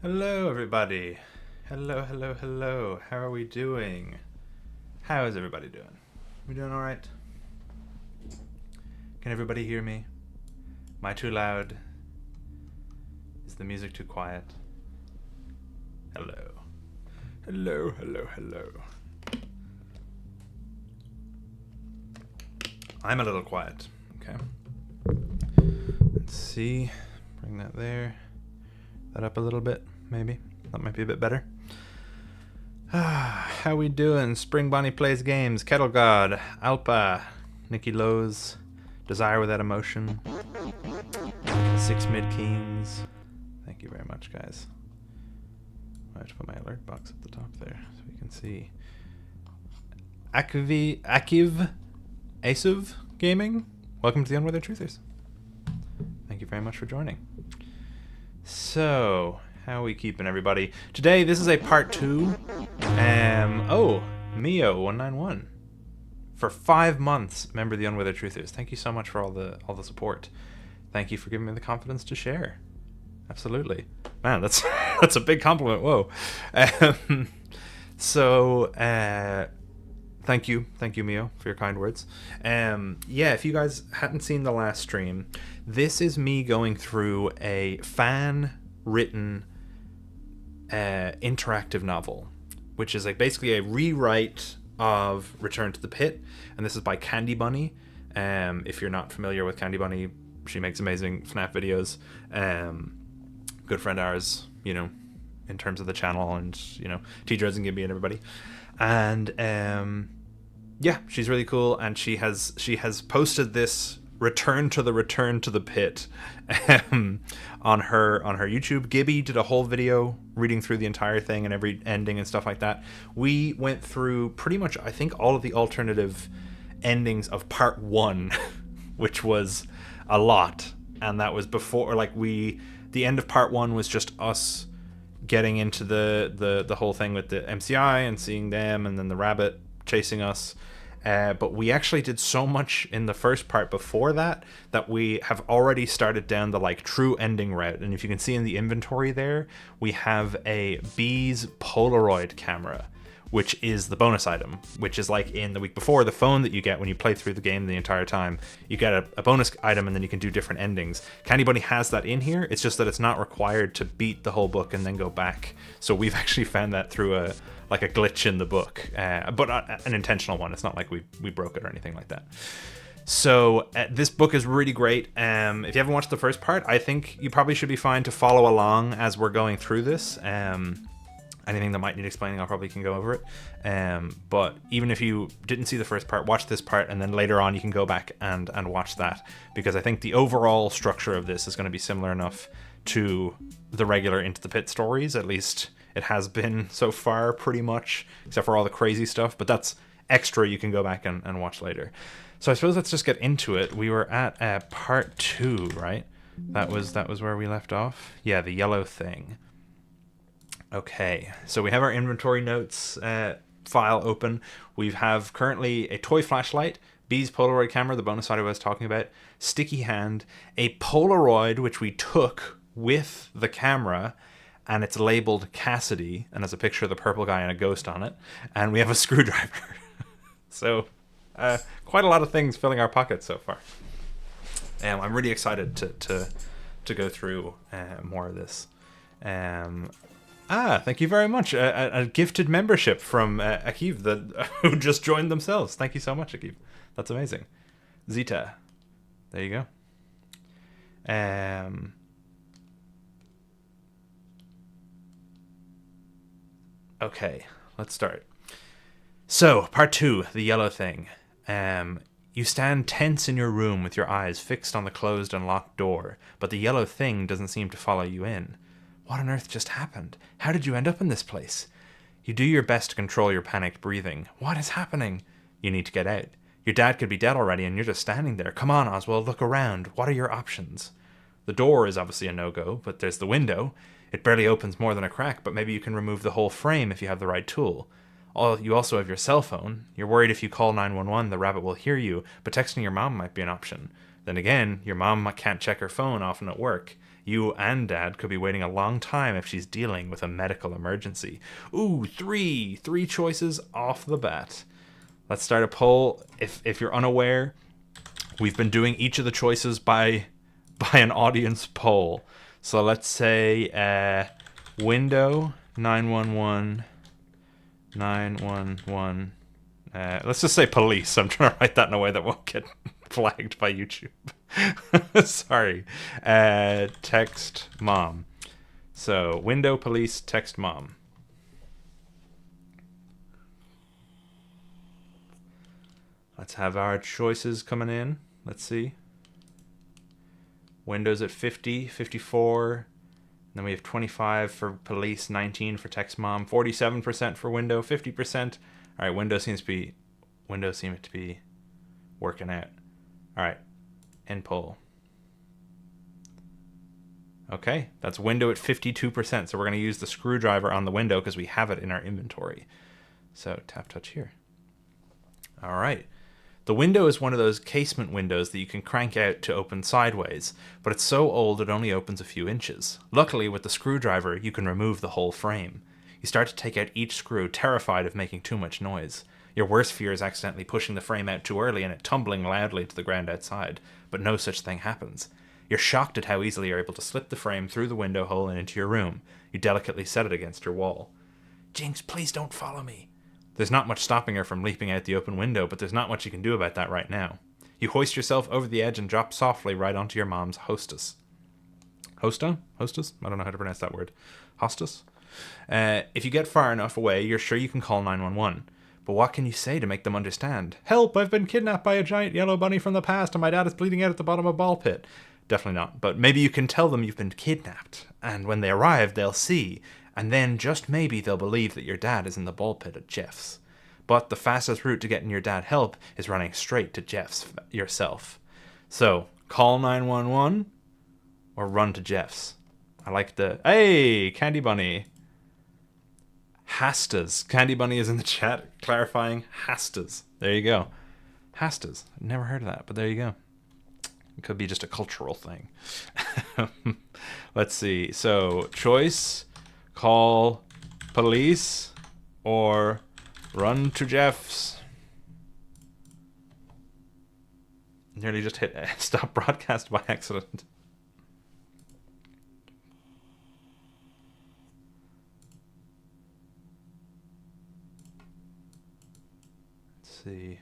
Hello, everybody. Hello. How are we doing? How is everybody doing? We doing all right? Can everybody hear me? Am I too loud? Is the music too quiet? Hello. Hello. I'm a little quiet. Okay. Let's see. Bring that there. That up a little bit, maybe. That might be a bit better. How we doing? Spring Bonnie Plays Games, Kettle God, Alpa, Nikki Lowe's, Desire Without Emotion, 6 Mid-Keens. Thank you very much, guys. I have to put my alert box at the top there so we can see. Akiv Asuv Gaming, welcome to the Unwithered Truthers. Thank you very much for joining. So, how are we keeping, everybody? Today, this is a part 2. Mio191. For 5 months, member of the Unwithered Truthers. Thank you so much for all the support. Thank you for giving me the confidence to share. Absolutely. Man, that's that's a big compliment. Whoa. Thank you, Mio, for your kind words. If you guys hadn't seen the last stream, this is me going through a fan-written interactive novel, which is like basically a rewrite of Return to the Pit, and this is by Candi Bunny. If you're not familiar with Candi Bunny, she makes amazing FNAF videos. Good friend of ours, in terms of the channel, and T-Dreads and Gibby and everybody. And she's really cool, and she has posted this Return to the Pit on her YouTube. Gibby did a whole video reading through the entire thing and every ending and stuff like that. We went through pretty much, I think, all of the alternative endings of part 1, which was a lot, and that was before the end of part 1 was just us getting into the whole thing with the MCI and seeing them, and then the rabbit chasing us. But we actually did so much in the first part before that we have already started down the true ending route. And if you can see in the inventory there, we have a Bees Polaroid camera, which is the bonus item, which is like in the week before, the phone that you get when you play through the game the entire time. You get a bonus item, and then you can do different endings. Candi Bunny has that in here. It's just that it's not required to beat the whole book and then go back. So we've actually found that through a glitch in the book, but an intentional one. It's not like we broke it or anything like that. So this book is really great. If you haven't watched the first part, I think you probably should be fine to follow along as we're going through this. Anything that might need explaining, I probably can go over it. But even if you didn't see the first part, watch this part, and then later on you can go back and watch that, because I think the overall structure of this is going to be similar enough to the regular Into the Pit stories. At least it has been so far, pretty much, except for all the crazy stuff. But that's extra you can go back and watch later. So I suppose let's just get into it. We were at part 2, right? That was where we left off. Yeah, the yellow thing. Okay, so we have our inventory notes file open. We have currently a toy flashlight, Bee's Polaroid camera, the bonus audio I was talking about, sticky hand, a Polaroid which we took with the camera, and it's labeled Cassidy, and has a picture of the purple guy and a ghost on it, and we have a screwdriver. So quite a lot of things filling our pockets so far. I'm really excited to go through more of this. Thank you very much. A gifted membership from Akiv, who just joined themselves. Thank you so much, Akiv. That's amazing. Zita. There you go. Okay, let's start. So, part 2, the yellow thing. You stand tense in your room with your eyes fixed on the closed and locked door, but the yellow thing doesn't seem to follow you in. What on earth just happened? How did you end up in this place? You do your best to control your panicked breathing. What is happening? You need to get out. Your dad could be dead already and you're just standing there. Come on, Oswald, look around. What are your options? The door is obviously a no-go, but there's the window. It barely opens more than a crack, but maybe you can remove the whole frame if you have the right tool. You also have your cell phone. You're worried if you call 911, the rabbit will hear you, but texting your mom might be an option. Then again, your mom can't check her phone often at work. You and Dad could be waiting a long time if she's dealing with a medical emergency. Ooh, three choices off the bat. Let's start a poll. If you're unaware, we've been doing each of the choices by an audience poll. So let's say window 911 911. Let's just say police. I'm trying to write that in a way that won't get flagged by YouTube. Sorry. Text mom. So window, police, text mom. Let's have our choices coming in. Let's see. Windows at 50, 54. Then we have 25 for police, 19 for text mom, 47% for window, 50%. All right, window seems to be working out. All right, end poll. Okay, that's window at 52%. So we're going to use the screwdriver on the window because we have it in our inventory. So tap touch here. All right. The window is one of those casement windows that you can crank out to open sideways, but it's so old it only opens a few inches. Luckily, with the screwdriver, you can remove the whole frame. You start to take out each screw, terrified of making too much noise. Your worst fear is accidentally pushing the frame out too early and it tumbling loudly to the ground outside, but no such thing happens. You're shocked at how easily you're able to slip the frame through the window hole and into your room. You delicately set it against your wall. Jinx, please don't follow me. There's not much stopping her from leaping out the open window, but there's not much you can do about that right now. You hoist yourself over the edge and drop softly right onto your mom's hostess. Hosta? Hostess? I don't know how to pronounce that word. Hostess? If you get far enough away, you're sure you can call 911. But what can you say to make them understand? Help! I've been kidnapped by a giant yellow bunny from the past and my dad is bleeding out at the bottom of a ball pit. Definitely not. But maybe you can tell them you've been kidnapped. And when they arrive, they'll see. And then, just maybe, they'll believe that your dad is in the ball pit at Jeff's. But the fastest route to getting your dad help is running straight to Jeff's yourself. So, call 911 or run to Jeff's. I like the... Hey, Candy Bunny. Hastas. Candy Bunny is in the chat clarifying Hastas. There you go. Hastas. Never heard of that, but there you go. It could be just a cultural thing. Let's see. So, choice... Call police or run to Jeff's. Nearly just hit stop broadcast by accident. Let's see.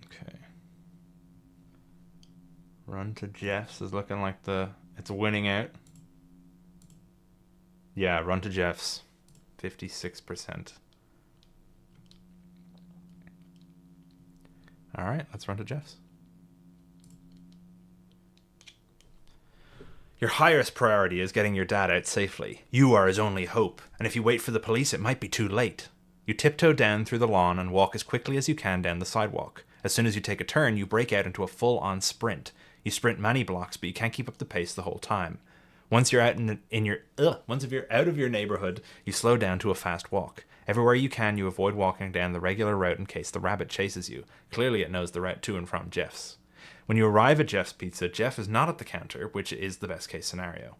Okay. Run to Jeff's is looking like it's winning out. Yeah, run to Jeff's. 56%. All right, let's run to Jeff's. Your highest priority is getting your dad out safely. You are his only hope, and if you wait for the police, it might be too late. You tiptoe down through the lawn and walk as quickly as you can down the sidewalk. As soon as you take a turn, you break out into a full-on sprint. You sprint many blocks, but you can't keep up the pace the whole time. Once you're out once you're out of your neighborhood, you slow down to a fast walk. Everywhere you can, you avoid walking down the regular route in case the rabbit chases you. Clearly, it knows the route to and from Jeff's. When you arrive at Jeff's Pizza, Jeff is not at the counter, which is the best case scenario.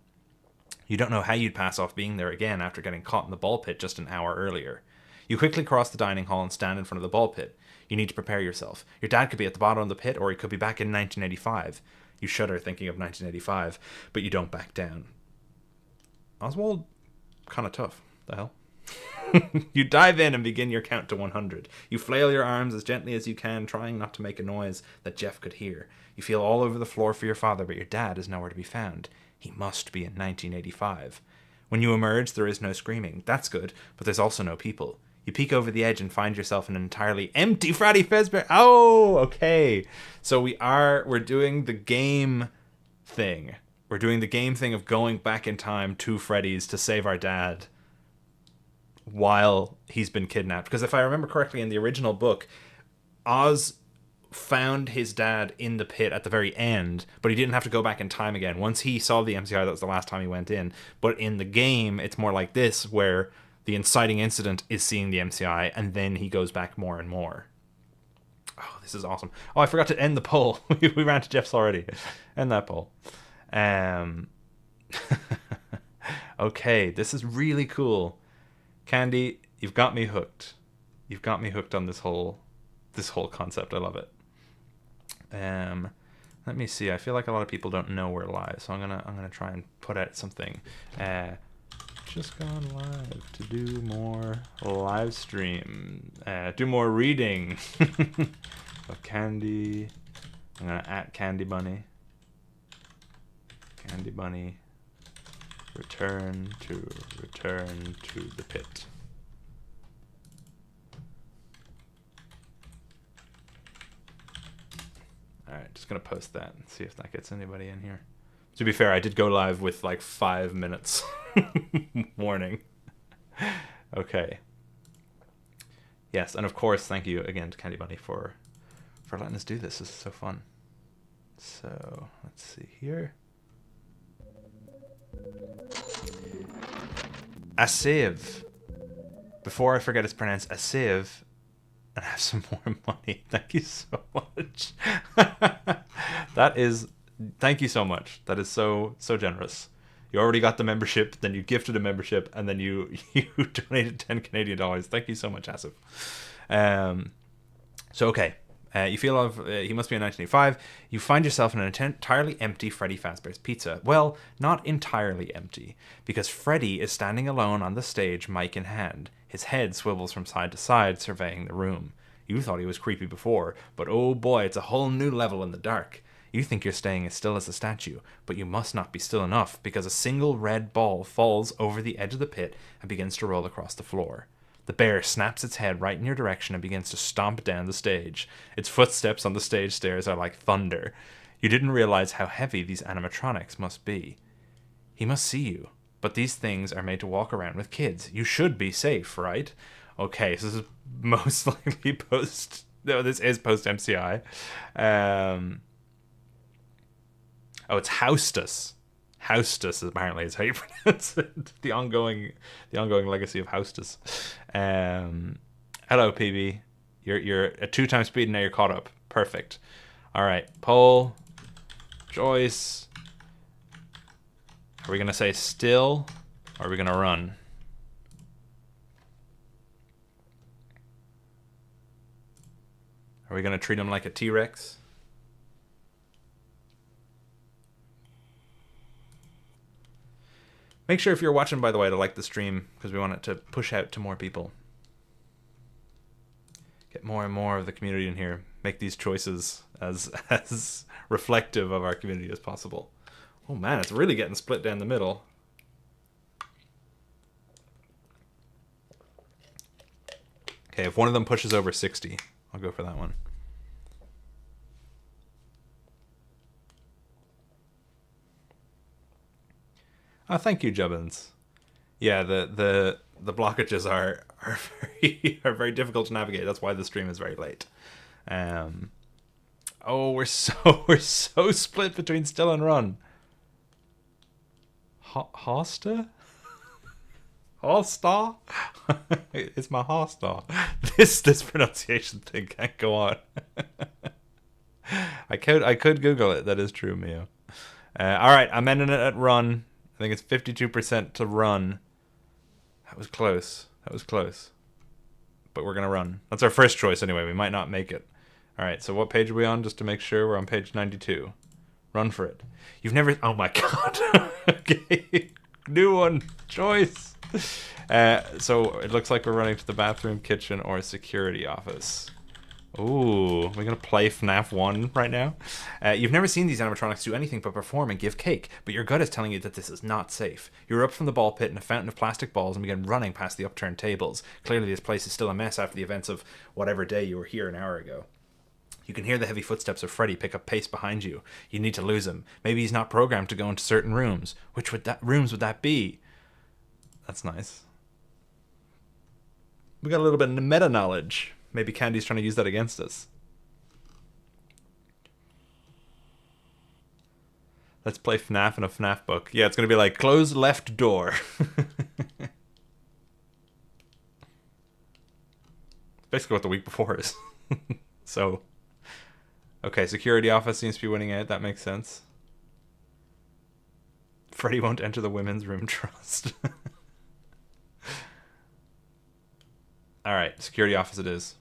You don't know how you'd pass off being there again after getting caught in the ball pit just an hour earlier. You quickly cross the dining hall and stand in front of the ball pit. You need to prepare yourself. Your dad could be at the bottom of the pit, or he could be back in 1985. You shudder thinking of 1985, but you don't back down. Oswald, kind of tough. The hell? You dive in and begin your count to 100. You flail your arms as gently as you can, trying not to make a noise that Jeff could hear. You feel all over the floor for your father, but your dad is nowhere to be found. He must be in 1985. When you emerge, there is no screaming. That's good, but there's also no people. You peek over the edge and find yourself in an entirely empty Freddy Fazbear. Oh, okay. So we're doing the game thing. We're doing the game thing of going back in time to Freddy's to save our dad while he's been kidnapped. Because if I remember correctly, in the original book, Oz found his dad in the pit at the very end, but he didn't have to go back in time again. Once he saw the MCI, that was the last time he went in. But in the game, it's more like this, where the inciting incident is seeing the MCI, and then he goes back more and more. Oh, this is awesome. Oh, I forgot to end the poll. We ran to Jeff's already. End that poll. Okay, this is really cool. Candi, you've got me hooked. You've got me hooked on this whole concept. I love it. Let me see. I feel like a lot of people don't know we're live, so I'm gonna try and put out something. Just gone live to do more live stream. Do more reading of Candi. I'm gonna @ Candi Bunny. Candi Bunny. Return to the pit. Alright, just gonna post that and see if that gets anybody in here. To be fair, I did go live with like 5 minutes warning. Okay. Yes, and of course, thank you again to Candi Bunny for letting us do this. This is so fun. So, let's see here. Asiv. Before I forget, it's pronounced Asiv. And have some more money. Thank you so much. Thank you so much. That is so generous. You already got the membership, then you gifted a membership, and then you donated 10 Canadian dollars. Thank you so much, Asif. So okay. You feel he must be in 1985. You find yourself in an entirely empty Freddy Fazbear's Pizza. Well, not entirely empty, because Freddy is standing alone on the stage, mic in hand. His head swivels from side to side, surveying the room. You thought he was creepy before, but oh boy, it's a whole new level in the dark. You think you're staying as still as a statue, but you must not be still enough, because a single red ball falls over the edge of the pit and begins to roll across the floor. The bear snaps its head right in your direction and begins to stomp down the stage. Its footsteps on the stage stairs are like thunder. You didn't realize how heavy these animatronics must be. He must see you, but these things are made to walk around with kids. You should be safe, right? Okay, so this is most likely post... No, this is post-MCI. Oh, it's Houstus. Houstus apparently is how you pronounce it. The ongoing legacy of Houstus. Hello, PB. You're at 2 times speed and now you're caught up. Perfect. All right, poll. Joyce. Are we gonna say still, or are we gonna run? Are we gonna treat him like a T-Rex? Make sure if you're watching, by the way, to like the stream, because we want it to push out to more people. Get more and more of the community in here. Make these choices as reflective of our community as possible. Oh man, it's really getting split down the middle. Okay, if one of them pushes over 60, I'll go for that one. Oh, thank you, Jubbins. Yeah, the blockages are very difficult to navigate. That's why the stream is very late. Oh, we're so split between still and run. Hosta? Hosta? It's my Hosta. This pronunciation thing can't go on. I could Google it. That is true, Mio. All right, I'm ending it at run. I think it's 52% to run. That was close. That was close. But we're going to run. That's our first choice anyway. We might not make it. All right, so what page are we on? Just to make sure we're on page 92. Run for it. You've never... Oh my god. Okay. New one. Choice. So it looks like we're running to the bathroom, kitchen, or security office. Ooh, we're gonna play FNAF 1 right now. You've never seen these animatronics do anything but perform and give cake, but your gut is telling you that this is not safe. You erupt from the ball pit in a fountain of plastic balls and begin running past the upturned tables. Clearly this place is still a mess after the events of whatever day you were here an hour ago. You can hear the heavy footsteps of Freddy pick up pace behind you. You need to lose him. Maybe he's not programmed to go into certain rooms. Which rooms would that be? That's nice. We got a little bit of meta knowledge. Maybe Candi's trying to use that against us. Let's play FNAF in a FNAF book. Yeah, it's going to be like, close left door. Basically what the week before is. So, okay, security office seems to be winning out. That makes sense. Freddy won't enter the women's room trust. Alright, security office it is.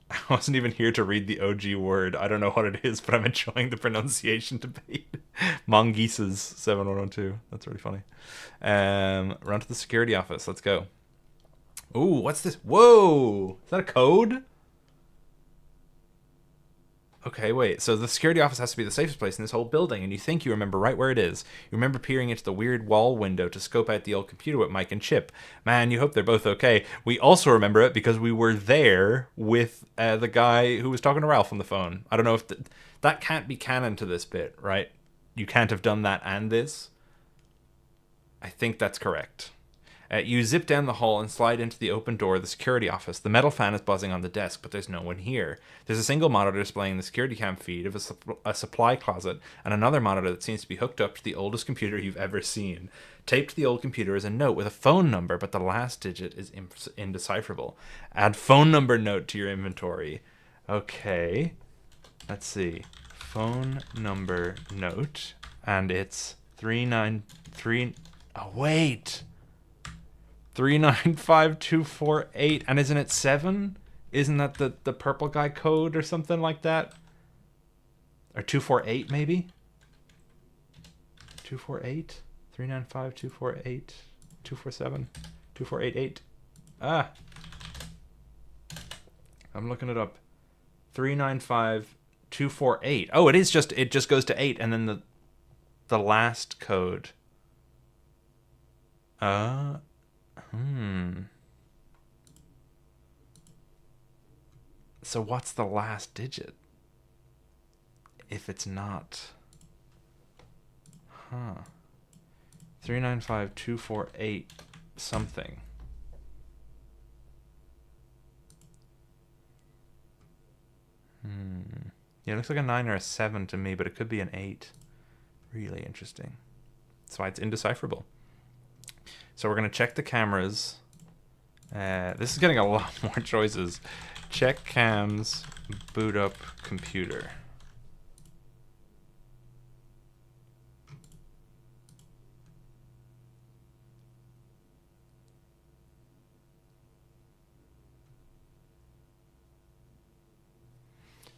I wasn't even here to read the OG word. I don't know what it is, but I'm enjoying the pronunciation debate. Mongeeses 7102. That's really funny. Run to the security office. Let's go. Ooh, what's this? Whoa! Is that a code? Okay, wait. So the security office has to be the safest place in this whole building, and you think you remember right where it is. You remember peering into the weird wall window to scope out the old computer with Mike and Chip. Man, you hope they're both okay. We also remember it because we were there with the guy who was talking to Ralph on the phone. I don't know if that can't be canon to this bit, right? You can't have done that and this. I think that's correct. You zip down the hall and slide into the open door of the security office. The metal fan is buzzing on the desk, but there's no one here. There's a single monitor displaying the security cam feed of a supply closet, and another monitor that seems to be hooked up to the oldest computer you've ever seen. Taped to the old computer is a note with a phone number, but the last digit is indecipherable. Add phone number note to your inventory. Okay. Let's see. Phone number note, and it's 393... Oh, wait! 395248, and isn't it 7? Isn't that the purple guy code or something like that? Or 248 maybe? 248? 395248? 247? 2488? Ah! I'm looking it up. 395248. Oh, it just goes to 8 and then the last code. So what's the last digit? If it's not... 395248 something. Yeah, it looks like a 9 or a 7 to me, but it could be an 8. Really interesting. That's why it's indecipherable. So we're going to check the cameras. This is getting a lot more choices. Check cams, boot up computer.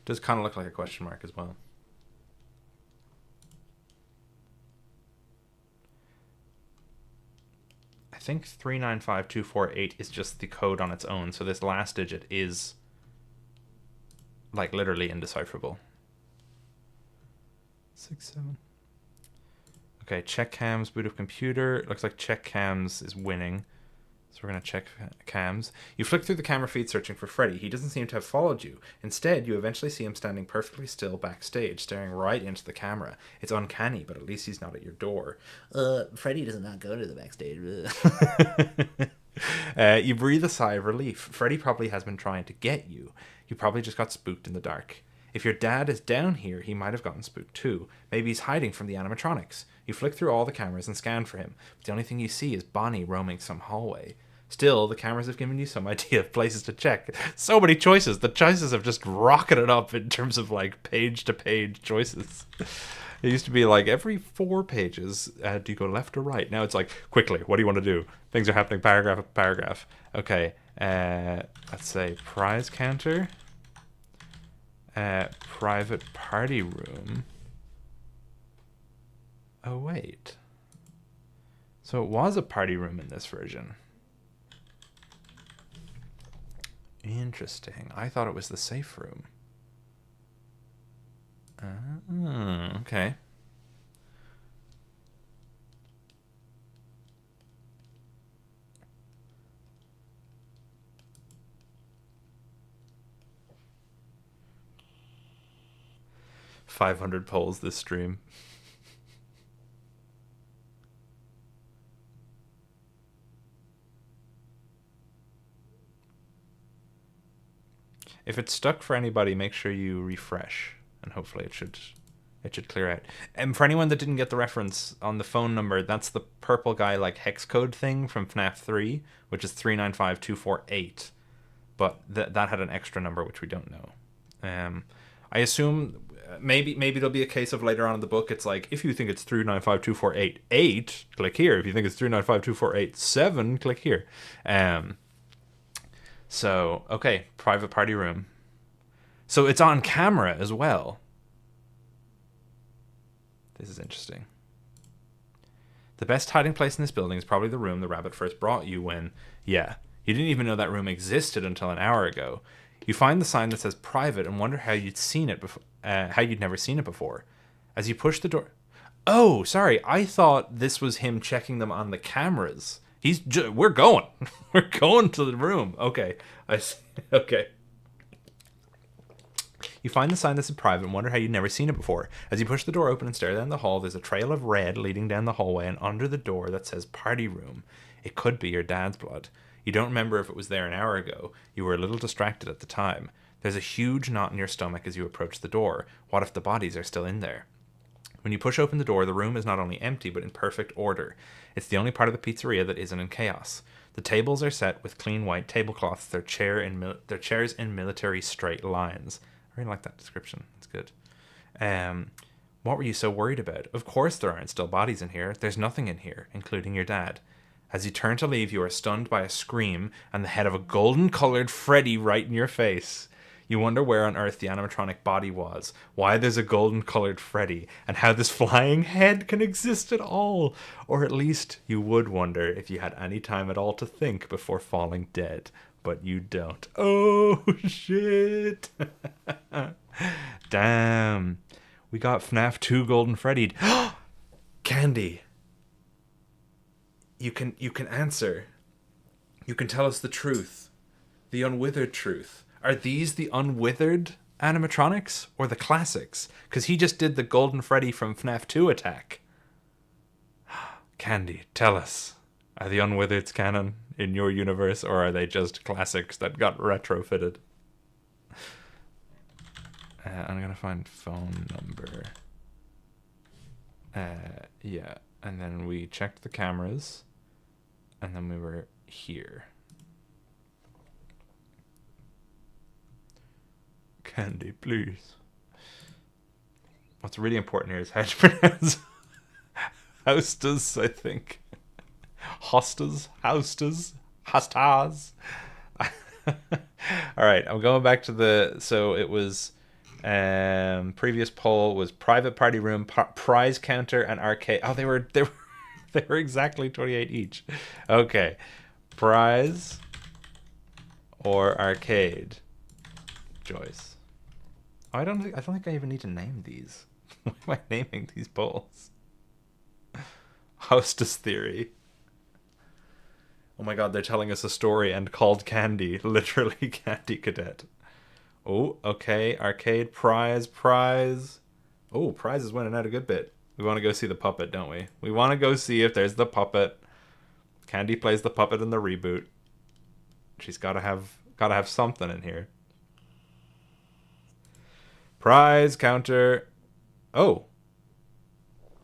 Does kind of look like a question mark as well. I think 395248 is just the code on its own, so this last digit is like literally indecipherable. 67. Okay, check cams, boot up computer. It looks like check cams is winning. So we're going to check cams. You flick through the camera feed searching for Freddy. He doesn't seem to have followed you. Instead, you eventually see him standing perfectly still backstage, staring right into the camera. It's uncanny, but at least he's not at your door. Freddy does not go to the backstage. You breathe a sigh of relief. Freddy probably has been trying to get you. You probably just got spooked in the dark. If your dad is down here, he might have gotten spooked too. Maybe he's hiding from the animatronics. You flick through all the cameras and scan for him, but the only thing you see is Bonnie roaming some hallway. Still, the cameras have given you some idea of places to check. So many choices. The choices have just rocketed up in terms of like page-to-page choices. It used to be like every 4 pages, do you go left or right? Now it's like, quickly, what do you want to do? Things are happening paragraph after paragraph. Okay, let's say prize counter. Private party room. Oh, wait. So it was a party room in this version. Interesting. I thought it was the safe room. Okay. $500 polls this stream. If it's stuck for anybody, make sure you refresh, and hopefully it It should clear out. And for anyone that didn't get the reference on the phone number, that's the purple guy like hex code thing from FNAF 3, which is 395248. But that had an extra number which we don't know. I assume maybe there'll be a case of later on in the book it's like, if you think it's 3952488, click here. If you think it's 3952487, click here. So okay, private party room. So it's on camera as well. This is interesting. The best hiding place in this building is probably the room the rabbit first brought you when, yeah, you didn't even know that room existed until an hour ago. You find the sign that says private and wonder how you'd seen it before, how you'd never seen it before. As you push the door... Oh, sorry. I thought this was him checking them on the cameras. We're going. We're going to the room. Okay. I see. Okay. You find the sign that says private and wonder how you'd never seen it before. As you push the door open and stare down the hall, there's a trail of red leading down the hallway and under the door that says party room. It could be your dad's blood. You don't remember if it was there an hour ago. You were a little distracted at the time. There's a huge knot in your stomach as you approach the door. What if the bodies are still in there? When you push open the door, the room is not only empty, but in perfect order. It's the only part of the pizzeria that isn't in chaos. The tables are set with clean white tablecloths, their chairs in military straight lines. I really like that description. It's good. What were you so worried about? Of course there aren't still bodies in here. There's nothing in here, including your dad. As you turn to leave, you are stunned by a scream and the head of a golden-colored Freddy right in your face. You wonder where on earth the animatronic body was, why there's a golden-colored Freddy, and how this flying head can exist at all. Or at least you would wonder if you had any time at all to think before falling dead. But you don't. Oh, shit. Damn. We got FNAF 2 Golden Freddy. Candi. You can answer. You can tell us the truth. The unwithered truth. Are these the unwithered animatronics or the classics? Because he just did the Golden Freddy from FNAF 2 attack. Candi, tell us. Are the unwithereds canon in your universe, or are they just classics that got retrofitted? I'm going to find phone number. Yeah, and then we checked the cameras, and then we were here. Candi, please. What's really important here is how to pronounce Hostas, I think. Hostas, Hostas. All right, I'm going back to the... So it was... previous poll was private party room, prize counter, and arcade. Oh, they were exactly 28 each. Okay, prize or arcade. Joyce. Oh, I don't think I even need to name these. Why am I naming these polls? Hostess theory. Oh my god, they're telling us a story and called Candi. Literally Candi Cadet. Oh, okay. Arcade, prize. Oh, prize is winning out a good bit. We want to go see the puppet, don't we? We want to go see if there's the puppet. Candi plays the puppet in the reboot. She's gotta have something in here. Prize counter. Oh.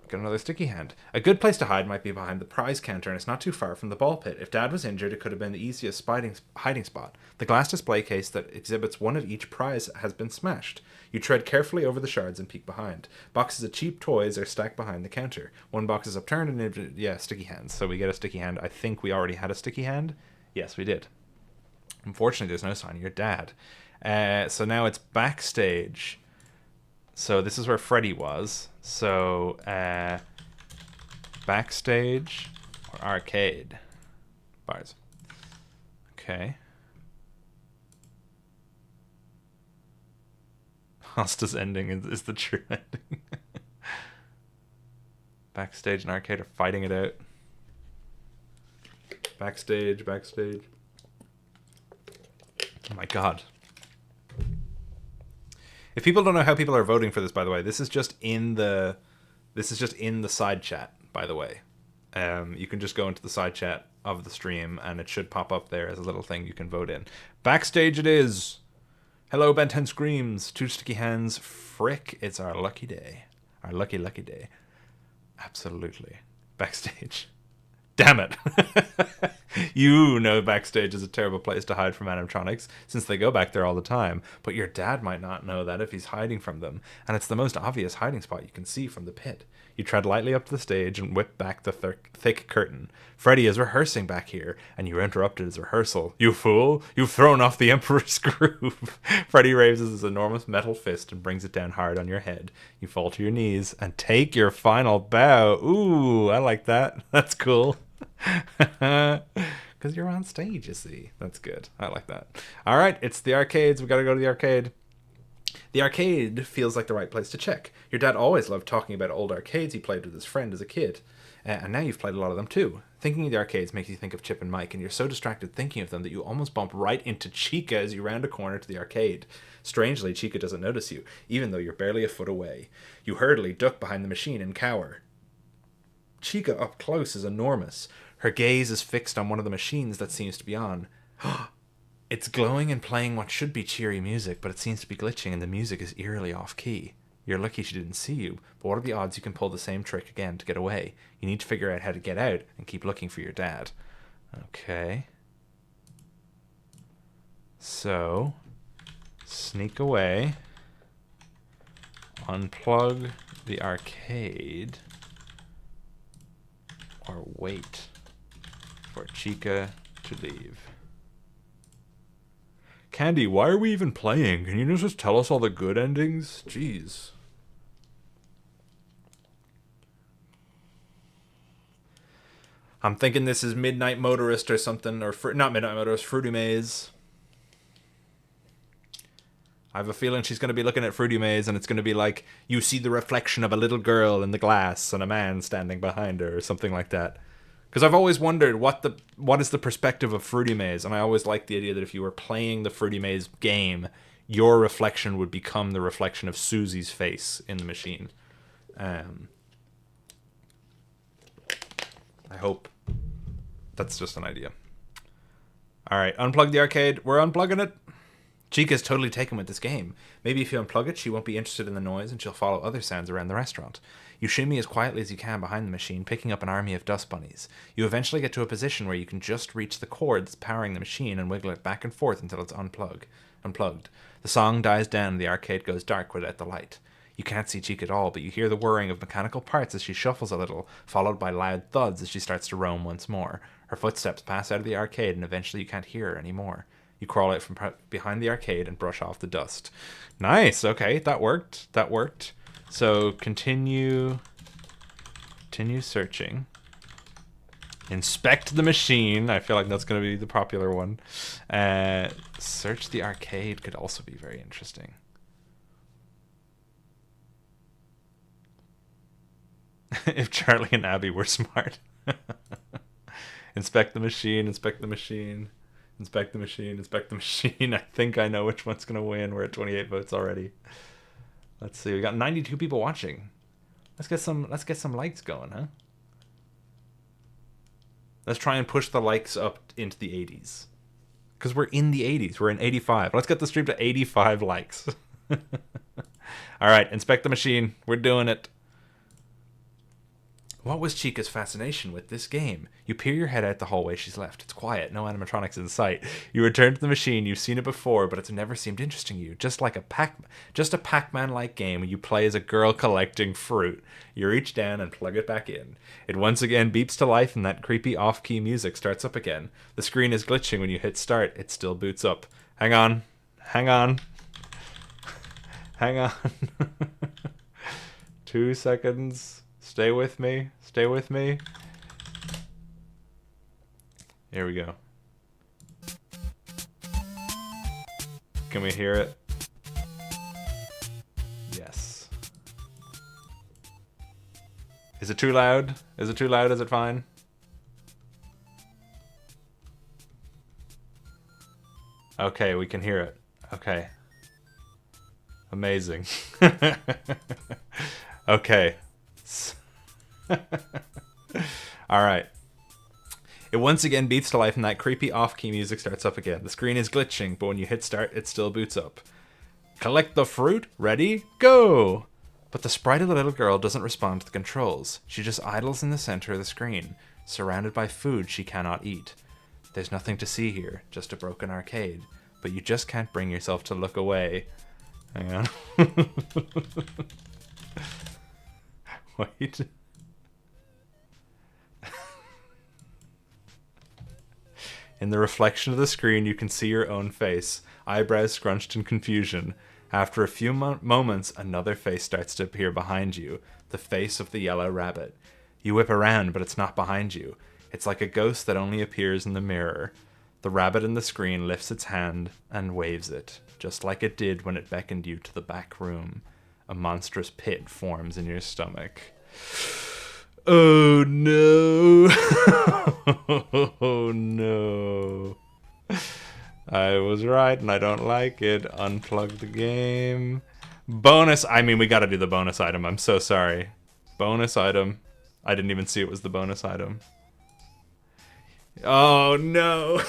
Got another sticky hand. A good place to hide might be behind the prize counter, and it's not too far from the ball pit. If Dad was injured, it could have been the easiest hiding spot. The glass display case that exhibits one of each prize has been smashed. You tread carefully over the shards and peek behind. Boxes of cheap toys are stacked behind the counter. One box is upturned and yeah, sticky hands. So we get a sticky hand. I think we already had a sticky hand. Yes, we did. Unfortunately, there's no sign of your dad. So now it's backstage. So this is where Freddy was. So, backstage or arcade? Bars. Okay. Hosta's ending is the true ending. Backstage and arcade are fighting it out. Backstage. Oh my god. If people don't know how people are voting for this, by the way, this is just in the side chat, by the way. You can just go into the side chat of the stream and it should pop up there as a little thing you can vote in. Backstage it is. Hello, Ben 10 Screams. 2 sticky hands. Frick, it's our lucky day. Our lucky, lucky day. Absolutely. Backstage. Damn it. You know backstage is a terrible place to hide from animatronics, since they go back there all the time. But your dad might not know that if he's hiding from them. And it's the most obvious hiding spot you can see from the pit. You tread lightly up to the stage and whip back the thick curtain. Freddy is rehearsing back here, and you interrupted his rehearsal. You fool! You've thrown off the Emperor's groove! Freddy raises his enormous metal fist and brings it down hard on your head. You fall to your knees and take your final bow. Ooh, I like that. That's cool. Because you're on stage, you see. That's good. I like that. All right, it's the arcades. We got to go to the arcade. The arcade feels like the right place to check. Your dad always loved talking about old arcades he played with his friend as a kid. And now you've played a lot of them too. Thinking of the arcades makes you think of Chip and Mike, and you're so distracted thinking of them that you almost bump right into Chica as you round a corner to the arcade. Strangely, Chica doesn't notice you, even though you're barely a foot away. You hurriedly duck behind the machine and cower. Chica up close is enormous. Her gaze is fixed on one of the machines that seems to be on. It's glowing and playing what should be cheery music, but it seems to be glitching and the music is eerily off-key. You're lucky she didn't see you, but what are the odds you can pull the same trick again to get away? You need to figure out how to get out and keep looking for your dad. Okay. So, sneak away, unplug the arcade, or wait for Chica to leave. Candi, why are we even playing? Can you just tell us all the good endings? Jeez. I'm thinking this is Midnight Motorist or something, or not Midnight Motorist, Fruity Maze. I have a feeling she's going to be looking at Fruity Maze and it's going to be like, you see the reflection of a little girl in the glass and a man standing behind her or something like that. Because I've always wondered what is the perspective of Fruity Maze, and I always liked the idea that if you were playing the Fruity Maze game, your reflection would become the reflection of Susie's face in the machine. I hope that's just an idea. Alright, unplug the arcade. We're unplugging it. Chica's totally taken with this game. Maybe if you unplug it, she won't be interested in the noise and she'll follow other sounds around the restaurant. You shimmy as quietly as you can behind the machine, picking up an army of dust bunnies. You eventually get to a position where you can just reach the cord that's powering the machine and wiggle it back and forth until it's unplugged. The song dies down and the arcade goes dark without the light. You can't see Chica at all, but you hear the whirring of mechanical parts as she shuffles a little, followed by loud thuds as she starts to roam once more. Her footsteps pass out of the arcade and eventually you can't hear her anymore. You crawl out from behind the arcade and brush off the dust. Nice, okay, that worked. So continue searching. Inspect the machine. I feel like that's going to be the popular one. Search the arcade could also be very interesting. If Charlie and Abby were smart. Inspect the machine. I think I know which one's going to win. We're at 28 votes already. Let's see. We got 92 people watching. Let's get some likes going, huh? Let's try and push the likes up into the 80s. Because we're in the 80s. We're in 85. Let's get the stream to 85 likes. All right, inspect the machine. We're doing it. What was Chica's fascination with this game? You peer your head out the hallway she's left. It's quiet, no animatronics in sight. You return to the machine. You've seen it before, but it's never seemed interesting to you. Just a Pac-Man-like game where you play as a girl collecting fruit. You reach down and plug it back in. It once again beeps to life and that creepy off-key music starts up again. The screen is glitching when you hit start. It still boots up. Hang on. 2 seconds. Stay with me. Here we go. Can we hear it? Yes. Is it too loud? Is it fine? Okay, we can hear it. Okay. Amazing. Okay. Alright. It once again beats to life and that creepy off-key music starts up again. The screen is glitching, but when you hit start, it still boots up. Collect the fruit. Ready? Go! But the sprite of the little girl doesn't respond to the controls. She just idles in the center of the screen, surrounded by food she cannot eat. There's nothing to see here, just a broken arcade. But you just can't bring yourself to look away. Hang on. Wait. In the reflection of the screen, you can see your own face, eyebrows scrunched in confusion. After a few moments, another face starts to appear behind you, the face of the yellow rabbit. You whip around, but it's not behind you. It's like a ghost that only appears in the mirror. The rabbit in the screen lifts its hand and waves it, just like it did when it beckoned you to the back room. A monstrous pit forms in your stomach. Oh no! Oh no! I was right and I don't like it. Unplug the game. Bonus! I mean, we gotta do the bonus item. I'm so sorry. Bonus item. I didn't even see it was the bonus item. Oh no!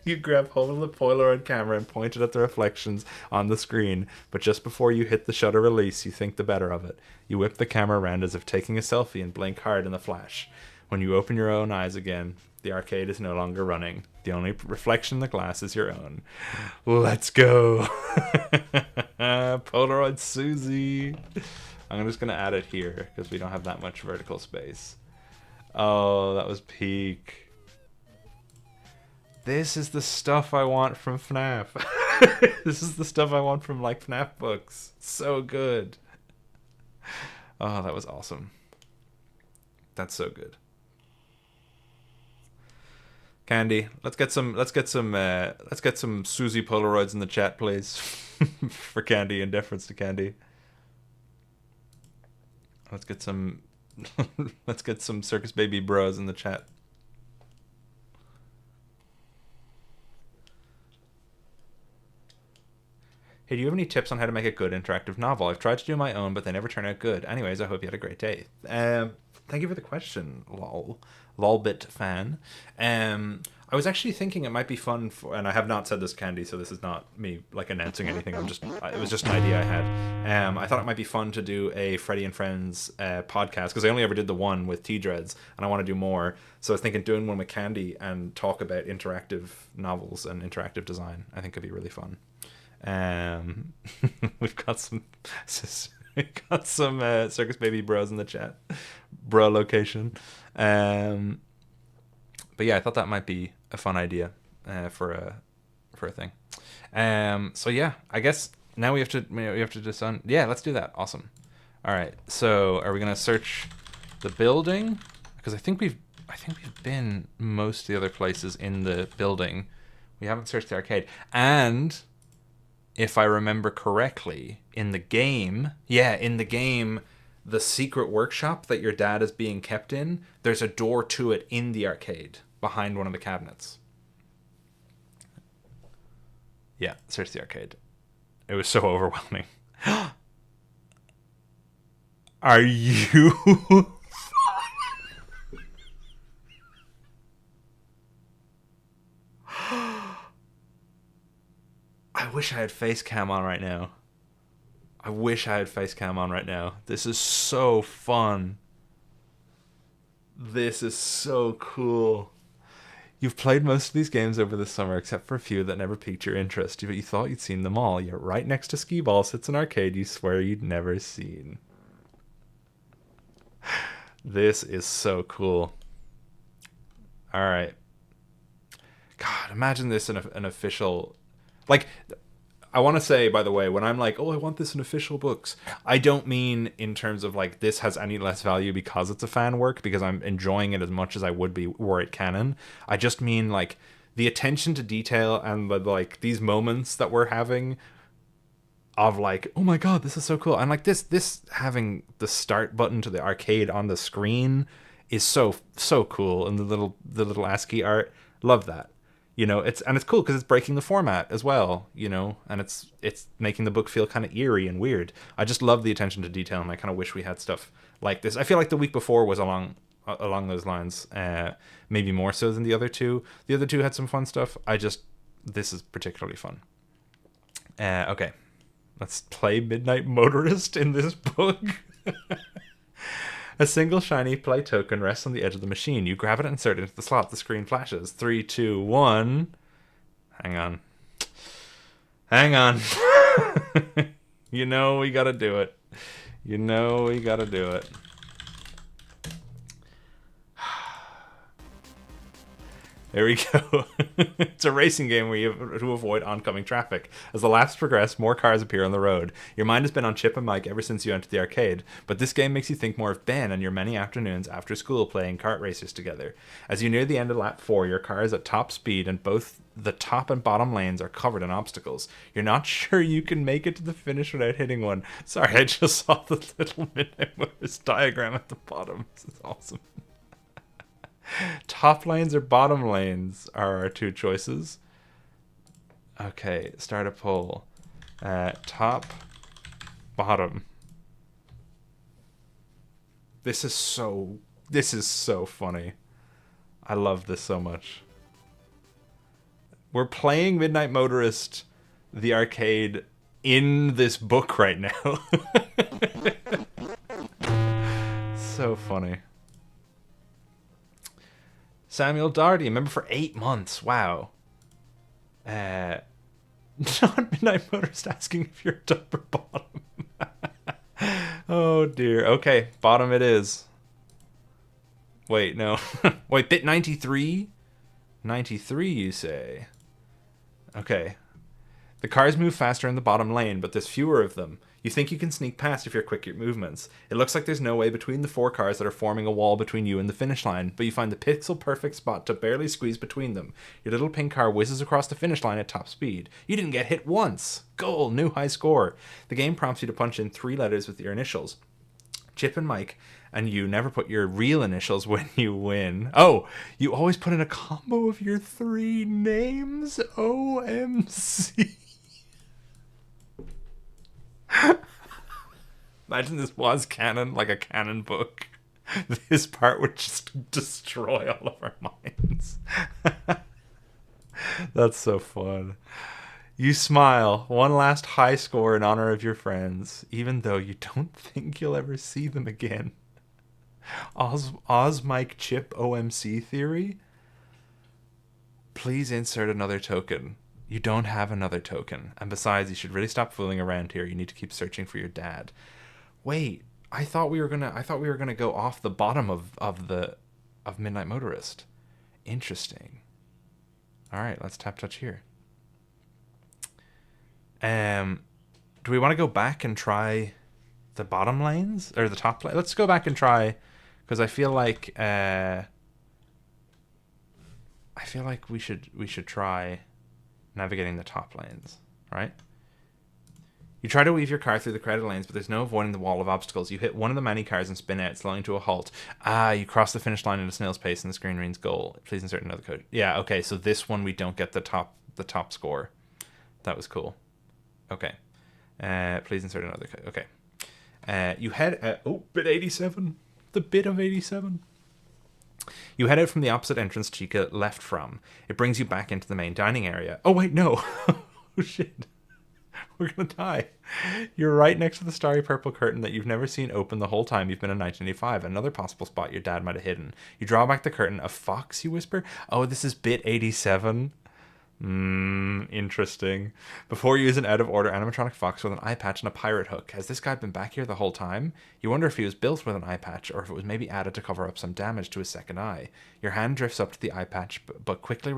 You grab hold of the Polaroid camera and point it at the reflections on the screen, but just before you hit the shutter release, you think the better of it. You whip the camera around as if taking a selfie and blink hard in the flash. When you open your own eyes again, the arcade is no longer running. The only reflection in the glass is your own. Let's go! Polaroid Susie! I'm just gonna add it here, because we don't have that much vertical space. Oh, that was peak. This is the stuff I want from FNAF. This is the stuff I want from, like, FNAF books. So good. Oh, that was awesome. That's so good. Candi, let's get some Susie Polaroids in the chat, please. For Candi, in deference to Candi. Let's get some Circus Baby Bros in the chat. Hey, do you have any tips on how to make a good interactive novel? I've tried to do my own, but they never turn out good. Anyways, I hope you had a great day. Thank you for the question, lolbit fan. I was actually thinking it might be fun for, and I have not said this, Candi, so this is not me like announcing anything. It was just an idea I had. I thought it might be fun to do a Freddy and Friends podcast, because I only ever did the one with T-Dreads, and I want to do more. So I was thinking doing one with Candi and talk about interactive novels and interactive design. I think it'd be really fun. We've got some Circus Baby Bros in the chat, bro location. But yeah, I thought that might be a fun idea for a thing. So yeah, I guess now we have to discern. Yeah, let's do that. Awesome. All right. So are we gonna search the building? Because I think we've been most of the other places in the building. We haven't searched the arcade. And if I remember correctly, in the game, the secret workshop that your dad is being kept in, there's a door to it in the arcade behind one of the cabinets. Yeah, search the arcade. It was so overwhelming. Are you... I wish I had face cam on right now. This is so fun. This is so cool. You've played most of these games over the summer, except for a few that never piqued your interest, but you thought you'd seen them all. Yet right next to Skee Ball sits an arcade you swear you'd never seen. This is so cool. All right. God, imagine this in an official... Like, I want to say, by the way, when I'm like, oh, I want this in official books, I don't mean in terms of, like, this has any less value because it's a fan work, because I'm enjoying it as much as I would be were it canon. I just mean, like, the attention to detail and, like, these moments that we're having of, like, oh my god, this is so cool. And, like, this having the start button to the arcade on the screen is so cool. And the little ASCII art, love that. You know, it's cool because it's breaking the format as well, you know, and it's making the book feel kind of eerie and weird. I just love the attention to detail, and I kind of wish we had stuff like this. I feel like the week before was along those lines, maybe more so than the other two. The other two had some fun stuff. This is particularly fun. Okay. Let's play Midnight Motorist in this book. A single shiny play token rests on the edge of the machine. You grab it and insert it into the slot. The screen flashes. 3, 2, 1. Hang on. Hang on. You know we gotta do it. You know we gotta do it. There we go. It's a racing game where you have to avoid oncoming traffic. As the laps progress, more cars appear on the road. Your mind has been on Chip and Mike ever since you entered the arcade, but this game makes you think more of Ben and your many afternoons after school playing kart races together. As you near the end of lap 4, your car is at top speed and both the top and bottom lanes are covered in obstacles. You're not sure you can make it to the finish without hitting one. Sorry, I just saw the little Midnight Motorist diagram at the bottom. This is awesome. Top lanes or bottom lanes are our two choices. Okay, start a poll. Top, bottom. This is so funny. I love this so much. We're playing Midnight Motorist, the arcade, in this book right now. So funny. Samuel Darty, member for 8 months. Wow. Not Midnight Motorist asking if you're top or bottom. Oh dear. Okay, bottom it is. Wait, no. Wait, bit 93? 93, you say? Okay. The cars move faster in the bottom lane, but there's fewer of them. You think you can sneak past if you're quick at your movements. It looks like there's no way between the 4 cars that are forming a wall between you and the finish line, but you find the pixel-perfect spot to barely squeeze between them. Your little pink car whizzes across the finish line at top speed. You didn't get hit once! Goal! New high score! The game prompts you to punch in 3 letters with your initials. Chip and Mike, and you never put your real initials when you win. Oh, you always put in a combo of your 3 names? OMC. Imagine this was canon, like a canon book. This part would just destroy all of our minds. That's so fun. You smile. One last high score in honor of your friends, even though you don't think you'll ever see them again. Oz Mike Chip OMC theory? Please insert another token. You don't have another token. And besides, you should really stop fooling around here. You need to keep searching for your dad. Wait, I thought we were gonna go off the bottom of Midnight Motorist. Interesting. Alright, let's tap touch here. Do we want to go back and try the bottom lanes? Or the top lane? Let's go back and try, because I feel like we should try navigating the top lanes, right? You try to weave your car through the crowded lanes, but there's no avoiding the wall of obstacles. You hit one of the many cars and spin out, slowing to a halt. You cross the finish line at a snail's pace, and the screen reads goal. Please insert another code. Yeah, okay, so this one we don't get the top score. That was cool. Okay. Please insert another code. Okay. You head at... Oh, bit 87. The bit of 87. You head out from the opposite entrance Chica left from. It brings you back into the main dining area. Oh, wait, no. Oh, shit. We're gonna die. You're right next to the starry purple curtain that you've never seen open the whole time you've been in 1985. Another possible spot your dad might have hidden. You draw back the curtain. A fox, you whisper? Oh, this is bit 87. Interesting. Before you use an out-of-order animatronic fox with an eye patch and a pirate hook. Has this guy been back here the whole time? You wonder if he was built with an eye patch, or if it was maybe added to cover up some damage to his second eye. Your hand drifts up to the eye patch, but quickly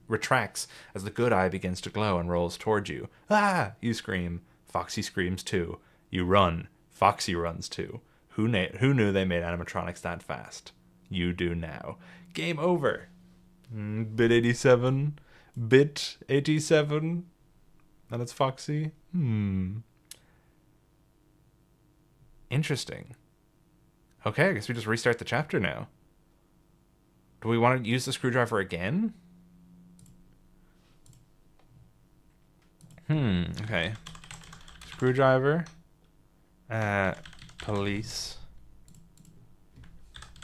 retracts as the good eye begins to glow and rolls toward you. Ah! You scream. Foxy screams too. You run. Foxy runs too. Who knew they made animatronics that fast? You do now. Game over. Bit 87. Bit 87. And it's Foxy. Interesting. Okay, I guess we just restart the chapter now. Do we want to use the screwdriver again? Okay. Screwdriver. Police.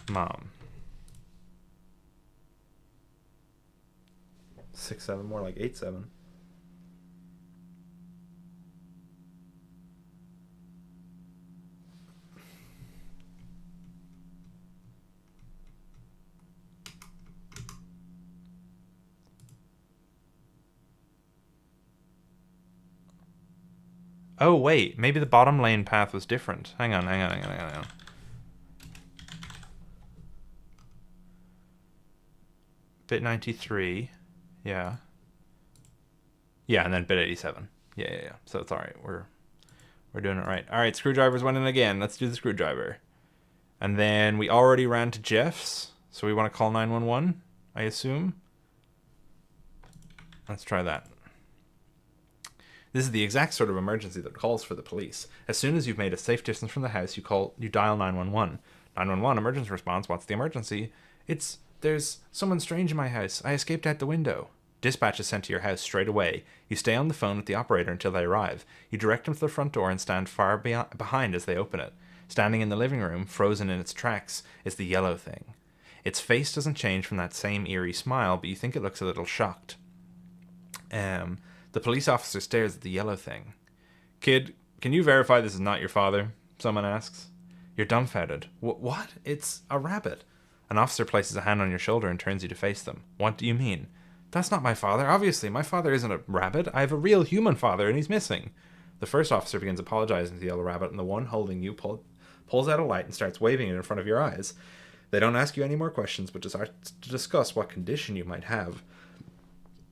Mom. 6-7, more like 8-7. Oh, wait. Maybe the bottom lane path was different. Hang on. Bit 93. Yeah. Yeah, and then bit 87. Yeah. So it's alright. We're doing it right. Alright, screwdrivers went in again. Let's do the screwdriver. And then we already ran to Jeff's. So we want to call 911, I assume. Let's try that. This is the exact sort of emergency that calls for the police. As soon as you've made a safe distance from the house, you dial 911. 911, emergency response. What's the emergency? There's someone strange in my house. I escaped out the window. Dispatch is sent to your house straight away. You stay on the phone with the operator until they arrive. You direct them to the front door and stand far behind as they open it. Standing in the living room, frozen in its tracks, is the yellow thing. Its face doesn't change from that same eerie smile, but you think it looks a little shocked. The police officer stares at the yellow thing. Kid, can you verify this is not your father? Someone asks. You're dumbfounded. What? It's a rabbit. An officer places a hand on your shoulder and turns you to face them. What do you mean? That's not my father. Obviously, my father isn't a rabbit. I have a real human father, and he's missing. The first officer begins apologizing to the yellow rabbit, and the one holding you pulls out a light and starts waving it in front of your eyes. They don't ask you any more questions, but just start to discuss what condition you might have.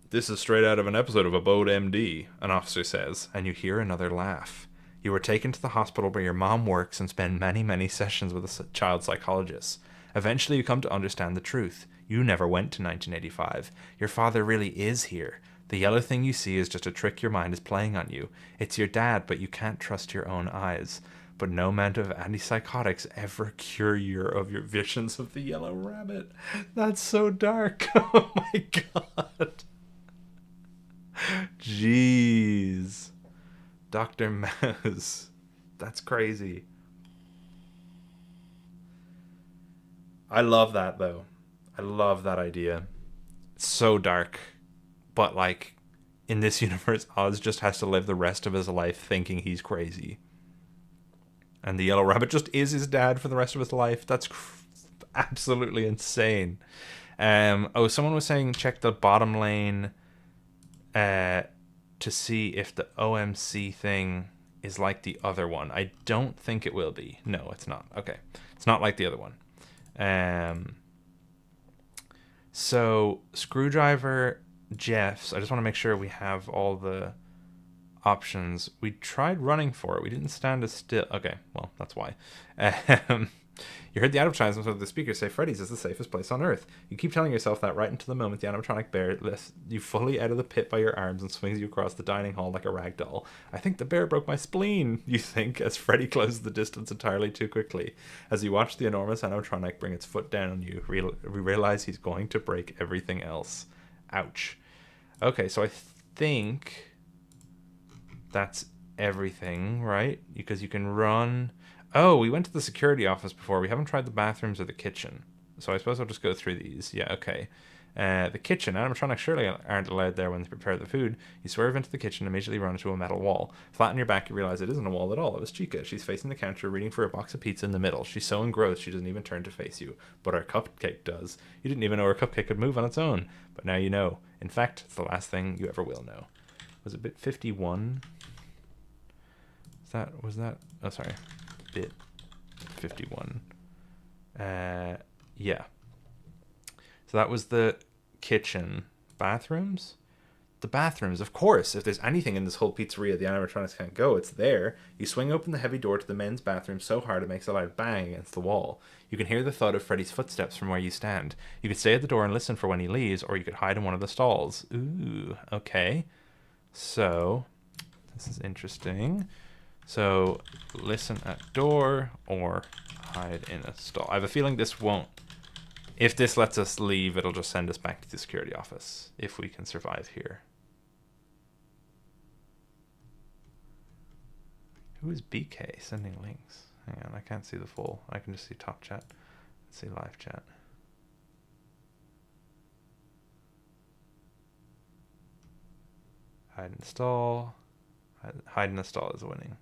This is straight out of an episode of Abode MD, an officer says, and you hear another laugh. You were taken to the hospital where your mom works and spend many, many sessions with a child psychologist. Eventually you come to understand the truth. You never went to 1985. Your father really is here. The yellow thing you see is just a trick your mind is playing on you. It's your dad, but you can't trust your own eyes. But no amount of antipsychotics ever cure you of your visions of the yellow rabbit. That's so dark. Oh my god. Jeez. Dr. Mouse. That's crazy. I love that, though. I love that idea. It's so dark. But, like, in this universe, Oz just has to live the rest of his life thinking he's crazy. And the yellow rabbit just is his dad for the rest of his life. That's absolutely insane. Someone was saying check the bottom lane to see if the OMC thing is like the other one. I don't think it will be. No, it's not. Okay. It's not like the other one. So screwdriver, Jeff's. I just want to make sure we have all the options. We tried running for it. We didn't stand as still. Okay, well, that's why. You heard the advertisements of the speaker say Freddy's is the safest place on earth. You keep telling yourself that right until the moment the animatronic bear lifts you fully out of the pit by your arms and swings you across the dining hall like a rag doll. I think the bear broke my spleen, you think, as Freddy closes the distance entirely too quickly. As you watch the enormous animatronic bring its foot down on you, we realize he's going to break everything else. Ouch. Okay, so I think that's everything, right? Because you can run. Oh, we went to the security office before. We haven't tried the bathrooms or the kitchen. So I suppose I'll just go through these. Yeah, okay. The kitchen. Animatronics surely aren't allowed there when they prepare the food. You swerve into the kitchen and immediately run into a metal wall. Flat on your back, you realize it isn't a wall at all. It was Chica. She's facing the counter, reading for a box of pizza in the middle. She's so engrossed she doesn't even turn to face you. But our cupcake does. You didn't even know our cupcake could move on its own. But now you know. In fact, it's the last thing you ever will know. Was it bit 51? Was that? Oh, sorry. Bit 51. Yeah. So that was the kitchen. Bathrooms? The bathrooms, of course. If there's anything in this whole pizzeria the animatronics can't go, it's there. You swing open the heavy door to the men's bathroom so hard it makes a loud bang against the wall. You can hear the thud of Freddy's footsteps from where you stand. You could stay at the door and listen for when he leaves, or you could hide in one of the stalls. Ooh, okay. So, this is interesting. So, listen at door or hide in a stall. I have a feeling this won't. If this lets us leave, it'll just send us back to the security office, if we can survive here. Who is BK sending links? Hang on, I can't see the full. I can just see top chat. Let's see live chat. Hide in the stall. Hide in the stall is winning.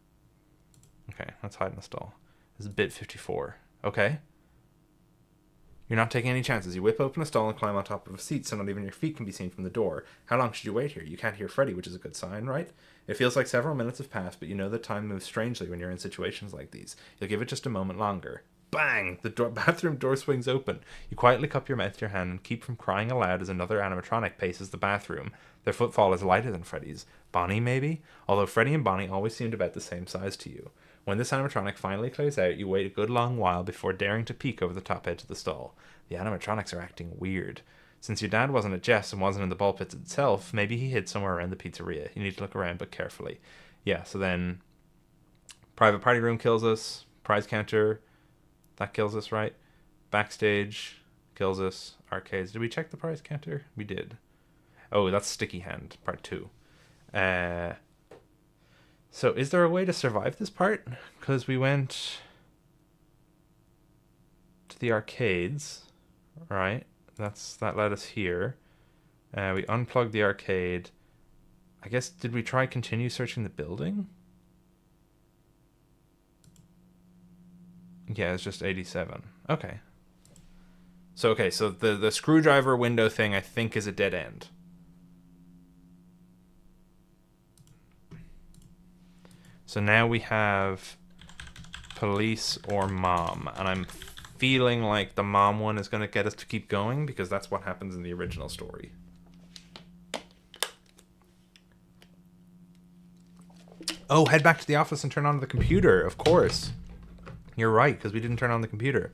Okay, let's hide in the stall. This is bit 54. Okay. You're not taking any chances. You whip open a stall and climb on top of a seat so not even your feet can be seen from the door. How long should you wait here? You can't hear Freddy, which is a good sign, right? It feels like several minutes have passed, but you know that time moves strangely when you're in situations like these. You'll give it just a moment longer. Bang! The bathroom door swings open. You quietly cup your mouth to your hand and keep from crying aloud as another animatronic paces the bathroom. Their footfall is lighter than Freddy's. Bonnie, maybe? Although Freddy and Bonnie always seemed about the same size to you. When this animatronic finally clears out, you wait a good long while before daring to peek over the top edge of the stall. The animatronics are acting weird. Since your dad wasn't at Jeff's and wasn't in the ball pits itself, maybe he hid somewhere around the pizzeria. You need to look around, but carefully. Yeah, so then private party room kills us. Prize counter, that kills us, right? Backstage kills us. Arcades. Did we check the prize counter? We did. Oh, that's Sticky Hand, part 2. So is there a way to survive this part? Because we went to the arcades, right? That led us here. We unplugged the arcade. I guess, did we try continue searching the building? Yeah, it's just 87. Okay. So the screwdriver window thing I think is a dead end. So now we have police or mom, and I'm feeling like the mom one is going to get us to keep going because that's what happens in the original story. Oh, head back to the office and turn on the computer, of course. You're right, because we didn't turn on the computer.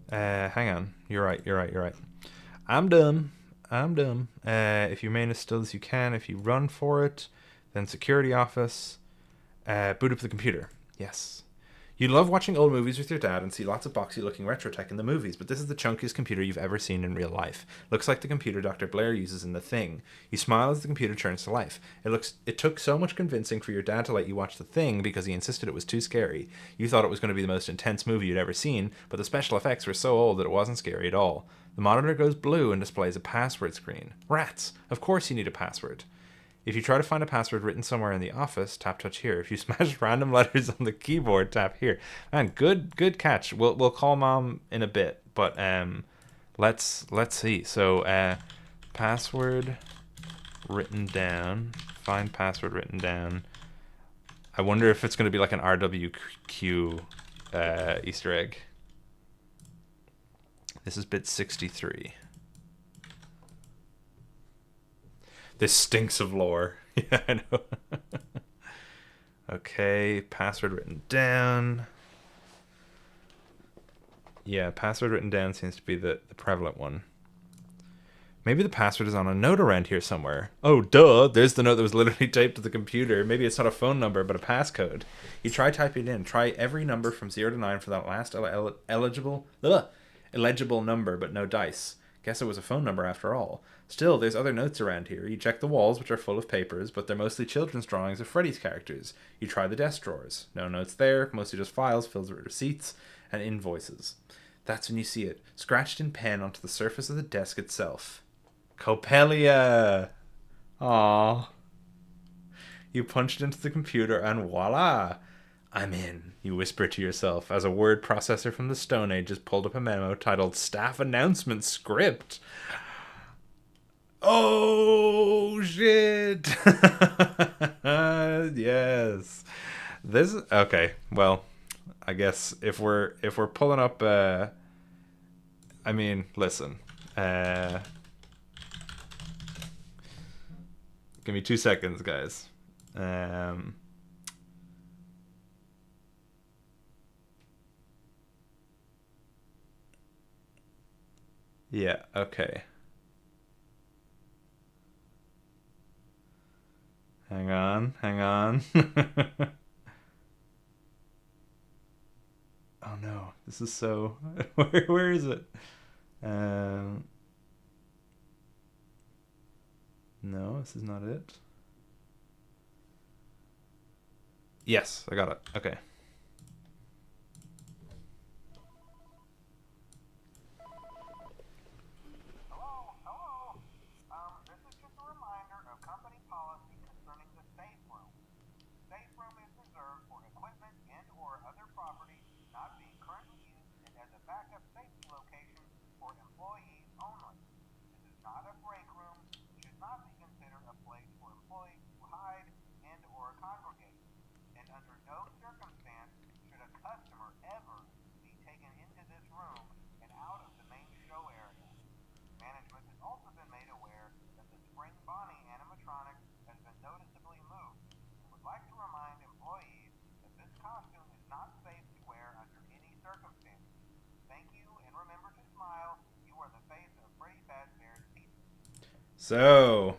Hang on. You're right. I'm dumb. If you remain as still as you can, if you run for it, then security office, boot up the computer. Yes. You love watching old movies with your dad and see lots of boxy looking retro tech in the movies, but this is the chunkiest computer you've ever seen in real life. Looks like the computer Dr. Blair uses in The Thing. You smile as the computer turns to life. It took so much convincing for your dad to let you watch The Thing because he insisted it was too scary. You thought it was going to be the most intense movie you'd ever seen, but the special effects were so old that it wasn't scary at all. The monitor goes blue and displays a password screen. Rats! Of course you need a password. If you try to find a password written somewhere in the office, tap touch here. If you smash random letters on the keyboard, tap here. Man, good catch. We'll call mom in a bit, but let's see. So password written down. Find password written down. I wonder if it's going to be like an RWQ Easter egg. This is bit 63. This stinks of lore. Yeah, I know. Okay, password written down. Yeah, password written down seems to be the prevalent one. Maybe the password is on a note around here somewhere. Oh, duh. There's the note that was literally taped to the computer. Maybe it's not a phone number, but a passcode. You try typing it in. Try every number from 0 to 9 for that last illegible number, but no dice. Guess it was a phone number after all. Still, there's other notes around here. You check the walls, which are full of papers, but they're mostly children's drawings of Freddy's characters. You try the desk drawers. No notes there, mostly just files filled with receipts and invoices. That's when you see it, scratched in pen onto the surface of the desk itself. Copelia! Aww. You punch it into the computer and voila! I'm in, you whisper to yourself as a word processor from the Stone Age has pulled up a memo titled Staff Announcement Script. Oh, shit! Yes. This is... Okay, well, I guess if we're pulling up... I mean, listen. Give me 2 seconds, guys. Yeah, okay. Hang on. Oh no, this is so... Where is it? No, this is not it. Yes, I got it. Okay. for employees only. This is not a break room, should not be considered a place for employees to hide and or congregate. And under no circumstance should a customer ever be taken into this room and out of the main show area. Management has also been made aware that the Spring Bonnie animatronic has been noticeably moved and would like to remind employees that this costume is not safe to wear under any circumstances. Thank you, and remember to smile. You are the face of Freddy Fazbear's Pizza. So,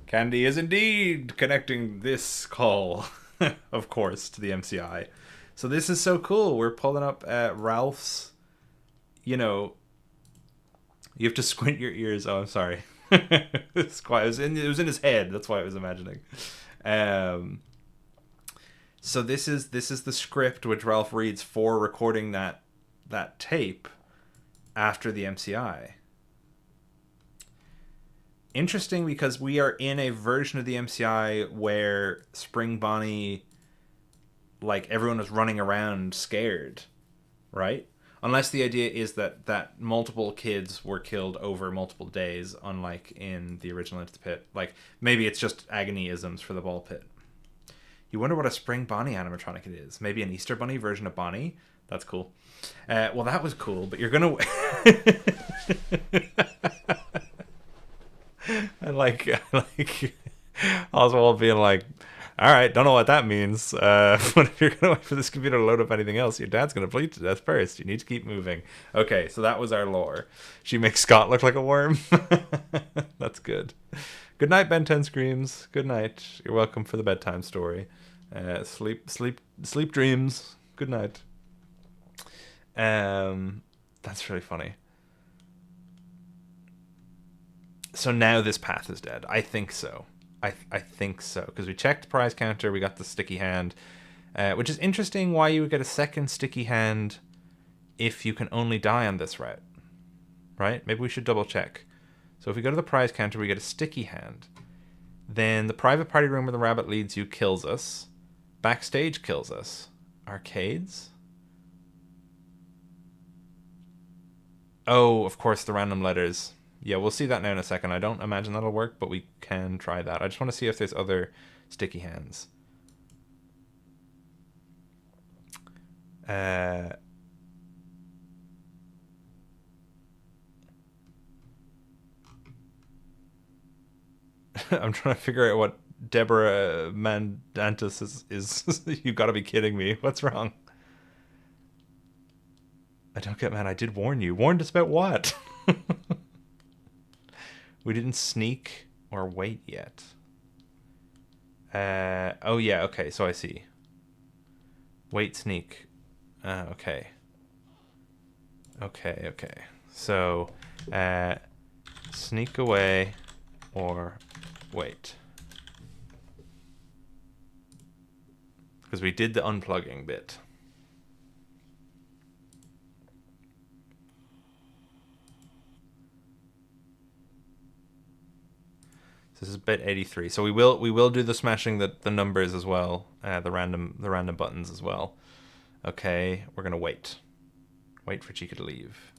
Candi is indeed connecting this call, of course, to the MCI. So this is so cool. We're pulling up Ralph's, you know, you have to squint your ears. Oh, I'm sorry. It's quiet. It was in his head. That's why I was imagining. So this is the script which Ralph reads for recording that tape after the MCI. Interesting, because we are in a version of the MCI where Spring Bonnie, like, everyone was running around scared, right? Unless the idea is that multiple kids were killed over multiple days, unlike in the original Into the Pit. Like, maybe it's just agony-isms for the ball pit. You wonder what a Spring Bonnie animatronic it is. Maybe an Easter Bunny version of Bonnie? That's cool. Well, that was cool, but you're gonna... I like Oswald being like, all right, don't know what that means. But if you're going to wait for this computer to load up anything else, your dad's going to bleed to death first. You need to keep moving. Okay, so that was our lore. She makes Scott look like a worm. That's good. Good night, Ben 10 Screams. Good night. You're welcome for the bedtime story. Sleep dreams. Good night. That's really funny. So now this path is dead. I think so. I think so. Because we checked the prize counter, we got the sticky hand. Which is interesting why you would get a second sticky hand if you can only die on this route. Right? Maybe we should double check. So if we go to the prize counter, we get a sticky hand. Then the private party room where the rabbit leads you kills us. Backstage kills us. Arcades? Oh, of course, the random letters. Yeah, we'll see that now in a second. I don't imagine that'll work, but we can try that. I just want to see if there's other sticky hands. I'm trying to figure out what Deborah Mandantis is. You gotta be kidding me. What's wrong? I don't get, man. I did warn you. Warned us about what? We didn't sneak or wait yet. Oh yeah, okay, so I see. Wait, sneak. Okay. Okay. So, sneak away or wait. Because we did the unplugging bit. This is bit 83. So we will do the smashing the numbers as well, the random buttons as well. Okay, we're gonna wait. Wait for Chica to leave.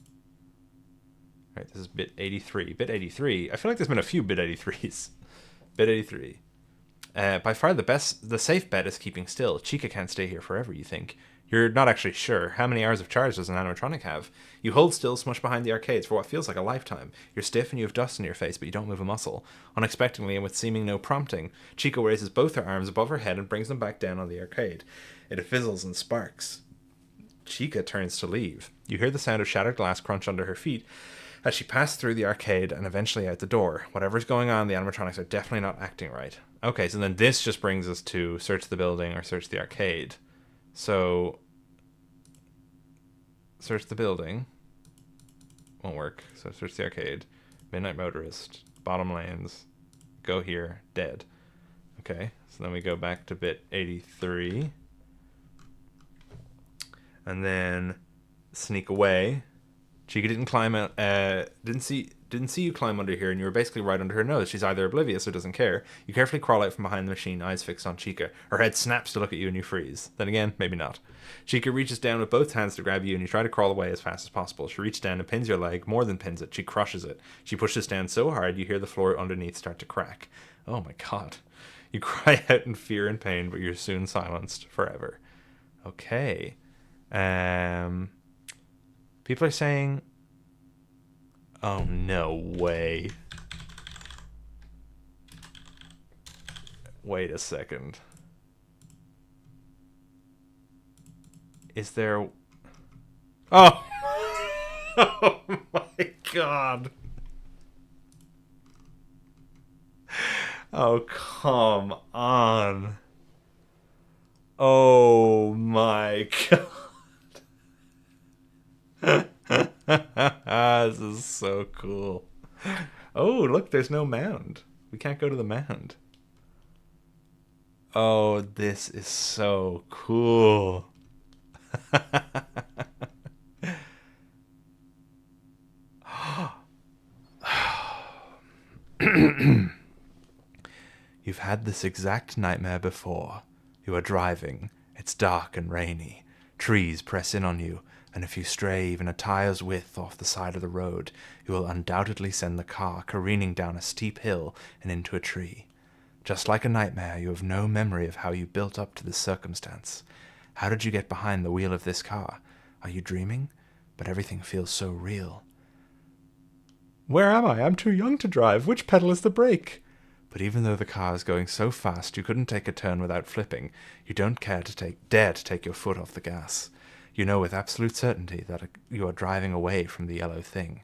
All right, this is bit 83. Bit 83. I feel like there's been a few bit 83s. Bit 83. By far the safe bet is keeping still. Chica can't stay here forever, you think. You're not actually sure. How many hours of charge does an animatronic have? You hold still, smushed behind the arcades for what feels like a lifetime. You're stiff and you have dust in your face, but you don't move a muscle. Unexpectedly and with seeming no prompting, Chica raises both her arms above her head and brings them back down on the arcade. It fizzles and sparks. Chica turns to leave. You hear the sound of shattered glass crunch under her feet as she passes through the arcade and eventually out the door. Whatever's going on, the animatronics are definitely not acting right. Okay, so then this just brings us to search the building or search the arcade. So, search the building. Won't work. So search the arcade. Midnight Motorist. Bottom lanes. Go here. Dead. Okay, so then we go back to bit 83. And then sneak away. Chica didn't climb out. Didn't see didn't see you climb under here, and you were basically right under her nose. She's either oblivious or doesn't care. You carefully crawl out from behind the machine, eyes fixed on Chica. Her head snaps to look at you, and you freeze. Then again, maybe not. Chica reaches down with both hands to grab you, and you try to crawl away as fast as possible. She reaches down and pins your leg, more than pins it. She crushes it. She pushes down so hard, you hear the floor underneath start to crack. Oh my god. You cry out in fear and pain, but you're soon silenced forever. Okay. People are saying... Oh, no way. Wait a second. Is there... Oh! Oh my god. Oh, come on. Oh my god. This is so cool. Oh, look, there's no mound. We can't go to the mound. Oh, this is so cool. You've had this exact nightmare before. You are driving. It's dark and rainy. Trees press in on you, and if you stray even a tire's width off the side of the road, you will undoubtedly send the car careening down a steep hill and into a tree. Just like a nightmare, you have no memory of how you built up to this circumstance. How did you get behind the wheel of this car? Are you dreaming? But everything feels so real. Where am I? I'm too young to drive. Which pedal is the brake? But even though the car is going so fast you couldn't take a turn without flipping, you don't dare to take your foot off the gas. You know with absolute certainty that you are driving away from the yellow thing.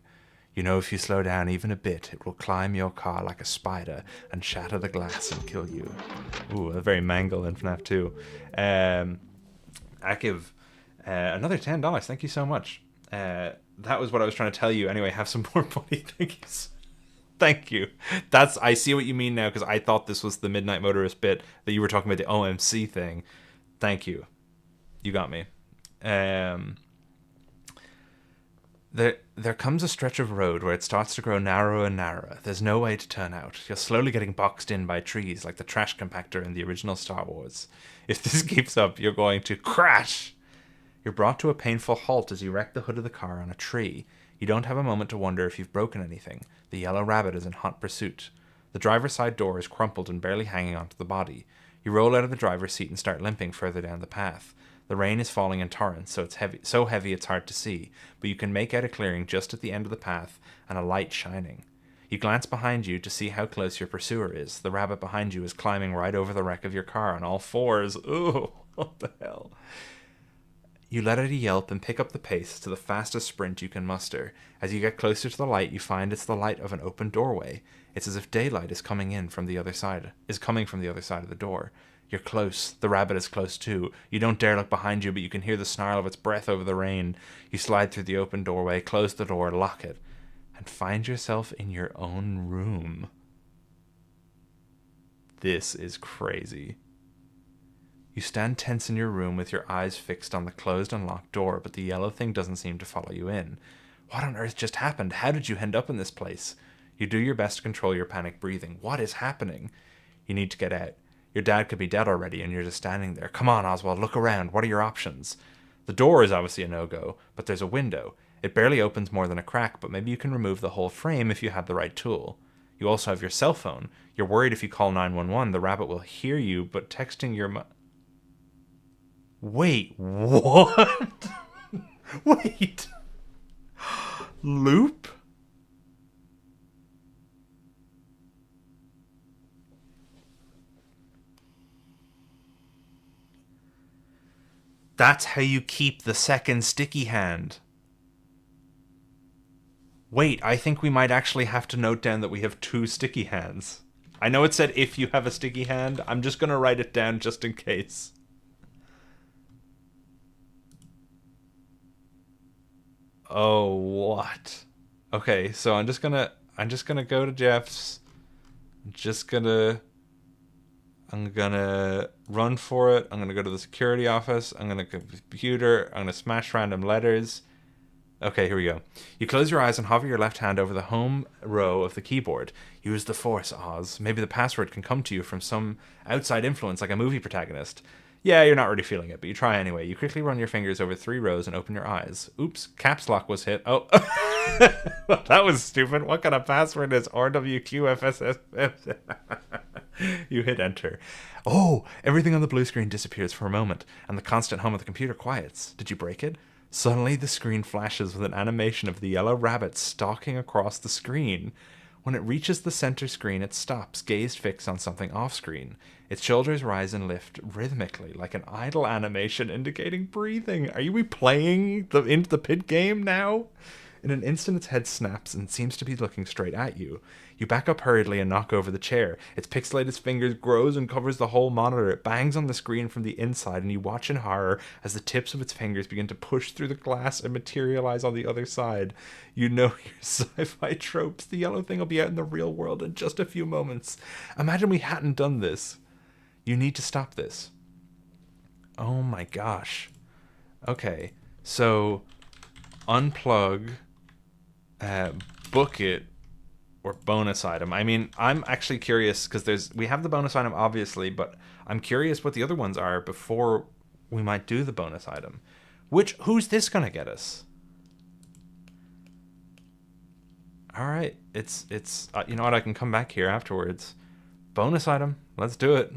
You know if you slow down even a bit, it will climb your car like a spider and shatter the glass and kill you. Ooh, a very mangle in FNAF 2. I give another $10. Thank you so much. That was what I was trying to tell you. Anyway, have some more money. Thank you. Thank you. I see what you mean now, because I thought this was the Midnight Motorist bit that you were talking about, the OMC thing. Thank you. You got me. There comes a stretch of road where it starts to grow narrower and narrower. There's no way to turn out. You're slowly getting boxed in by trees like the trash compactor in the original Star Wars. If this keeps up, you're going to crash. You're brought to a painful halt as you wreck the hood of the car on a tree. You don't have a moment to wonder if you've broken anything. The yellow rabbit is in hot pursuit. The driver's side door is crumpled and barely hanging onto the body. You roll out of the driver's seat and start limping further down the path. The rain is falling in torrents, so heavy it's hard to see, but you can make out a clearing just at the end of the path and a light shining. You glance behind you to see how close your pursuer is. The rabbit behind you is climbing right over the wreck of your car on all fours. Ooh, what the hell? You let out a yelp and pick up the pace to the fastest sprint you can muster. As you get closer to the light, you find it's the light of an open doorway. It's as if daylight is coming from the other side of the door. You're close. The rabbit is close too. You don't dare look behind you, but you can hear the snarl of its breath over the rain. You slide through the open doorway, close the door, lock it, and find yourself in your own room. This is crazy. You stand tense in your room with your eyes fixed on the closed and locked door, but the yellow thing doesn't seem to follow you in. What on earth just happened? How did you end up in this place? You do your best to control your panic breathing. What is happening? You need to get out. Your dad could be dead already, and you're just standing there. Come on, Oswald, look around. What are your options? The door is obviously a no-go, but there's a window. It barely opens more than a crack, but maybe you can remove the whole frame if you have the right tool. You also have your cell phone. You're worried if you call 911, the rabbit will hear you, but texting your Wait, what? Wait. Loop? That's how you keep the second sticky hand. Wait, I think we might actually have to note down that we have 2 sticky hands. I know it said if you have a sticky hand. I'm just going to write it down just in case. Oh, what? Okay, so I'm just gonna go to Jeff's. I'm gonna run for it. I'm gonna go to the security office. I'm gonna go to the computer. I'm gonna smash random letters. Okay, here we go. You close your eyes and hover your left hand over the home row of the keyboard. Use the Force, Oz. Maybe the password can come to you from some outside influence like a movie protagonist. Yeah, you're not really feeling it, but you try anyway. You quickly run your fingers over 3 rows and open your eyes. Oops, caps lock was hit. Oh, that was stupid. What kind of password is RWQFSS? You hit enter. Oh, everything on the blue screen disappears for a moment, and the constant hum of the computer quiets. Did you break it? Suddenly, the screen flashes with an animation of the yellow rabbit stalking across the screen. When it reaches the center screen, it stops, gaze fixed on something off-screen. Its shoulders rise and lift rhythmically, like an idle animation indicating breathing. Are we playing the Into the Pit game now? In an instant, its head snaps and seems to be looking straight at you. You back up hurriedly and knock over the chair. Its pixelated fingers grows and covers the whole monitor. It bangs on the screen from the inside, and you watch in horror as the tips of its fingers begin to push through the glass and materialize on the other side. You know your sci-fi tropes. The yellow thing will be out in the real world in just a few moments. Imagine we hadn't done this. You need to stop this. Oh my gosh. Okay, so unplug, book it, or bonus item. I mean, I'm actually curious because we have the bonus item obviously, but I'm curious what the other ones are before we might do the bonus item. Who's this gonna get us? All right, it's you know what? I can come back here afterwards. Bonus item. Let's do it.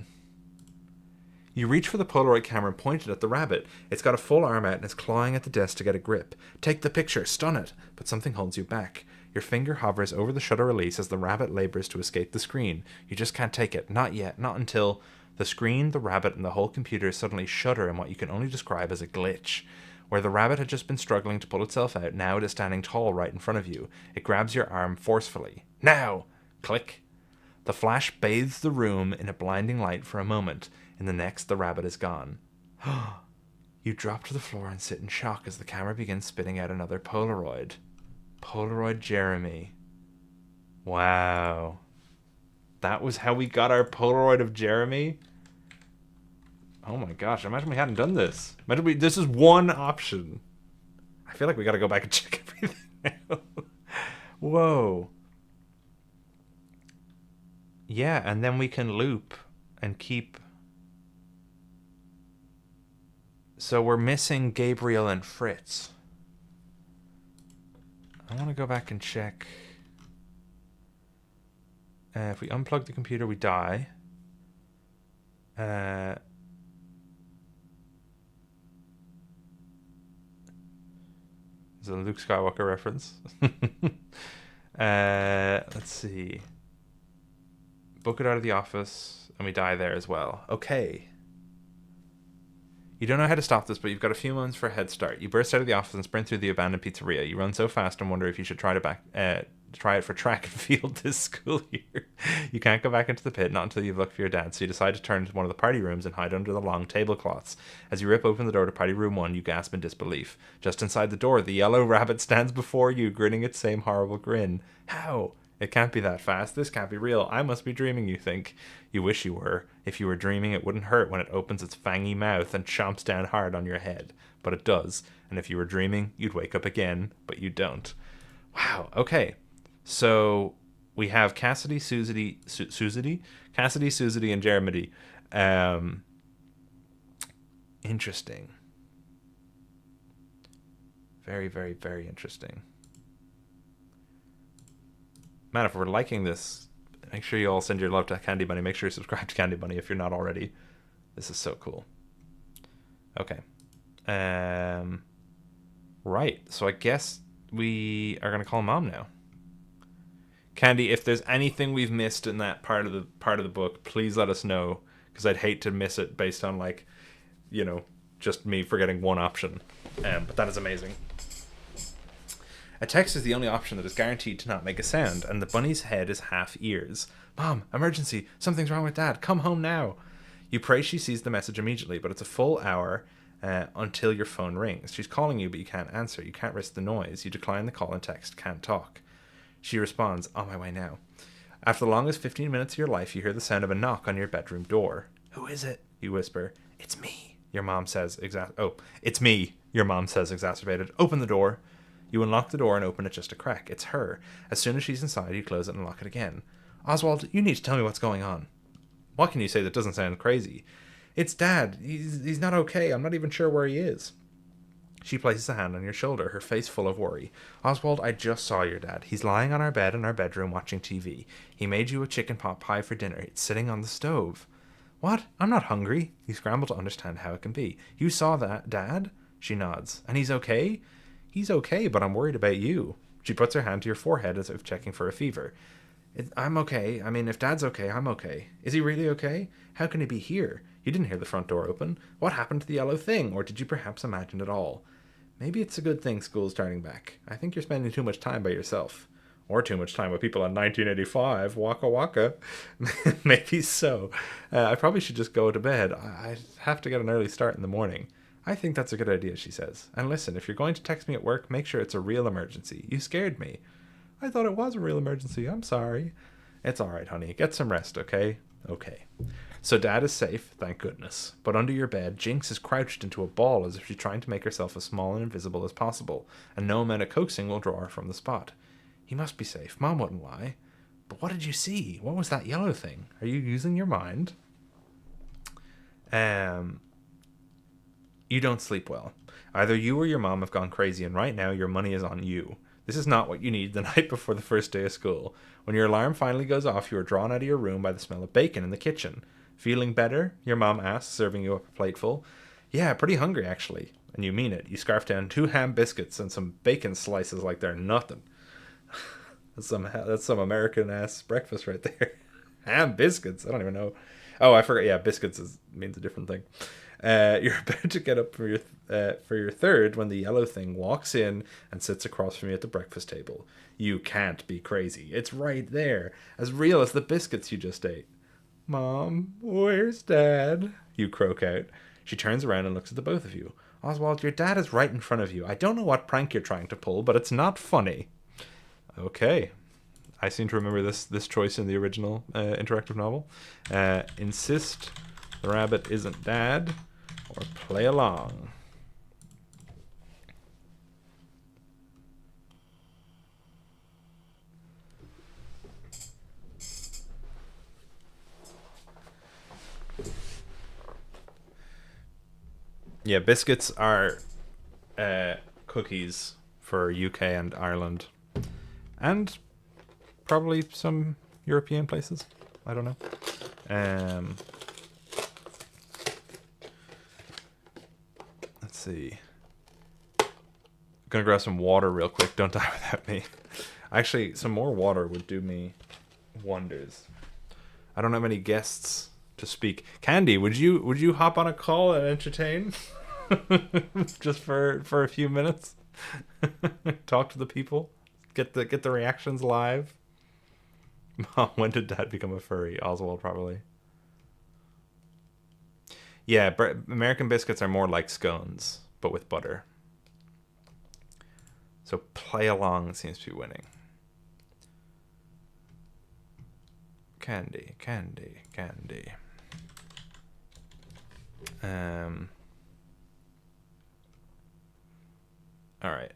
You reach for the Polaroid camera and point it at the rabbit. It's got a full arm out and is clawing at the desk to get a grip. Take the picture, stun it, but something holds you back. Your finger hovers over the shutter release as the rabbit labors to escape the screen. You just can't take it. Not yet. Not until the screen, the rabbit, and the whole computer suddenly shudder in what you can only describe as a glitch. Where the rabbit had just been struggling to pull itself out, now it is standing tall right in front of you. It grabs your arm forcefully. Now! Click. The flash bathes the room in a blinding light for a moment. In the next, the rabbit is gone. You drop to the floor and sit in shock as the camera begins spitting out another Polaroid. Polaroid Jeremy. Wow. That was how we got our Polaroid of Jeremy? Oh my gosh, imagine we hadn't done this. Imagine this is one option. I feel like we gotta go back and check everything now. Whoa. Yeah, and then we can loop and keep... So we're missing Gabriel and Fritz. I want to go back and check. If we unplug the computer, we die. There's a Luke Skywalker reference. Let's see. Book it out of the office, and we die there as well. Okay. You don't know how to stop this, but you've got a few moments for a head start. You burst out of the office and sprint through the abandoned pizzeria. You run so fast and wonder if you should try it for track and field this school year. You can't go back into the pit, not until you've looked for your dad, so you decide to turn to one of the party rooms and hide under the long tablecloths. As you rip open the door to party room 1, you gasp in disbelief. Just inside the door, the yellow rabbit stands before you, grinning its same horrible grin. How? It can't be that fast. This can't be real. I must be dreaming, you think. You wish you were. If you were dreaming, it wouldn't hurt when it opens its fangy mouth and chomps down hard on your head. But it does. And if you were dreaming, you'd wake up again, but you don't. Wow. Okay. So we have Cassidy, Susie, and Jeremy. Interesting. Very, very, very interesting. Man, if we're liking this, make sure you all send your love to Candi Bunny. Make sure you subscribe to Candi Bunny if you're not already. This is so cool. Okay. Right. So I guess we are going to call Mom now. Candi, if there's anything we've missed in that part of the book, please let us know, because I'd hate to miss it based on, like, you know, just me forgetting one option. But that is amazing. A text is the only option that is guaranteed to not make a sound, and the bunny's head is half ears. Mom, emergency! Something's wrong with Dad! Come home now! You pray she sees the message immediately, but it's a full hour until your phone rings. She's calling you, but you can't answer. You can't risk the noise. You decline the call and text, can't talk. She responds, on my way now. After the longest 15 minutes of your life, you hear the sound of a knock on your bedroom door. Who is it? You whisper. It's me, your mom says. It's me, your mom says, exacerbated. Open the door. You unlock the door and open it just a crack. It's her. As soon as she's inside, you close it and lock it again. Oswald, you need to tell me what's going on. What can you say that doesn't sound crazy? It's Dad. He's not okay. I'm not even sure where he is. She places a hand on your shoulder, her face full of worry. Oswald, I just saw your dad. He's lying on our bed in our bedroom watching TV. He made you a chicken pot pie for dinner. It's sitting on the stove. What? I'm not hungry. You scramble to understand how it can be. You saw that, Dad? She nods. And he's okay? He's okay, but I'm worried about you. She puts her hand to your forehead as if checking for a fever. I'm okay. I mean, if Dad's okay, I'm okay. Is he really okay? How can he be here? You didn't hear the front door open. What happened to the yellow thing? Or did you perhaps imagine it all? Maybe it's a good thing school's starting back. I think you're spending too much time by yourself. Or too much time with people in 1985. Waka waka. Maybe so. I probably should just go to bed. I have to get an early start in the morning. I think that's a good idea, she says. And listen, if you're going to text me at work, make sure it's a real emergency. You scared me. I thought it was a real emergency. I'm sorry. It's all right, honey. Get some rest, okay? Okay. So Dad is safe, thank goodness. But under your bed, Jinx is crouched into a ball as if she's trying to make herself as small and invisible as possible, and no amount of coaxing will draw her from the spot. He must be safe. Mom wouldn't lie. But what did you see? What was that yellow thing? Are you using your mind? You don't sleep well. Either you or your mom have gone crazy, and right now your money is on you. This is not what you need the night before the first day of school. When your alarm finally goes off, you are drawn out of your room by the smell of bacon in the kitchen. Feeling better? Your mom asks, serving you up a plateful. Yeah, pretty hungry, actually. And you mean it. You scarf down 2 ham biscuits and some bacon slices like they're nothing. That's some American-ass breakfast right there. Ham biscuits? I don't even know. Oh, I forgot. Yeah, biscuits means a different thing. You're about to get up for your third when the yellow thing walks in and sits across from you at the breakfast table. You can't be crazy. It's right there, as real as the biscuits you just ate. Mom, where's Dad? You croak out. She turns around and looks at the both of you. Oswald, your dad is right in front of you. I don't know what prank you're trying to pull, but it's not funny. Okay. I seem to remember this choice in the original interactive novel. Insist the rabbit isn't Dad, or play along. Yeah, biscuits are cookies for UK and Ireland. And probably some European places. I don't know. Let's see. I'm gonna grab some water real quick. Don't die without me. Actually, some more water would do me wonders. I don't have any guests to speak. Candi, would you hop on a call and entertain? Just for a few minutes. Talk to the people. Get the reactions live. Mom, when did Dad become a furry? Oswald, probably. Yeah, American biscuits are more like scones, but with butter. So play along seems to be winning. Candi. Alright.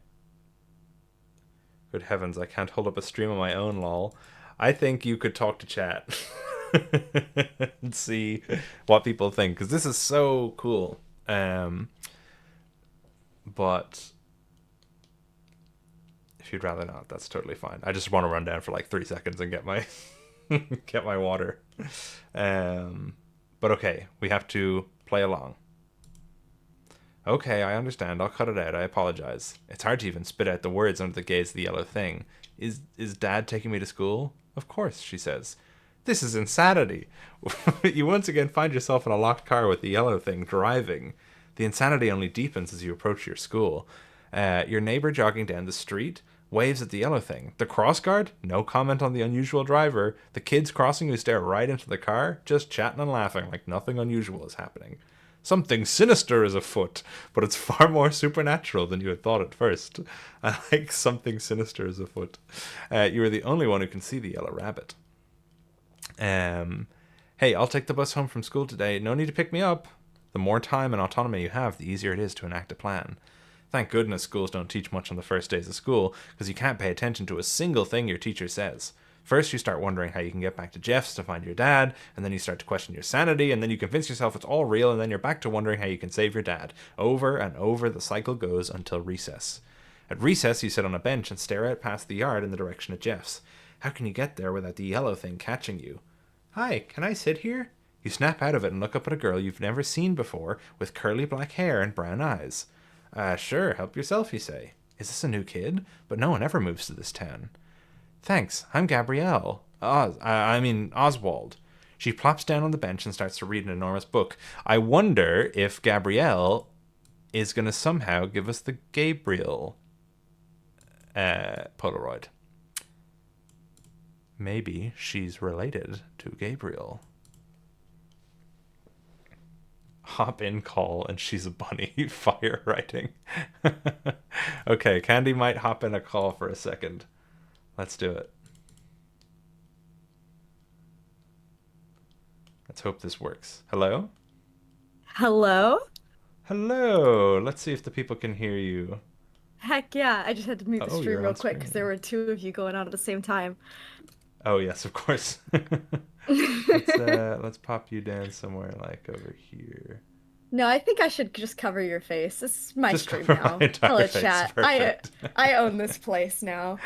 Good heavens, I can't hold up a stream on my own, lol. I think you could talk to chat. And see what people think, because this is so cool. But if you'd rather not, that's totally fine. I just want to run down for like 3 seconds and get my get my water. But okay, we have to play along. Okay, I understand. I'll cut it out. I apologize. It's hard to even spit out the words under the gaze of the yellow thing. Is Dad taking me to school? Of course, she says. This is insanity. You once again find yourself in a locked car with the yellow thing driving. The insanity only deepens as you approach your school. Your neighbor jogging down the street waves at the yellow thing. The crossguard? No comment on the unusual driver. The kids crossing who stare right into the car, just chatting and laughing like nothing unusual is happening. Something sinister is afoot, but it's far more supernatural than you had thought at first. I like something sinister is afoot. You are the only one who can see the yellow rabbit. Hey, I'll take the bus home from school today. No need to pick me up. The more time and autonomy you have, the easier it is to enact a plan. Thank goodness schools don't teach much on the first days of school, because you can't pay attention to a single thing your teacher says. First, you start wondering how you can get back to Jeff's to find your dad, and then you start to question your sanity, and then you convince yourself it's all real, and then you're back to wondering how you can save your dad. Over and over, the cycle goes until recess. At recess, you sit on a bench and stare out past the yard in the direction of Jeff's. How can you get there without the yellow thing catching you? Hi, can I sit here? You snap out of it and look up at a girl you've never seen before, with curly black hair and brown eyes. Sure, help yourself, you say. Is this a new kid? But no one ever moves to this town. Thanks, I'm Gabrielle. Oswald. She plops down on the bench and starts to read an enormous book. I wonder if Gabrielle is going to somehow give us the Gabriel Polaroid. Maybe she's related to Gabriel. Hop in call and she's a bunny. Fire writing. Okay, Candi might hop in a call for a second. Let's do it. Let's hope this works. Hello? Hello? Hello. Let's see if the people can helet's you. Heck yeah, I just had to mute the Oh, stream you're real on quick because screen. there were two of you going on at the same time. Oh, yes, of course. Let's pop you down somewhere like over here. No, I think I should just cover your face. This is my Just stream cover now. my entire Hello, face, chat. perfect. I own this place now.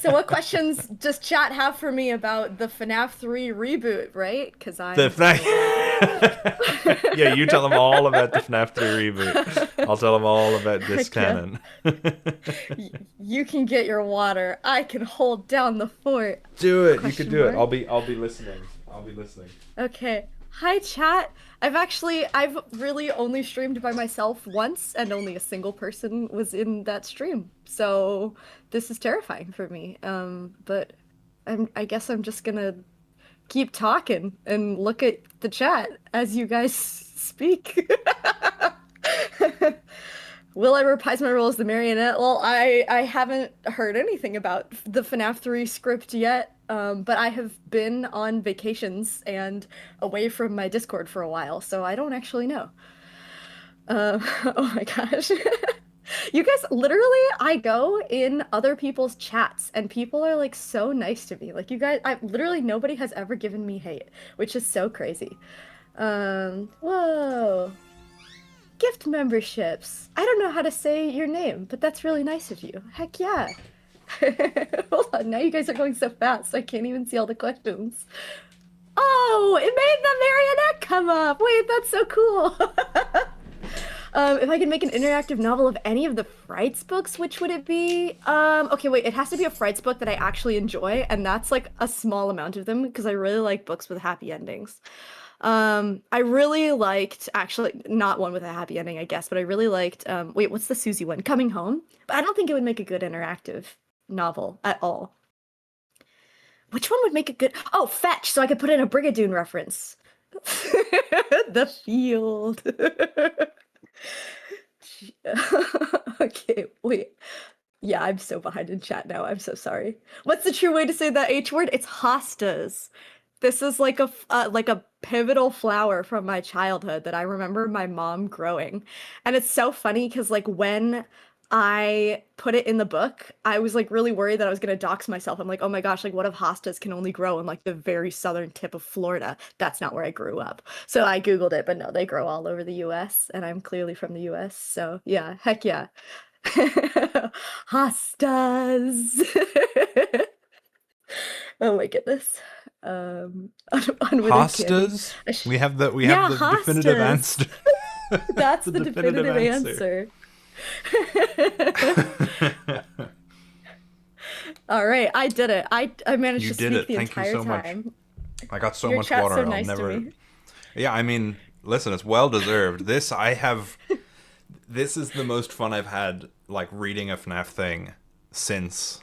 So what questions does chat have for me about the FNAF 3 reboot, right? Because I'm... The FNAF... Yeah, you tell them all about the FNAF 3 reboot. I'll tell them all about this Heck yeah. canon. You can get your water. I can hold down the fort. Do it. You Question can do it. mark? I'll be listening. Okay. Hi, chat. I've really only streamed by myself once, and only a single person was in that stream. So this is terrifying for me. But I guess I'm just gonna keep talking and look at the chat as you guys speak. Will I reprise my role as the marionette? Well, I haven't heard anything about the FNAF 3 script yet, but I have been on vacations and away from my Discord for a while, so I don't actually know. Oh my gosh. You guys, literally, I go in other people's chats, and people are, like, so nice to me. Like, you guys, literally nobody has ever given me hate, which is so crazy. Whoa. Gift memberships. I don't know how to say your name, but that's really nice of you. Heck yeah. Hold on, now you guys are going so fast, I can't even see all the questions. Oh, it made the marionette come up. Wait, that's so cool. If I could make an interactive novel of any of the Frights books, which would it be? Okay, wait, it has to be a Frights book that I actually enjoy, and that's like a small amount of them because I really like books with happy endings. I really liked, actually, not one with a happy ending, I guess, but I really liked, wait, what's the Susie one? Coming Home? But I don't think it would make a good interactive novel at all. Which one would make a good, oh, Fetch, so I could put in a Brigadoon reference. The field. Okay, wait. Yeah, I'm so behind in chat now, I'm so sorry. What's the true way to say that H word? It's hostas. This is like a pivotal flower from my childhood that I remember my mom growing. And it's so funny because like when I put it in the book, I was like really worried that I was gonna dox myself. I'm like, oh my gosh, like what if hostas can only grow in like the very southern tip of Florida? That's not where I grew up. So I Googled it, but no, they grow all over the US, and I'm clearly from the US. So yeah, heck yeah. Hostas. Oh my goodness. Unwithered Hostas? Candi. We have the hostas. definitive answer. That's the definitive answer. All right, I did it. I managed You to did speak it. the Thank you entire so much. time. I got so Your much chat's water. so I'll nice to never. me. Yeah, I mean, listen, it's well deserved. This is the most fun I've had like reading a FNAF thing since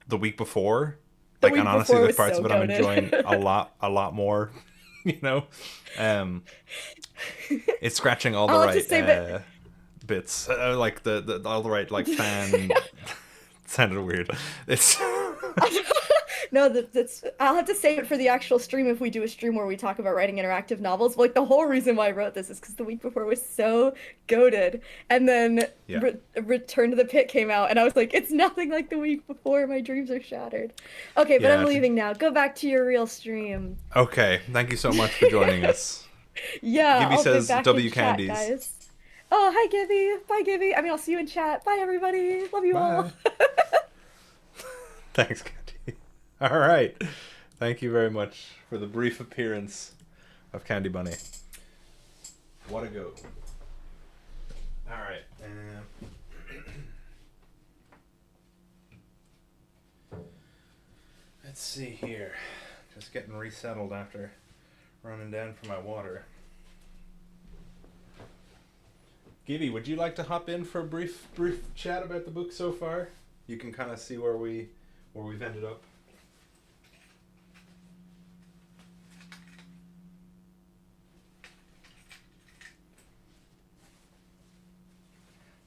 the week before. The Like, week and honestly, before the was parts so of it I'm goated. enjoying a lot more. You know, it's scratching all the I'll have to right say that- bits, like the all the right like fan. Sounded weird. It's No, No, that's. I'll have to save it for the actual stream if we do a stream where we talk about writing interactive novels. But, like, the whole reason why I wrote this is because the week before was so goated, and then Yeah. Return to the Pit came out, and I was like, it's nothing like the week before. My dreams are shattered. Okay, but Yeah, I'm leaving now. Go back to your real stream. Okay, thank you so much for joining us. Yeah, Gibby I'll says be back W in chat, candies. guys. Oh, hi, Gibby. Bye, Gibby. I mean, I'll see you in chat. Bye, everybody. Love you all. Bye. Thanks, Candi. All right. Thank you very much for the brief appearance of Candy Bunny. What a go. All right. Let's see here. Just getting resettled after running down for my water. Gibby, would you like to hop in for a brief chat about the book so far? You can kind of see where we've ended up.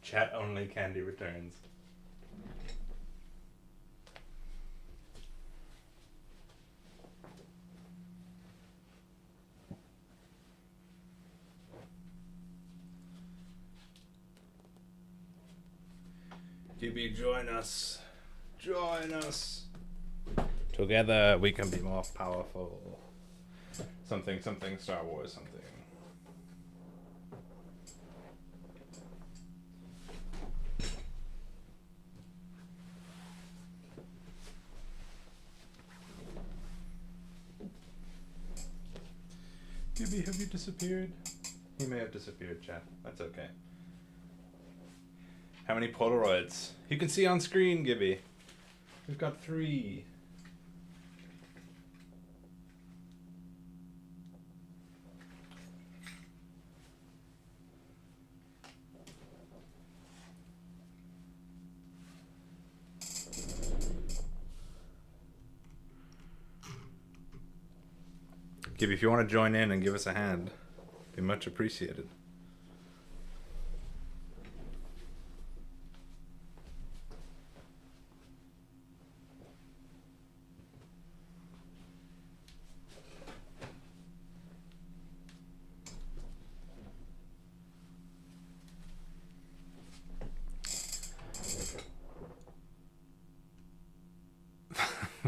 Chat only, Candi returns. Gibby, join us. Join us. Together we can be more powerful. Something, Star Wars, something. Gibby, have you disappeared? He may have disappeared, chat. That's okay. How many Polaroids? You can see on screen, Gibby. We've got 3. Gibby, if you want to join in and give us a hand, it'd be much appreciated.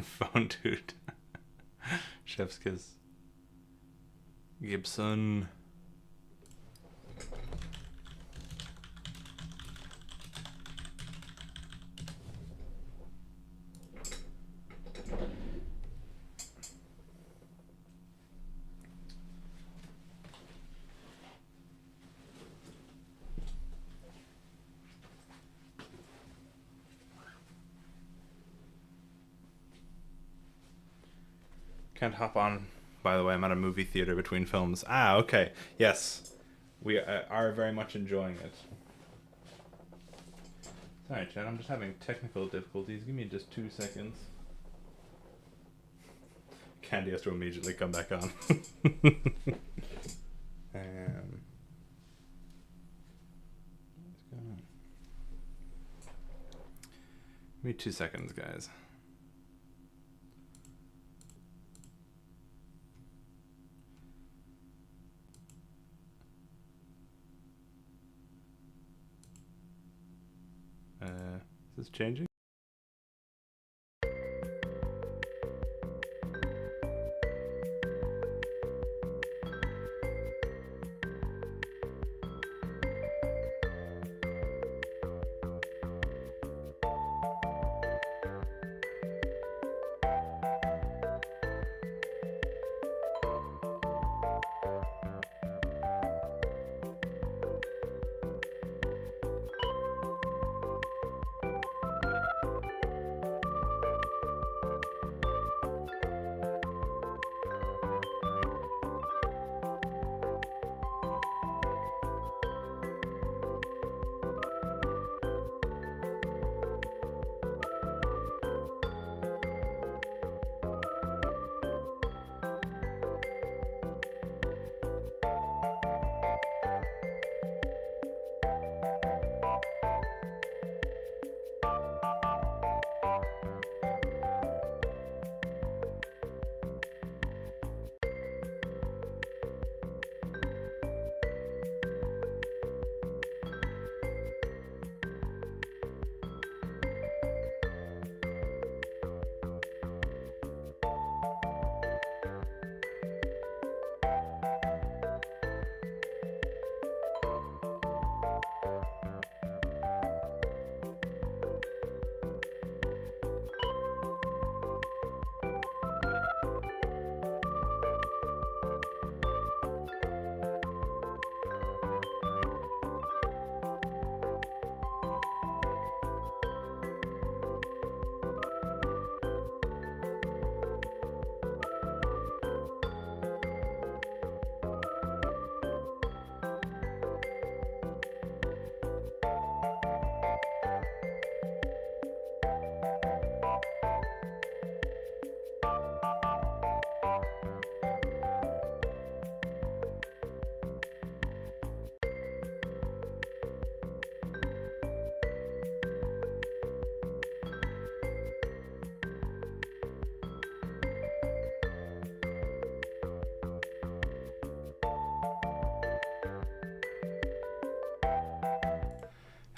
Phone dude. Chef's kiss. Gibson. Can't hop on. By the way, I'm at a movie theater between films. Ah, okay. Yes. We are very much enjoying it. Sorry, Chad, I'm just having technical difficulties. Give me just 2 seconds. Candi has to immediately come back on. What's going on? Give me 2 seconds, guys. Is this changing?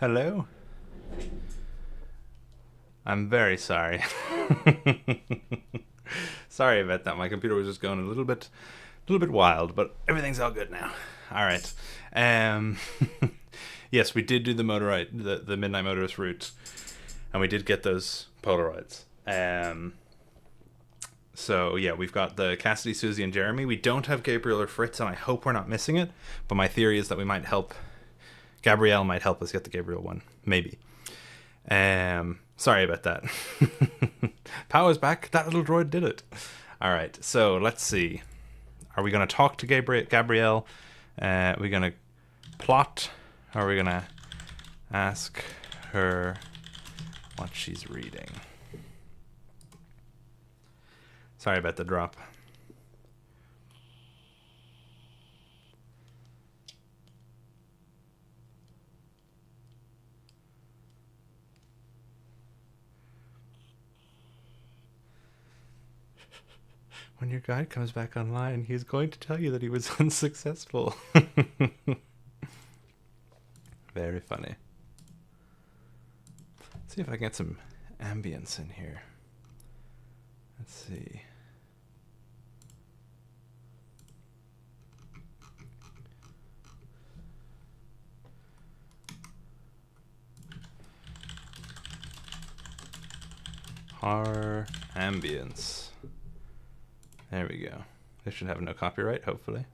Hello? I'm very sorry. Sorry about that. My computer was just going a little bit wild, but everything's all good now. All right. Yes, we did do the the Midnight Motorist route, and we did get those Polaroids. So yeah, we've got the Cassidy, Susie, and Jeremy. We don't have Gabriel or Fritz, and I hope we're not missing it. But my theory is that we might help. Gabrielle might help us get the Gabriel one, maybe. Sorry about that. Power's back. That little droid did it. All right, so let's see. Are we going to talk to Gabrielle? Are we going to plot? Or are we going to ask her what she's reading? Sorry about the drop. When your guide comes back online, he's going to tell you that he was unsuccessful. Very funny. Let's see if I can get some ambience in here. Let's see. Horror ambience. There we go. This should have no copyright, hopefully.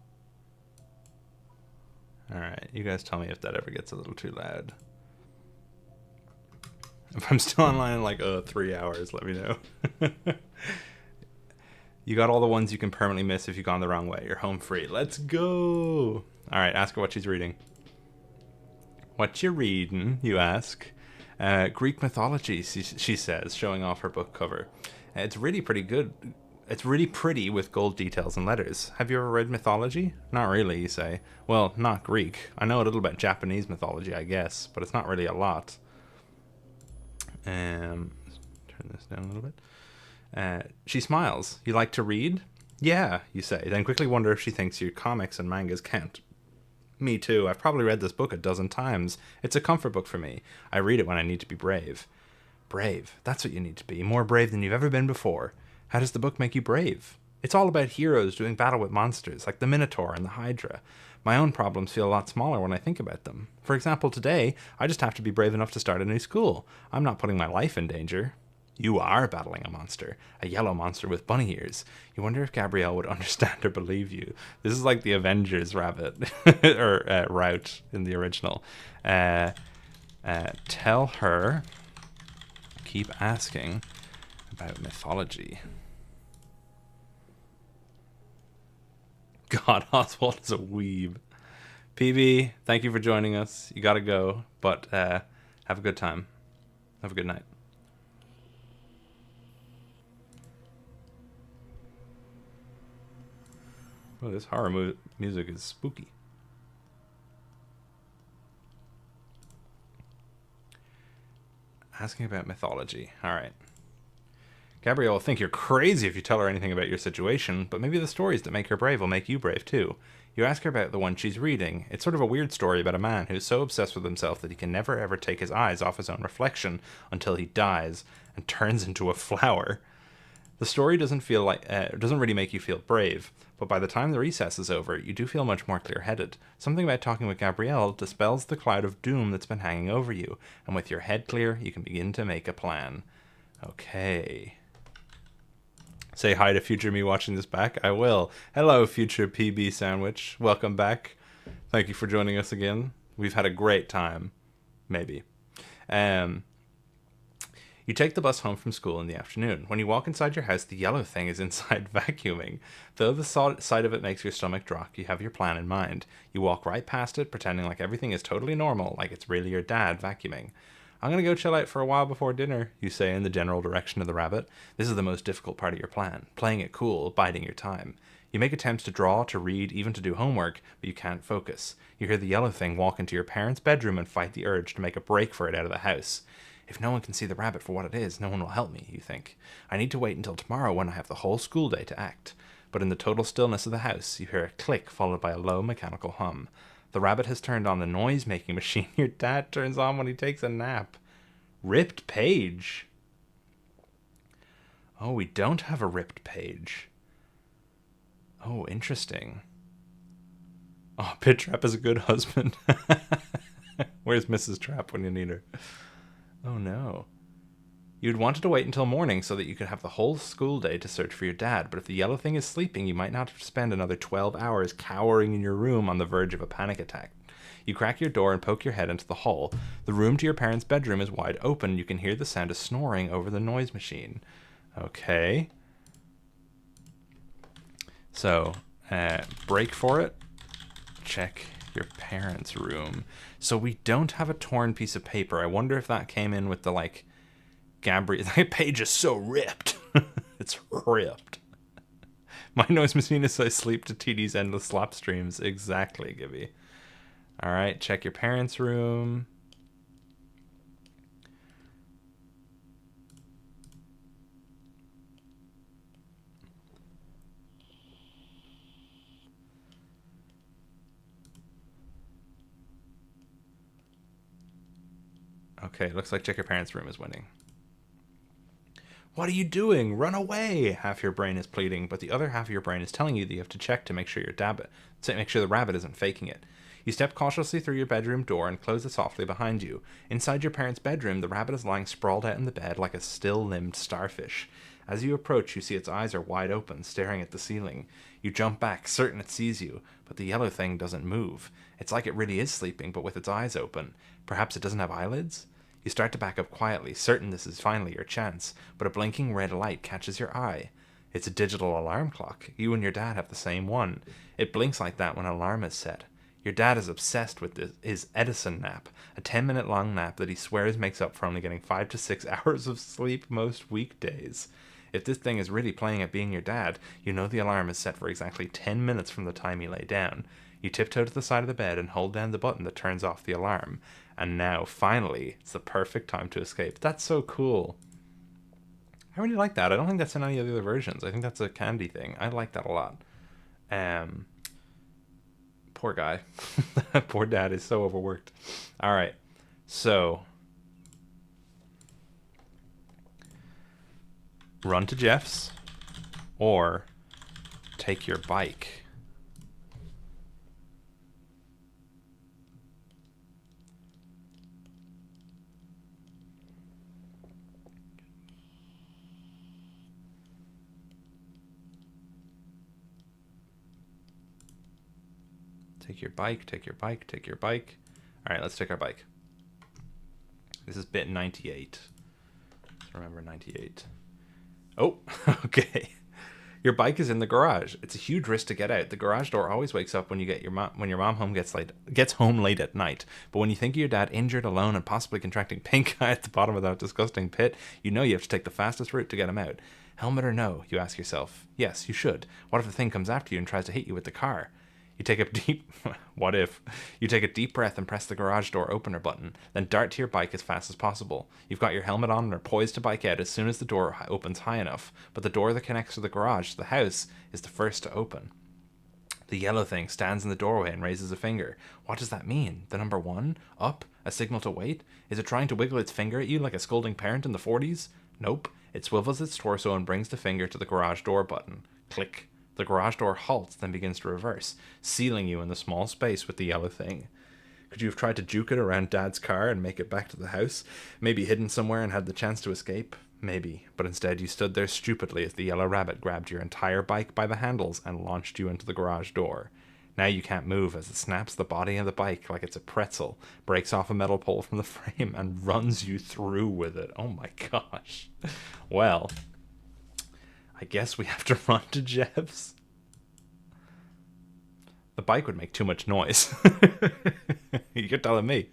Alright, you guys tell me if that ever gets a little too loud. If I'm still online in like 3 hours, let me know. You got all the ones you can permanently miss if you've gone the wrong way. You're home free. Let's go! Alright, ask her what she's reading. What you reading, you ask? Greek mythology, she says, showing off her book cover. It's really pretty good. It's really pretty with gold details and letters. Have you ever read mythology? Not really, you say. Well, not Greek. I know a little about Japanese mythology, I guess, but it's not really a lot. Turn this down a little bit. She smiles. You like to read? Yeah, you say, then quickly wonder if she thinks your comics and mangas count. Me too. I've probably read this book a dozen times. It's a comfort book for me. I read it when I need to be brave. Brave. That's what you need to be. More brave than you've ever been before. How does the book make you brave? It's all about heroes doing battle with monsters, like the Minotaur and the Hydra. My own problems feel a lot smaller when I think about them. For example, today, I just have to be brave enough to start a new school. I'm not putting my life in danger. You are battling a monster. A yellow monster with bunny ears. You wonder if Gabrielle would understand or believe you. This is like the Avengers rabbit. or route in the original. Tell her... Keep asking about mythology. God, Oswald is a weeb. PB, thank you for joining us. You gotta go, but have a good time. Have a good night. Oh, this horror music is spooky. Asking about mythology. Alright. Gabrielle will think you're crazy if you tell her anything about your situation, but maybe the stories that make her brave will make you brave too. You ask her about the one she's reading. It's sort of a weird story about a man who's so obsessed with himself that he can never ever take his eyes off his own reflection until he dies and turns into a flower. The story doesn't really make you feel brave, but by the time the recess is over, you do feel much more clear-headed. Something about talking with Gabrielle dispels the cloud of doom that's been hanging over you, and with your head clear, you can begin to make a plan. Okay. Say hi to future me watching this back. I will. Hello, future PB Sandwich. Welcome back. Thank you for joining us again. We've had a great time. Maybe. You take the bus home from school in the afternoon. When you walk inside your house, the yellow thing is inside vacuuming. Though the sight of it makes your stomach drop, you have your plan in mind. You walk right past it, pretending like everything is totally normal, like it's really your dad vacuuming. I'm going to go chill out for a while before dinner, you say in the general direction of the rabbit. This is the most difficult part of your plan, playing it cool, biding your time. You make attempts to draw, to read, even to do homework, but you can't focus. You hear the yellow thing walk into your parents' bedroom and fight the urge to make a break for it out of the house. If no one can see the rabbit for what it is, no one will help me, you think. I need to wait until tomorrow when I have the whole school day to act. But in the total stillness of the house, you hear a click followed by a low mechanical hum. The rabbit has turned on the noise-making machine your dad turns on when he takes a nap. Ripped page. Oh, we don't have a ripped page. Oh, interesting. Oh, Pit Trap is a good husband. Where's Mrs. Trap when you need her? Oh, no. You'd wanted to wait until morning so that you could have the whole school day to search for your dad, but if the yellow thing is sleeping, you might not have to spend another 12 hours cowering in your room on the verge of a panic attack. You crack your door and poke your head into the hall. The room to your parents' bedroom is wide open. You can hear the sound of snoring over the noise machine. Okay. So, break for it. Check your parents' room. So we don't have a torn piece of paper. I wonder if that came in with the, like, Gabrielle. That page is so ripped. It's ripped. My noise machine is so asleep to TD's endless slap streams. Exactly, Gibby. All right, check your parents' room. Okay, looks like check your parents' room is winning. What are you doing? Run away! Half your brain is pleading, but the other half of your brain is telling you that you have to check to make sure the rabbit isn't faking it. You step cautiously through your bedroom door and close it softly behind you. Inside your parents' bedroom, the rabbit is lying sprawled out in the bed like a still-limbed starfish. As you approach, you see its eyes are wide open, staring at the ceiling. You jump back, certain it sees you, but the yellow thing doesn't move. It's like it really is sleeping, but with its eyes open. Perhaps it doesn't have eyelids? You start to back up quietly, certain this is finally your chance, but a blinking red light catches your eye. It's a digital alarm clock. You and your dad have the same one. It blinks like that when an alarm is set. Your dad is obsessed with his Edison nap, a 10-minute long nap that he swears makes up for only getting 5 to 6 hours of sleep most weekdays. If this thing is really playing at being your dad, you know the alarm is set for exactly 10 minutes from the time you lay down. You tiptoe to the side of the bed and hold down the button that turns off the alarm. And now, finally, it's the perfect time to escape. That's so cool. I really like that. I don't think that's in any of the other versions. I think that's a Candi thing. I like that a lot. Poor guy. Poor dad is so overworked. All right. So, run to Jeff's or take your bike. Take your bike, take your bike, take your bike. All right, let's take our bike. This is bit 98. Remember 98. Oh, okay. Your bike is in the garage. It's a huge risk to get out. The garage door always wakes up when your mom home gets home late at night. But when you think of your dad injured, alone, and possibly contracting pink eye at the bottom of that disgusting pit, you know you have to take the fastest route to get him out. Helmet or no, you ask yourself. Yes, you should. What if the thing comes after you and tries to hit you with the car? You take a deep... What if? You take a deep breath and press the garage door opener button, then dart to your bike as fast as possible. You've got your helmet on and are poised to bike out as soon as the door opens high enough, but the door that connects to the garage to the house is the first to open. The yellow thing stands in the doorway and raises a finger. What does that mean? The number 1? Up? A signal to wait? Is it trying to wiggle its finger at you like a scolding parent in the 40s? Nope. It swivels its torso and brings the finger to the garage door button. Click. The garage door halts, then begins to reverse, sealing you in the small space with the yellow thing. Could you have tried to juke it around Dad's car and make it back to the house? Maybe hidden somewhere and had the chance to escape? Maybe. But instead you stood there stupidly as the yellow rabbit grabbed your entire bike by the handles and launched you into the garage door. Now you can't move as it snaps the body of the bike like it's a pretzel, breaks off a metal pole from the frame, and runs you through with it. Oh my gosh. Well... I guess we have to run to Jeff's. The bike would make too much noise. You're telling me.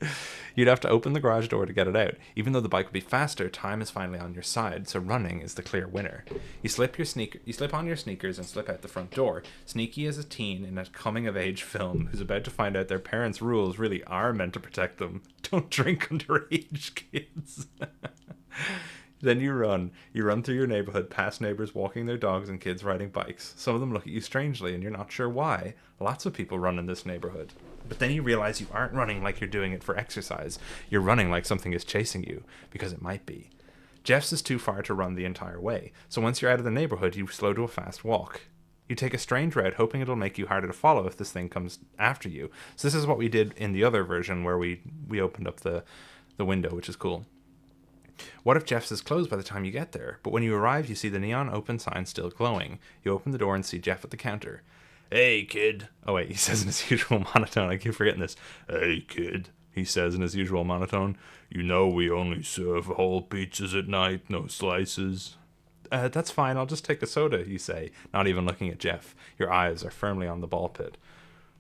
You'd have to open the garage door to get it out. Even though the bike would be faster, time is finally on your side, so running is the clear winner. You slip on your sneakers and slip out the front door, sneaky as a teen in a coming-of-age film who's about to find out their parents' rules really are meant to protect them. Don't drink underage, kids. Then you run. You run through your neighborhood, past neighbors walking their dogs and kids riding bikes. Some of them look at you strangely, and you're not sure why. Lots of people run in this neighborhood. But then you realize you aren't running like you're doing it for exercise. You're running like something is chasing you, because it might be. Jeff's is too far to run the entire way, so once you're out of the neighborhood, you slow to a fast walk. You take a strange route, hoping it'll make you harder to follow if this thing comes after you. So this is what we did in the other version, where we opened up the window, which is cool. What if Jeff's is closed by the time you get there? But when you arrive, you see the neon open sign still glowing. You open the door and see Jeff at the counter. Hey, kid. Oh, wait, he says in his usual monotone. I keep forgetting this. Hey, kid, he says in his usual monotone. You know we only serve whole pizzas at night, no slices. That's fine, I'll just take a soda, you say, not even looking at Jeff. Your eyes are firmly on the ball pit.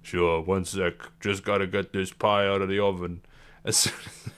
Sure, one sec. Just gotta get this pie out of the oven. As soon as...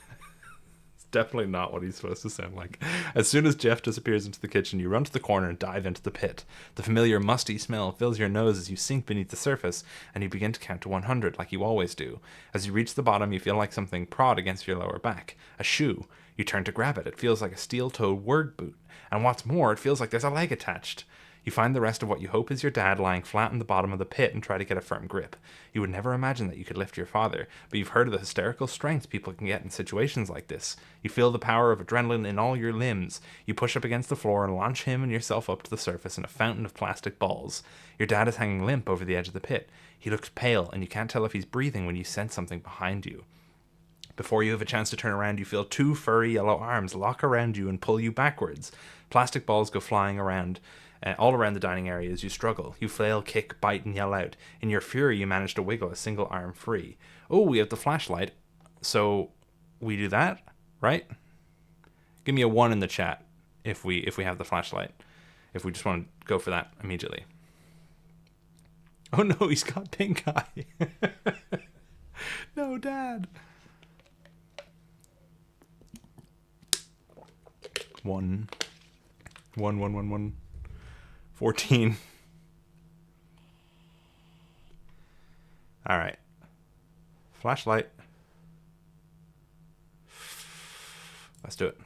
Definitely not what he's supposed to sound like. As soon as Jeff disappears into the kitchen, you run to the corner and dive into the pit. The familiar musty smell fills your nose as you sink beneath the surface, and you begin to count to 100 like you always do. As you reach the bottom, you feel like something prod against your lower back. A shoe. You turn to grab it. It feels like a steel-toed word boot. And what's more, it feels like there's a leg attached. You find the rest of what you hope is your dad lying flat in the bottom of the pit and try to get a firm grip. You would never imagine that you could lift your father, but you've heard of the hysterical strength people can get in situations like this. You feel the power of adrenaline in all your limbs. You push up against the floor and launch him and yourself up to the surface in a fountain of plastic balls. Your dad is hanging limp over the edge of the pit. He looks pale, and you can't tell if he's breathing when you sense something behind you. Before you have a chance to turn around, you feel two furry yellow arms lock around you and pull you backwards. Plastic balls go flying around. All around the dining area as you struggle. You flail, kick, bite, and yell out. In your fury, you manage to wiggle a single arm free. Oh, we have the flashlight. So, we do that, right? Give me a 1 in the chat if we have the flashlight. If we just want to go for that immediately. Oh no, he's got pink eye. No, Dad. 1. 14. Alright. Flashlight. Let's do it.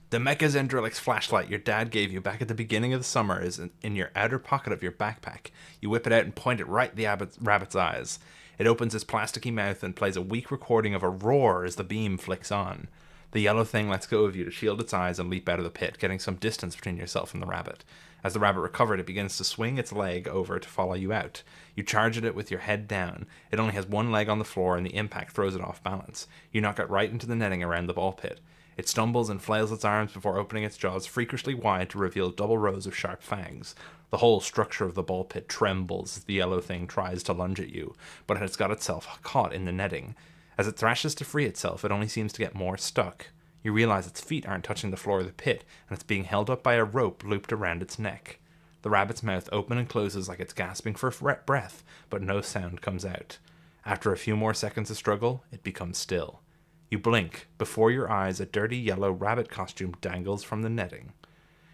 The Mecha Zendrillix flashlight your dad gave you back at the beginning of the summer is in your outer pocket of your backpack. You whip it out and point it right at the rabbit's eyes. It opens its plasticky mouth and plays a weak recording of a roar as the beam flicks on. The yellow thing lets go of you to shield its eyes and leap out of the pit, getting some distance between yourself and the rabbit. As the rabbit recovered, it begins to swing its leg over to follow you out. You charge at it with your head down. It only has one leg on the floor, and the impact throws it off balance. You knock it right into the netting around the ball pit. It stumbles and flails its arms before opening its jaws freakishly wide to reveal double rows of sharp fangs. The whole structure of the ball pit trembles as the yellow thing tries to lunge at you, but it has got itself caught in the netting. As it thrashes to free itself, it only seems to get more stuck. You realize its feet aren't touching the floor of the pit, and it's being held up by a rope looped around its neck. The rabbit's mouth opens and closes like it's gasping for breath, but no sound comes out. After a few more seconds of struggle, it becomes still. You blink. Before your eyes, a dirty yellow rabbit costume dangles from the netting.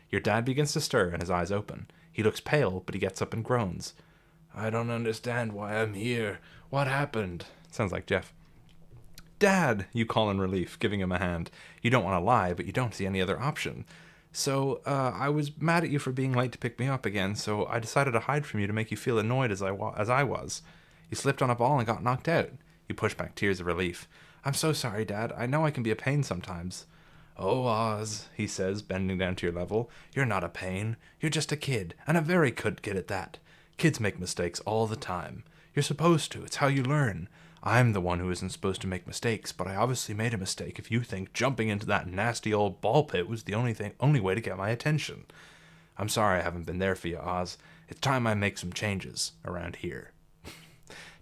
Your dad begins to stir, and his eyes open. He looks pale, but he gets up and groans. I don't understand why I'm here. What happened? Sounds like Jeff. Dad, you call in relief, giving him a hand. You don't want to lie, but you don't see any other option. So, I was mad at you for being late to pick me up again, so I decided to hide from you to make you feel annoyed as I was. You slipped on a ball and got knocked out. You push back tears of relief. I'm so sorry, Dad. I know I can be a pain sometimes. Oh, Oz, he says, bending down to your level. You're not a pain. You're just a kid, and a very good kid at that. Kids make mistakes all the time. You're supposed to. It's how you learn. I'm the one who isn't supposed to make mistakes, but I obviously made a mistake if you think jumping into that nasty old ball pit was the only way to get my attention. I'm sorry I haven't been there for you, Oz. It's time I make some changes around here.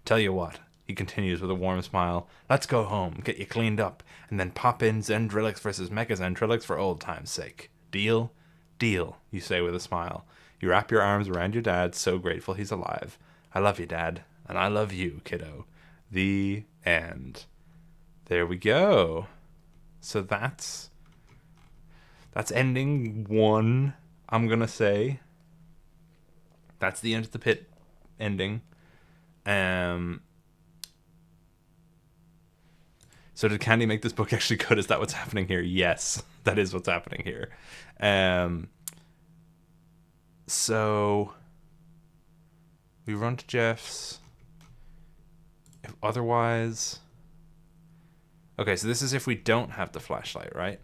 Tell you what, he continues with a warm smile, let's go home, get you cleaned up, and then pop in Zendrillix versus Mecha Zendrillix for old time's sake. Deal? Deal, you say with a smile. You wrap your arms around your dad, so grateful he's alive. I love you, Dad, and I love you, kiddo. The end. There we go. So that's ending 1, I'm gonna say. That's the end of the pit ending. So did Candi make this book actually good? Is that what's happening here? Yes, that is what's happening here. So we run to Jeff's. If otherwise... Okay, so this is if we don't have the flashlight, right?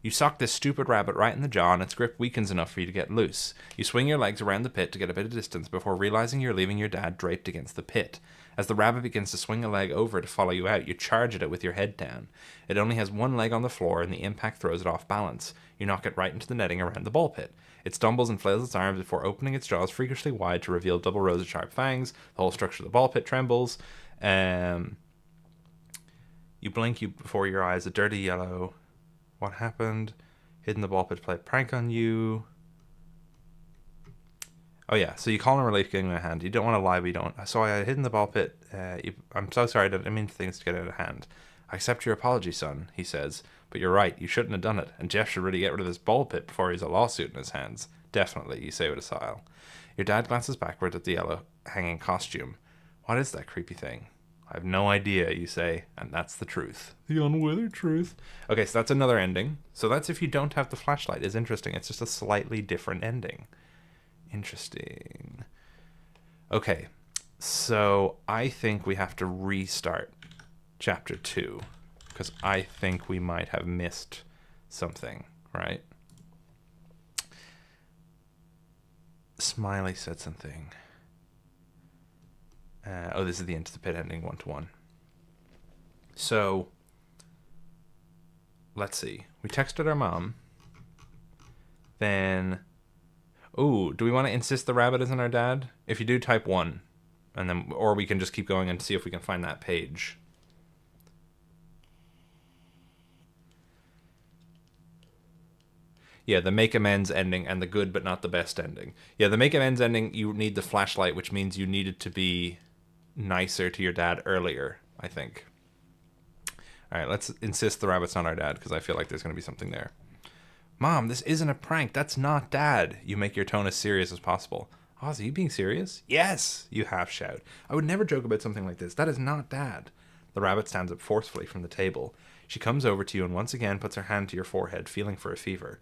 You sock this stupid rabbit right in the jaw, and its grip weakens enough for you to get loose. You swing your legs around the pit to get a bit of distance before realizing you're leaving your dad draped against the pit. As the rabbit begins to swing a leg over to follow you out, you charge at it with your head down. It only has one leg on the floor, and the impact throws it off balance. You knock it right into the netting around the ball pit. It stumbles and flails its arms before opening its jaws freakishly wide to reveal double rows of sharp fangs. The whole structure of the ball pit trembles. You blink before your eyes a dirty yellow. What happened? Hidden the ball pit to play a prank on you. Oh yeah, so you call in relief getting a hand. You don't want to lie, but you don't. So I had hidden the ball pit. I'm so sorry, I didn't mean for things to get out of hand. I accept your apology, son, he says. But you're right, you shouldn't have done it. And Jeff should really get rid of this ball pit before he has a lawsuit in his hands. Definitely, you say with a smile. Your dad glances backward at the yellow hanging costume. What is that creepy thing? I have no idea, you say, and that's the truth. The unwithered truth. Okay, so that's another ending. So that's if you don't have the flashlight. It's interesting. It's just a slightly different ending. Interesting. Okay, so I think we have to restart chapter 2 because I think we might have missed something, right? Smiley said something. This is the Into the Pit ending 1-1. So, let's see. We texted our mom. Then, do we want to insist the rabbit isn't our dad? If you do, type 1. And then, or we can just keep going and see if we can find that page. Yeah, the make amends ending and the good but not the best ending. Yeah, the make amends ending, you need the flashlight, which means you needed to be nicer to your dad earlier, I think. All right, let's insist the rabbit's not our dad because I feel like there's going to be something there. Mom, this isn't a prank. That's not Dad. You make your tone as serious as possible. Oz, are you being serious? Yes, you half shout. I would never joke about something like this. That is not Dad. The rabbit stands up forcefully from the table. She comes over to you and once again puts her hand to your forehead, feeling for a fever.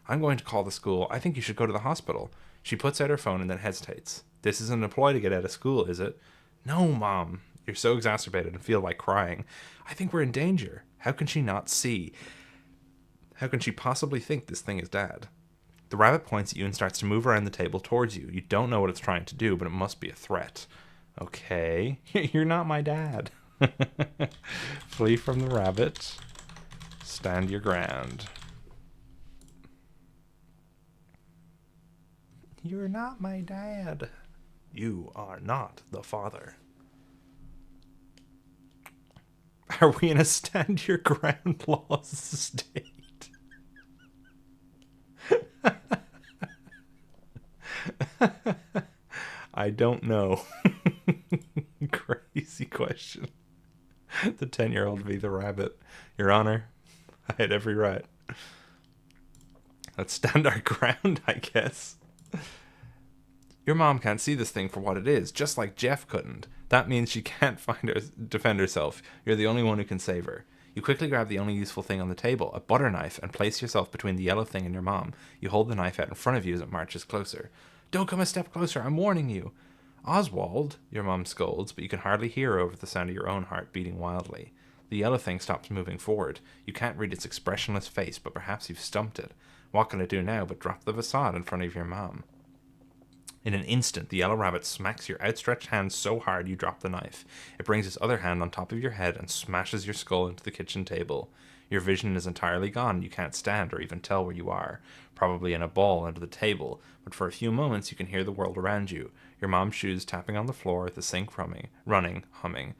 I'm going to call the school. I think you should go to the hospital. She puts out her phone and then hesitates. This isn't a ploy to get out of school, is it? No, Mom. You're so exacerbated and feel like crying. I think we're in danger. How can she not see? How can she possibly think this thing is Dad? The rabbit points at you and starts to move around the table towards you. You don't know what it's trying to do, but it must be a threat. Okay. You're not my dad. Flee from the rabbit. Stand your ground. You're not my dad. You are not the father. Are we in a stand your ground laws state? I don't know. Crazy question. The 10-year-old v. the rabbit. Your Honor, I had every right. Let's stand our ground, I guess. Your mom can't see this thing for what it is, just like Jeff couldn't. That means she can't defend herself. You're the only one who can save her. You quickly grab the only useful thing on the table, a butter knife, and place yourself between the yellow thing and your mom. You hold the knife out in front of you as it marches closer. Don't come a step closer, I'm warning you. Oswald, your mom scolds, but you can hardly hear her over the sound of your own heart beating wildly. The yellow thing stops moving forward. You can't read its expressionless face, but perhaps you've stumped it. What can it do now but drop the facade in front of your mom? In an instant, the yellow rabbit smacks your outstretched hand so hard you drop the knife. It brings its other hand on top of your head and smashes your skull into the kitchen table. Your vision is entirely gone. You can't stand or even tell where you are. Probably in a ball under the table, but for a few moments you can hear the world around you. Your mom's shoes tapping on the floor, the sink running, humming.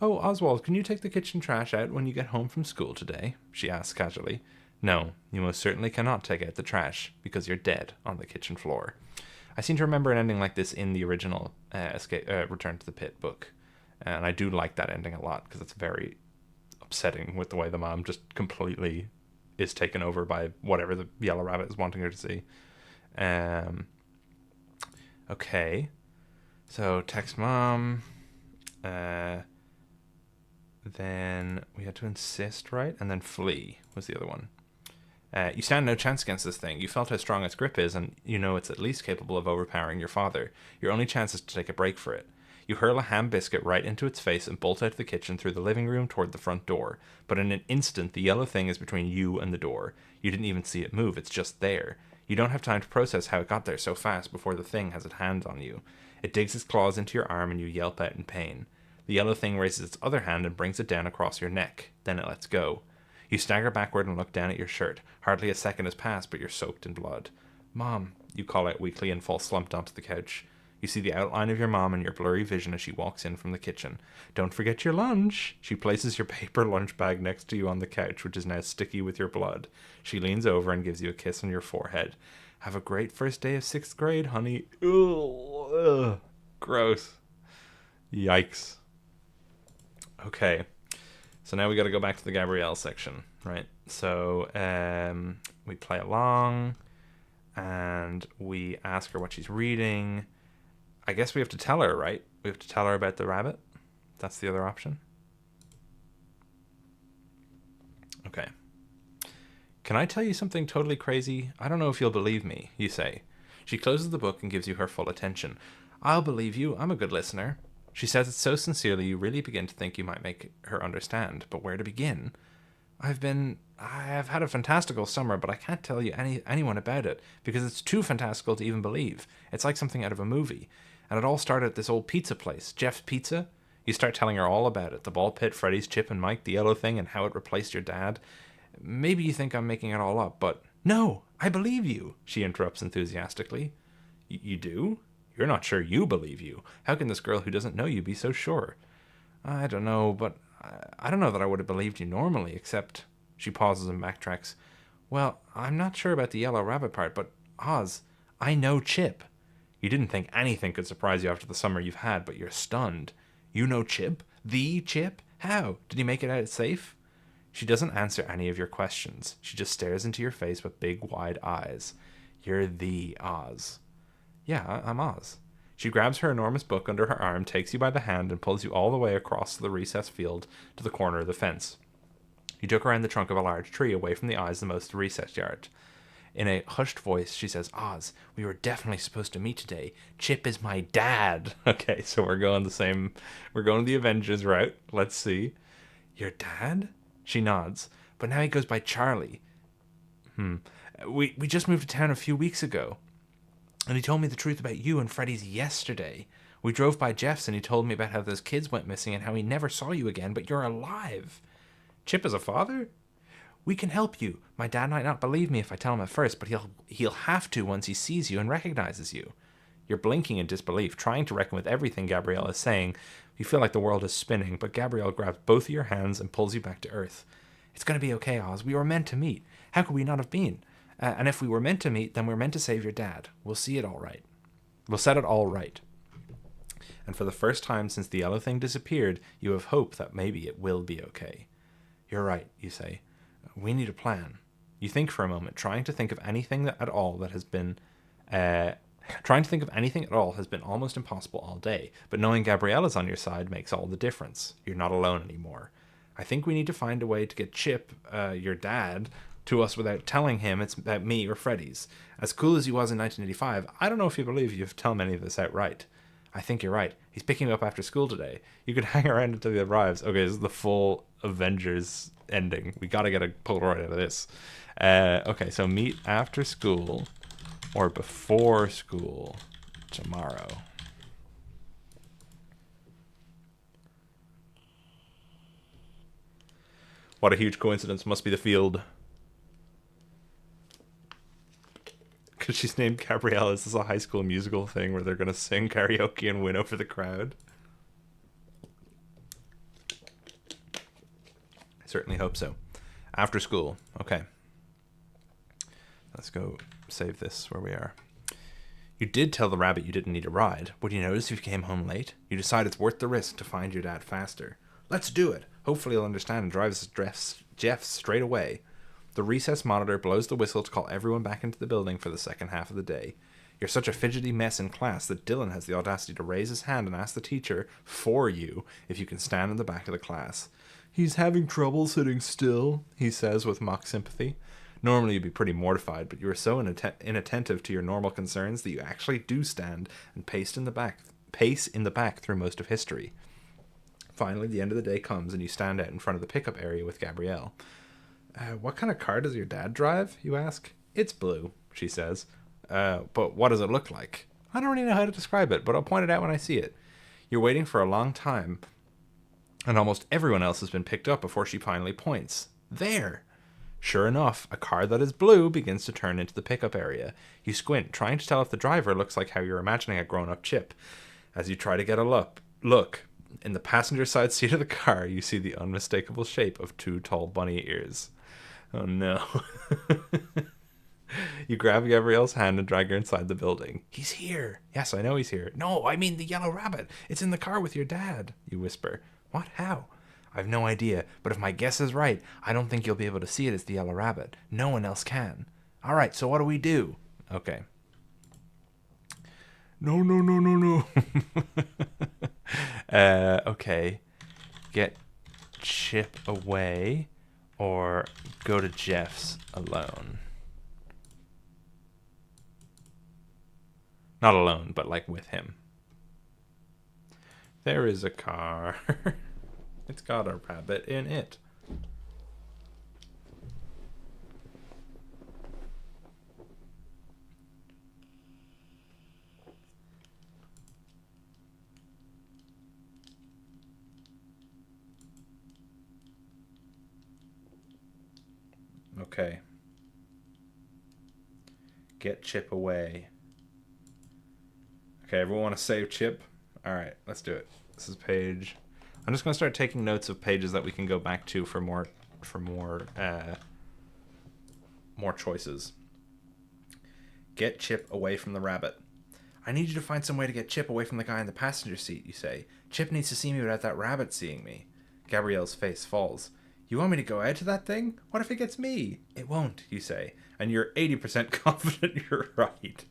Oh, Oswald, can you take the kitchen trash out when you get home from school today? She asks casually. No, you most certainly cannot take out the trash, because you're dead on the kitchen floor. I seem to remember an ending like this in the original Return to the Pit book. And I do like that ending a lot, because it's very upsetting with the way the mom just completely is taken over by whatever the yellow rabbit is wanting her to see. Okay. So, text mom. Then we had to insist, right? And then flee was the other one. You stand no chance against this thing. You felt how strong its grip is, and you know it's at least capable of overpowering your father. Your only chance is to take a break for it. You hurl a ham biscuit right into its face and bolt out of the kitchen through the living room toward the front door. But in an instant, the yellow thing is between you and the door. You didn't even see it move. It's just there. You don't have time to process how it got there so fast before the thing has its hand on you. It digs its claws into your arm and you yelp out in pain. The yellow thing raises its other hand and brings it down across your neck. Then it lets go. You stagger backward and look down at your shirt. Hardly a second has passed, but you're soaked in blood. "Mom," you call out weakly and fall slumped onto the couch. You see the outline of your mom in your blurry vision as she walks in from the kitchen. "Don't forget your lunch." She places your paper lunch bag next to you on the couch, which is now sticky with your blood. She leans over and gives you a kiss on your forehead. "Have a great first day of 6th grade, honey." Ugh. Gross. Yikes. Okay. So now we got to go back to the Gabrielle section, right? So we play along, and we ask her what she's reading. I guess we have to tell her, right? We have to tell her about the rabbit. That's the other option. Okay. "Can I tell you something totally crazy? I don't know if you'll believe me," you say. She closes the book and gives you her full attention. "I'll believe you. I'm a good listener." She says it so sincerely you really begin to think you might make her understand, but where to begin? I've had a fantastical summer, but I can't tell you anyone about it, because it's too fantastical to even believe. It's like something out of a movie. And it all started at this old pizza place, Jeff's Pizza. You start telling her all about it, the ball pit, Freddy's, Chip and Mike, the yellow thing, and how it replaced your dad. Maybe you think I'm making it all up, but no, I believe you, she interrupts enthusiastically. You do? You're not sure you believe you. How can this girl who doesn't know you be so sure? I don't know, but I don't know that I would have believed you normally, except... She pauses and backtracks. Well, I'm not sure about the yellow rabbit part, but Oz, I know Chip. You didn't think anything could surprise you after the summer you've had, but you're stunned. You know Chip? The Chip? How? Did he make it out safe? She doesn't answer any of your questions. She just stares into your face with big, wide eyes. You're the Oz. Yeah, I'm Oz. She grabs her enormous book under her arm, takes you by the hand, and pulls you all the way across the recessed field to the corner of the fence. You duck around the trunk of a large tree, away from the eyes of most of the recessed yard. In a hushed voice, she says, Oz, we were definitely supposed to meet today. Chip is my dad. Okay, so we're going the Avengers route. Let's see. Your dad? She nods. But now he goes by Charlie. We just moved to town a few weeks ago. And he told me the truth about you and Freddy's yesterday. We drove by Jeff's and he told me about how those kids went missing and how he never saw you again, but you're alive. Chip is a father? We can help you. My dad might not believe me if I tell him at first, but he'll have to once he sees you and recognizes you. You're blinking in disbelief, trying to reckon with everything Gabrielle is saying. You feel like the world is spinning, but Gabrielle grabs both of your hands and pulls you back to earth. It's going to be okay, Oz. We were meant to meet. How could we not have been? And if we were meant to meet, then we're meant to save your dad. We'll see it all right. We'll set it all right. And for the first time since the yellow thing disappeared, you have hope that maybe it will be okay. You're right, you say. We need a plan. You think for a moment, trying to think of anything at all has been almost impossible all day. But knowing Gabrielle is on your side makes all the difference. You're not alone anymore. I think we need to find a way to get Chip, your dad, to us without telling him it's about me or Freddy's. As cool as he was in 1985, I don't know if you believe you've told any of this outright. I think you're right. He's picking me up after school today. You could hang around until he arrives. Okay, this is the full Avengers ending. We gotta get a Polaroid out of this. Okay, so meet after school or before school tomorrow. What a huge coincidence. Must be the field. Because she's named Gabrielle. Is this a High School Musical thing where they're going to sing karaoke and win over the crowd? I certainly hope so. After school. Okay. Let's go save this where we are. You did tell the rabbit you didn't need a ride. What do you notice if you came home late? You decide it's worth the risk to find your dad faster. Let's do it. Hopefully he'll understand and drive Jeff straight away. The recess monitor blows the whistle to call everyone back into the building for the second half of the day. You're such a fidgety mess in class that Dylan has the audacity to raise his hand and ask the teacher for you if you can stand in the back of the class. He's having trouble sitting still, he says with mock sympathy. Normally you'd be pretty mortified, but you are so inattentive to your normal concerns that you actually do stand and pace in the back through most of history. Finally, the end of the day comes and you stand out in front of the pickup area with Gabrielle. What kind of car does your dad drive, you ask? It's blue, she says. But what does it look like? I don't really know how to describe it, but I'll point it out when I see it. You're waiting for a long time, and almost everyone else has been picked up before she finally points. There! Sure enough, a car that is blue begins to turn into the pickup area. You squint, trying to tell if the driver looks like how you're imagining a grown-up Chip. As you try to get a look, in the passenger side seat of the car, you see the unmistakable shape of 2 tall bunny ears. Oh no. You grab Gabrielle's hand and drag her inside the building. He's here. Yes, I know he's here. No, I mean the yellow rabbit. It's in the car with your dad, you whisper. What? How? I've no idea, but if my guess is right, I don't think you'll be able to see it as the yellow rabbit. No one else can. All right, so what do we do? Okay. No. Okay. Get Chip away or go to Jeff's alone. Not alone, but like with him. There is a car. It's got a rabbit in it. Okay. Get Chip away. Okay, everyone want to save Chip? Alright, let's do it. This is page... I'm just going to start taking notes of pages that we can go back to for more choices. Get Chip away from the rabbit. I need you to find some way to get Chip away from the guy in the passenger seat, you say. Chip needs to see me without that rabbit seeing me. Gabrielle's face falls. You want me to go out to that thing? What if it gets me? It won't, you say, and you're 80% confident you're right.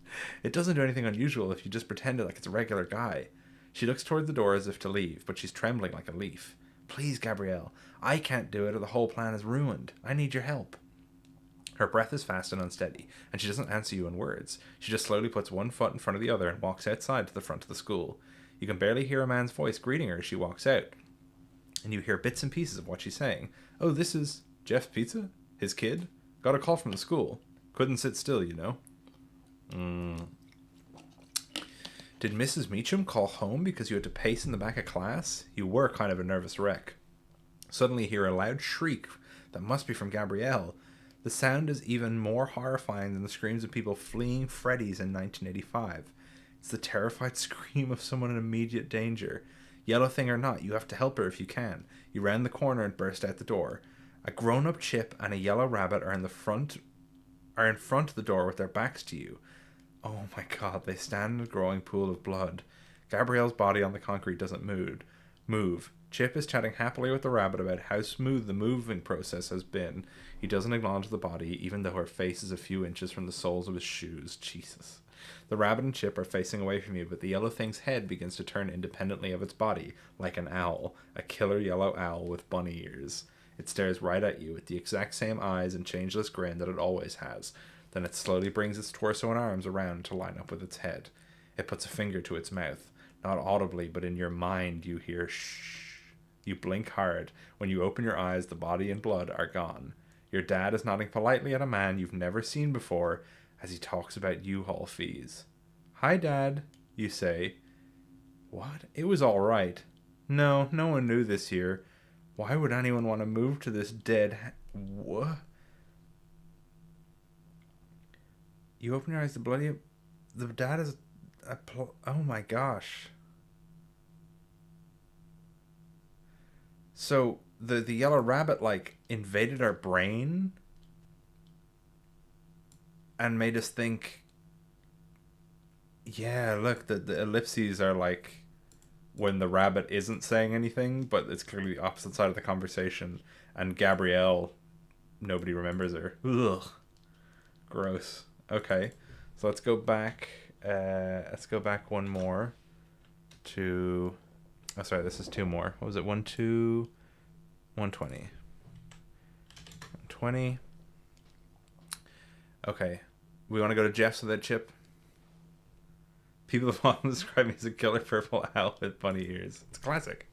It doesn't do anything unusual if you just pretend it like it's a regular guy. She looks toward the door as if to leave, but she's trembling like a leaf. Please, Gabrielle, I can't do it or the whole plan is ruined. I need your help. Her breath is fast and unsteady, and she doesn't answer you in words. She just slowly puts one foot in front of the other and walks outside to the front of the school. You can barely hear a man's voice greeting her as she walks out, and you hear bits and pieces of what she's saying. Oh, this is Jeff's Pizza? His kid? Got a call from the school. Couldn't sit still, you know. Did Mrs. Meacham call home because you had to pace in the back of class? You were kind of a nervous wreck. Suddenly you hear a loud shriek that must be from Gabrielle. The sound is even more horrifying than the screams of people fleeing Freddy's in 1985. It's the terrified scream of someone in immediate danger. Yellow thing or not, you have to help her if you can. You round the corner and burst out the door. A grown-up Chip and a yellow rabbit are in front of the door with their backs to you. Oh my god, they stand in a growing pool of blood. Gabrielle's body on the concrete doesn't move. Chip is chatting happily with the rabbit about how smooth the moving process has been. He doesn't acknowledge the body, even though her face is a few inches from the soles of his shoes. Jesus. The rabbit and Chip are facing away from you, but the yellow thing's head begins to turn independently of its body, like an owl, a killer yellow owl with bunny ears. It stares right at you with the exact same eyes and changeless grin that it always has. Then it slowly brings its torso and arms around to line up with its head. It puts a finger to its mouth. Not audibly, but in your mind you hear shh. You blink hard. When you open your eyes, the body and blood are gone. Your dad is nodding politely at a man you've never seen before as he talks about U-Haul fees. Hi, Dad, you say. What? It was all right. No one knew this here. Why would anyone want to move to this dead... What? You open your eyes, the dad is... Oh my gosh. So, the yellow rabbit, like, invaded our brain and made us think... Yeah, look, the ellipses are like when the rabbit isn't saying anything, but it's clearly the opposite side of the conversation. And Gabrielle, nobody remembers her. Ugh. Gross. Okay, so let's go back Let's go back one more to... Oh, sorry, this is two more. What was it? 120. 120. Okay. We want to go to Jeff's with that chip. People have often described me as a killer purple owl with bunny ears. It's classic.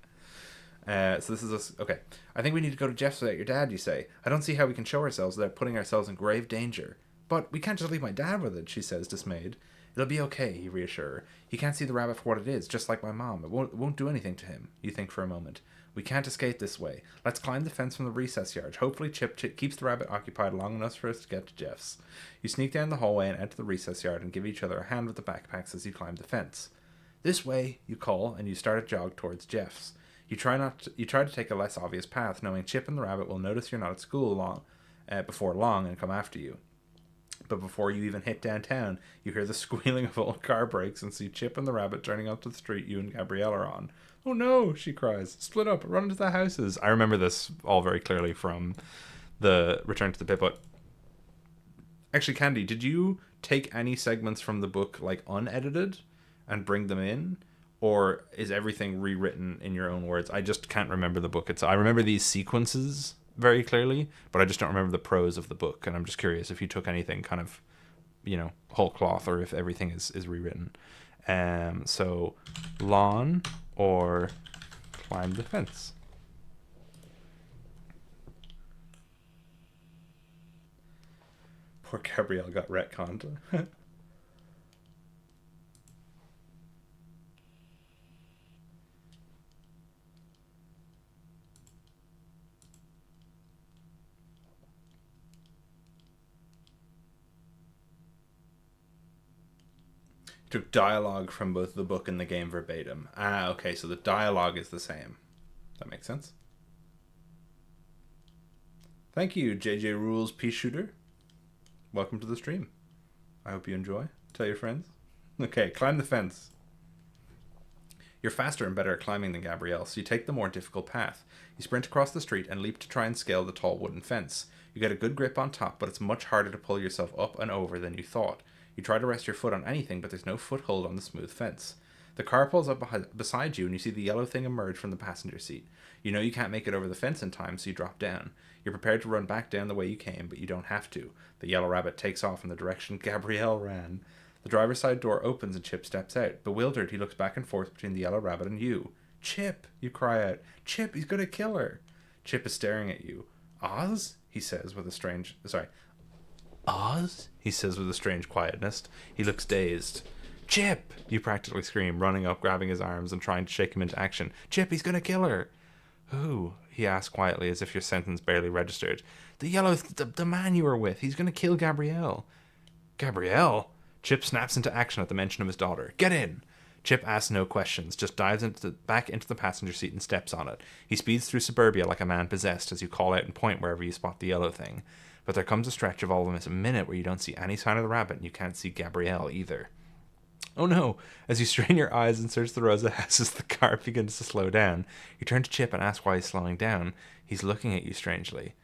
So this is okay. I think we need to go to Jeff's without your dad, you say. I don't see how we can show ourselves without putting ourselves in grave danger. But we can't just leave my dad with it, she says, dismayed. It'll be okay, he reassures her. He can't see the rabbit for what it is, just like my mom. It won't do anything to him. You think for a moment. We can't escape this way. Let's climb the fence from the recess yard. Hopefully Chip keeps the rabbit occupied long enough for us to get to Jeff's. You sneak down the hallway and enter the recess yard and give each other a hand with the backpacks as you climb the fence. This way, you call, and you start a jog towards Jeff's. You try to take a less obvious path, knowing Chip and the rabbit will notice you're not at school before long and come after you. But before you even hit downtown, you hear the squealing of old car brakes and see Chip and the rabbit turning onto the street you and Gabrielle are on. Oh no, she cries. Split up, run into the houses. I remember this all very clearly from the Return to the Pit. But actually, Candi, did you take any segments from the book like unedited and bring them in? Or is everything rewritten in your own words? I just can't remember the book. I remember these sequences very clearly, but I just don't remember the prose of the book. And I'm just curious if you took anything kind of, whole cloth, or if everything is rewritten. So lawn or climb the fence. Poor Gabrielle got retconned. Took dialogue from both the book and the game verbatim. Ah, okay, so the dialogue is the same. That makes sense. Thank you, JJ Rules Pea Shooter. Welcome to the stream. I hope you enjoy. Tell your friends. Okay, climb the fence. You're faster and better at climbing than Gabrielle, so you take the more difficult path. You sprint across the street and leap to try and scale the tall wooden fence. You get a good grip on top, but it's much harder to pull yourself up and over than you thought. You try to rest your foot on anything, but there's no foothold on the smooth fence. The car pulls up beside you, and you see the yellow thing emerge from the passenger seat. You know you can't make it over the fence in time, so you drop down. You're prepared to run back down the way you came, but you don't have to. The yellow rabbit takes off in the direction Gabrielle ran. The driver's side door opens and Chip steps out. Bewildered, he looks back and forth between the yellow rabbit and you. Chip, you cry out. Chip, he's going to kill her. Chip is staring at you. Oz? He says with a strange... Oz? He says with a strange quietness. He looks dazed. Chip! You practically scream, running up, grabbing his arms, and trying to shake him into action. Chip, he's going to kill her! Who? He asks quietly, as if your sentence barely registered. The man you were with. He's going to kill Gabrielle. Gabrielle? Chip snaps into action at the mention of his daughter. Get in! Chip asks no questions, just dives back into the passenger seat and steps on it. He speeds through suburbia like a man possessed as you call out and point wherever you spot the yellow thing. But there comes a stretch of almost a minute where you don't see any sign of the rabbit and you can't see Gabrielle either. Oh no! As you strain your eyes and search the rows of houses, the car begins to slow down. You turn to Chip and ask why he's slowing down. He's looking at you strangely.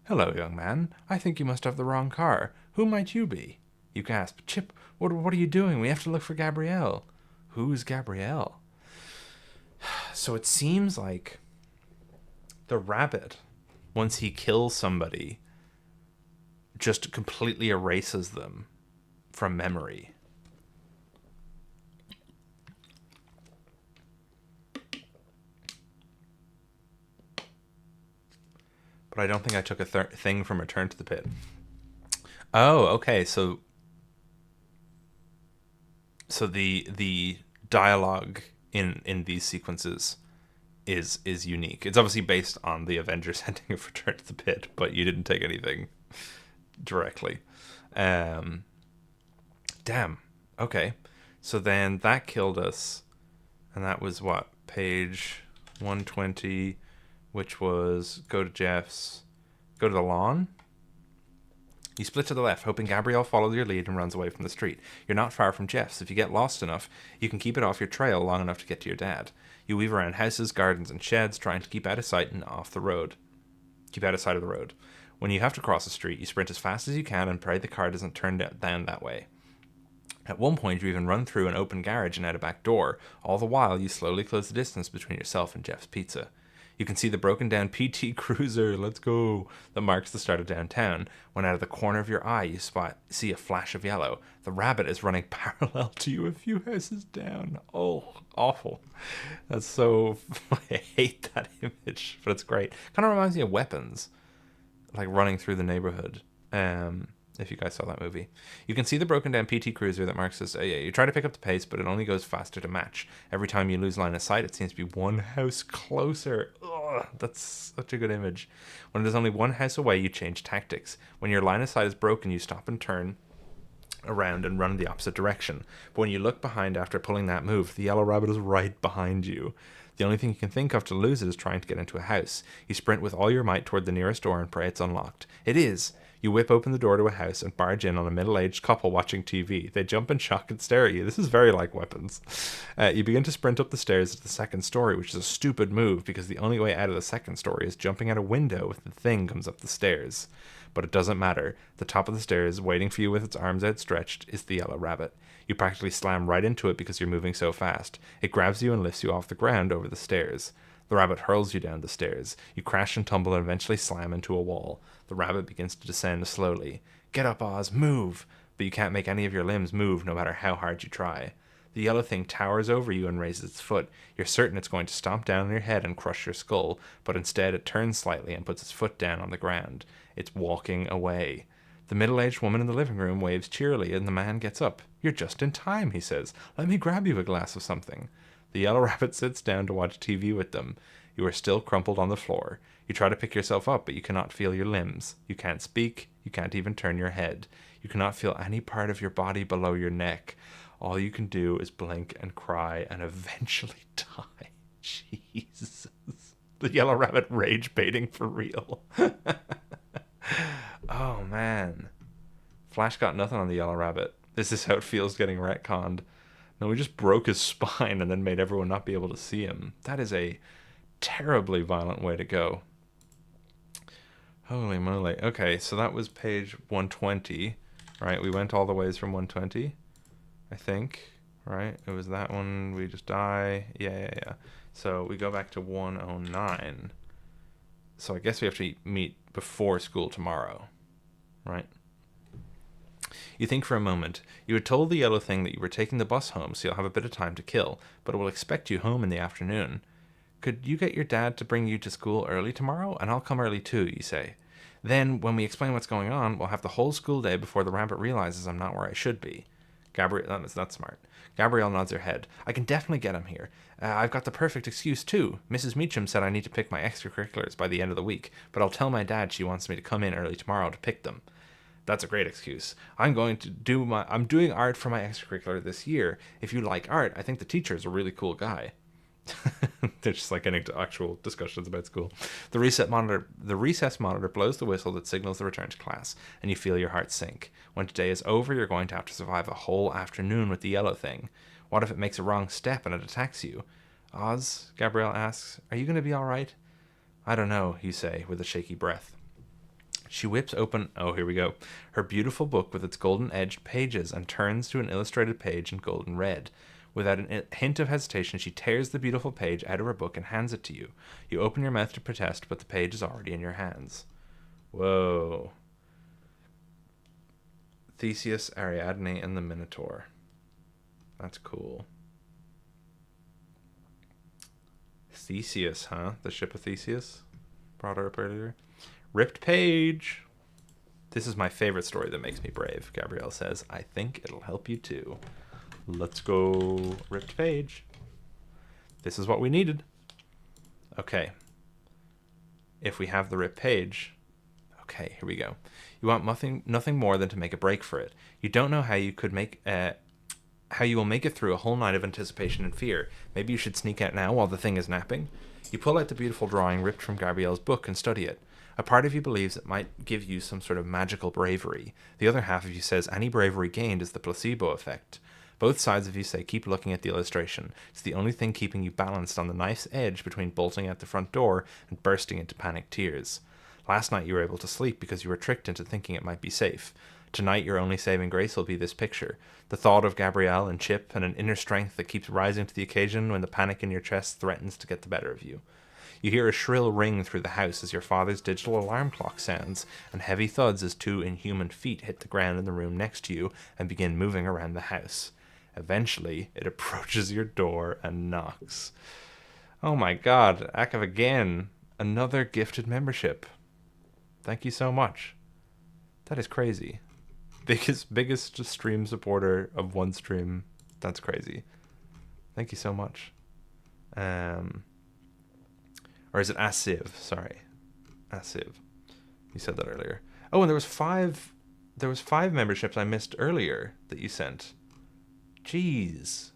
Hello, young man. I think you must have the wrong car. Who might you be? You gasp. Chip, what are you doing? We have to look for Gabrielle. Who's Gabrielle? So it seems like the rabbit, once he kills somebody, just completely erases them from memory. But I don't think I took a thing from Return to the Pit. Oh, okay. So the dialogue in these sequences is unique. It's obviously based on the Avengers ending of Return to the Pit, but you didn't take anything directly. Damn. Okay. So then that killed us, and that was what? Page 120, which was go to Jeff's, go to the lawn. You split to the left, hoping Gabrielle follows your lead and runs away from the street. You're not far from Jeff's. If you get lost enough, you can keep it off your trail long enough to get to your dad. You weave around houses, gardens, and sheds, trying to keep out of sight and off the road. Keep out of sight of the road. When you have to cross the street, you sprint as fast as you can and pray the car doesn't turn down that way. At one point, you even run through an open garage and out a back door. All the while, you slowly close the distance between yourself and Jeff's Pizza. You can see the broken down PT Cruiser, let's go, that marks the start of downtown, when out of the corner of your eye you see a flash of yellow. The rabbit is running parallel to you a few houses down. Oh, awful. That's so... I hate that image, but it's great. Kind of reminds me of Weapons, like running through the neighborhood. If you guys saw that movie. You can see the broken down PT Cruiser that marks this. You try to pick up the pace, but it only goes faster to match. Every time you lose line of sight, it seems to be one house closer. Ugh, that's such a good image. When it is only one house away, you change tactics. When your line of sight is broken, you stop and turn around and run the opposite direction. But when you look behind after pulling that move, the yellow rabbit is right behind you. The only thing you can think of to lose it is trying to get into a house. You sprint with all your might toward the nearest door and pray it's unlocked. It is! You whip open the door to a house and barge in on a middle-aged couple watching TV. They jump in shock and stare at you. This is very like Weapons. You begin to sprint up the stairs to the second story, which is a stupid move because the only way out of the second story is jumping out a window if the thing comes up the stairs. But it doesn't matter. The top of the stairs, waiting for you with its arms outstretched, is the yellow rabbit. You practically slam right into it because you're moving so fast. It grabs you and lifts you off the ground over the stairs. The rabbit hurls you down the stairs. You crash and tumble and eventually slam into a wall. The rabbit begins to descend slowly. Get up, Oz, move! But you can't make any of your limbs move no matter how hard you try. The yellow thing towers over you and raises its foot. You're certain it's going to stomp down on your head and crush your skull, but instead it turns slightly and puts its foot down on the ground. It's walking away. The middle-aged woman in the living room waves cheerily and the man gets up. You're just in time, he says. Let me grab you a glass of something. The yellow rabbit sits down to watch TV with them. You are still crumpled on the floor. You try to pick yourself up, but you cannot feel your limbs. You can't speak. You can't even turn your head. You cannot feel any part of your body below your neck. All you can do is blink and cry and eventually die. Jesus. The yellow rabbit rage baiting for real. Oh, man. Flash got nothing on the yellow rabbit. This is how it feels getting retconned. No, we just broke his spine and then made everyone not be able to see him. That is a terribly violent way to go. Holy moly. Okay, so that was page 120, right? We went all the ways from 120, I think, right? It was that one, we just die. Yeah. So we go back to 109. So I guess we have to meet before school tomorrow, right? You think for a moment. You had told the yellow thing that you were taking the bus home, so you'll have a bit of time to kill, but it will expect you home in the afternoon. Could you get your dad to bring you to school early tomorrow? And I'll come early too, you say. Then, when we explain what's going on, we'll have the whole school day before the rabbit realizes I'm not where I should be. That's smart. Gabrielle nods her head. I can definitely get him here. I've got the perfect excuse too. Mrs. Meacham said I need to pick my extracurriculars by the end of the week, but I'll tell my dad she wants me to come in early tomorrow to pick them. That's a great excuse. I'm doing art for my extracurricular this year. If you like art, I think the teacher is a really cool guy. They're just like getting into actual discussions about school. The recess monitor blows the whistle that signals the return to class, and you feel your heart sink. When today is over, you're going to have to survive a whole afternoon with the yellow thing. What if it makes a wrong step and it attacks you? Oz, Gabrielle asks, are you going to be all right? I don't know, you say, with a shaky breath. She whips open, here we go, her beautiful book with its golden-edged pages and turns to an illustrated page in golden red. Without a hint of hesitation, she tears the beautiful page out of her book and hands it to you. You open your mouth to protest, but the page is already in your hands. Whoa. Theseus, Ariadne, and the Minotaur. That's cool. Theseus, huh? The ship of Theseus? Brought her up earlier. Ripped page. This is my favorite story that makes me brave, Gabrielle says. I think it'll help you too. Let's go. Ripped page. This is what we needed. Okay. If we have the ripped page. Okay, here we go. You want nothing more than to make a break for it. You don't know how you will make it through a whole night of anticipation and fear. Maybe you should sneak out now while the thing is napping. You pull out the beautiful drawing ripped from Gabrielle's book and study it. A part of you believes it might give you some sort of magical bravery. The other half of you says any bravery gained is the placebo effect. Both sides of you say keep looking at the illustration. It's the only thing keeping you balanced on the knife's edge between bolting out the front door and bursting into panicked tears. Last night you were able to sleep because you were tricked into thinking it might be safe. Tonight, your only saving grace will be this picture. The thought of Gabrielle and Chip and an inner strength that keeps rising to the occasion when the panic in your chest threatens to get the better of you. You hear a shrill ring through the house as your father's digital alarm clock sounds, and heavy thuds as 2 inhuman feet hit the ground in the room next to you and begin moving around the house. Eventually, it approaches your door and knocks. Oh my god, Akav again. Another gifted membership. Thank you so much. That is crazy. Biggest stream supporter of one stream. That's crazy. Thank you so much. Or is it Asiv? Sorry. Asiv. You said that earlier. Oh, and there was five memberships I missed earlier that you sent. Jeez.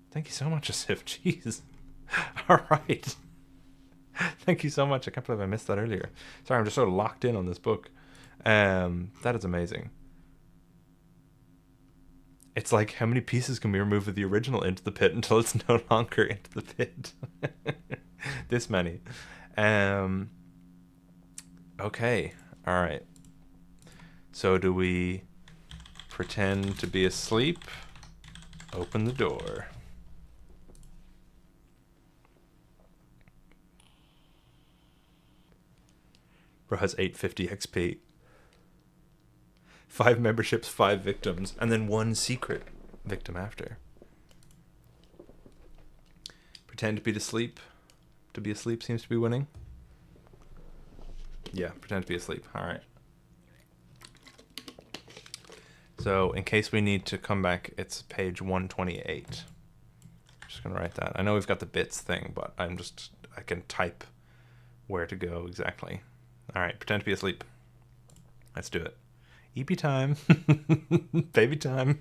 Thank you so much, Asiv. Jeez. All right. Thank you so much. I can't believe I missed that earlier. Sorry, I'm just sort of locked in on this book. That is amazing. It's like, how many pieces can we remove of the original Into the Pit until it's no longer Into the Pit? This many. Okay. All right. So do we pretend to be asleep? Open the door. Bro has 850 XP. 5 memberships, 5 victims, and then 1 secret victim after. Pretend to be asleep. To be asleep seems to be winning. Yeah, pretend to be asleep. All right. So in case we need to come back, it's page 128. Just gonna write that. I know we've got the bits thing, but I can type where to go exactly. All right, pretend to be asleep. Let's do it. EP time. Baby time.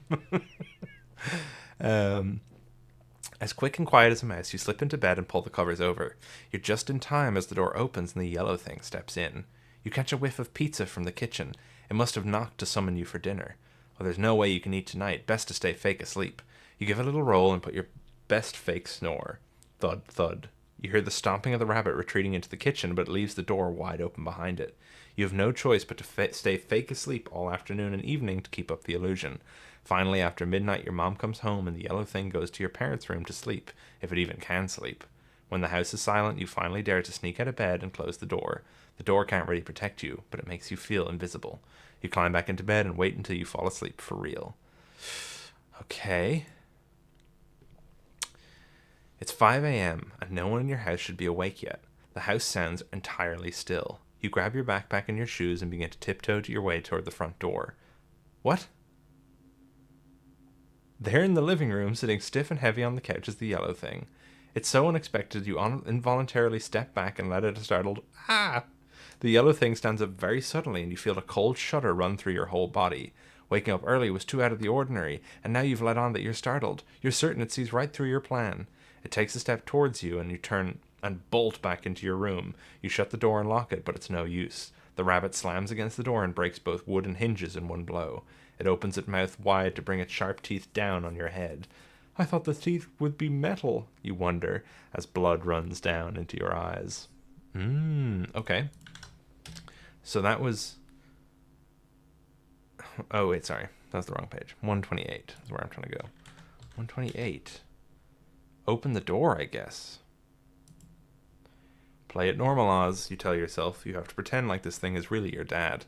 As quick and quiet as a mouse, you slip into bed and pull the covers over. You're just in time as the door opens and the yellow thing steps in. You catch a whiff of pizza from the kitchen. It must have knocked to summon you for dinner. Well, there's no way you can eat tonight. Best to stay fake asleep. You give a little roll and put your best fake snore. Thud, thud. You hear the stomping of the rabbit retreating into the kitchen, but it leaves the door wide open behind it. You have no choice but to stay fake asleep all afternoon and evening to keep up the illusion. Finally, after midnight, your mom comes home and the yellow thing goes to your parents' room to sleep, if it even can sleep. When the house is silent, you finally dare to sneak out of bed and close the door. The door can't really protect you, but it makes you feel invisible. You climb back into bed and wait until you fall asleep for real. Okay. It's 5 a.m. and no one in your house should be awake yet. The house sounds entirely still. You grab your backpack and your shoes and begin to tiptoe your way toward the front door. What? There in the living room, sitting stiff and heavy on the couch, is the yellow thing. It's so unexpected you involuntarily step back and let out a startled, ah! The yellow thing stands up very suddenly and you feel a cold shudder run through your whole body. Waking up early was too out of the ordinary, and now you've let on that you're startled. You're certain it sees right through your plan. It takes a step towards you and you turn and bolt back into your room. You shut the door and lock it, but it's no use. The rabbit slams against the door and breaks both wood and hinges in one blow. It opens its mouth wide to bring its sharp teeth down on your head. I thought the teeth would be metal, you wonder, as blood runs down into your eyes. Okay. So that was... Oh, wait, sorry. That's the wrong page. 128 is where I'm trying to go. 128. Open the door, I guess. Play it normal, Oz, you tell yourself. You have to pretend like this thing is really your dad.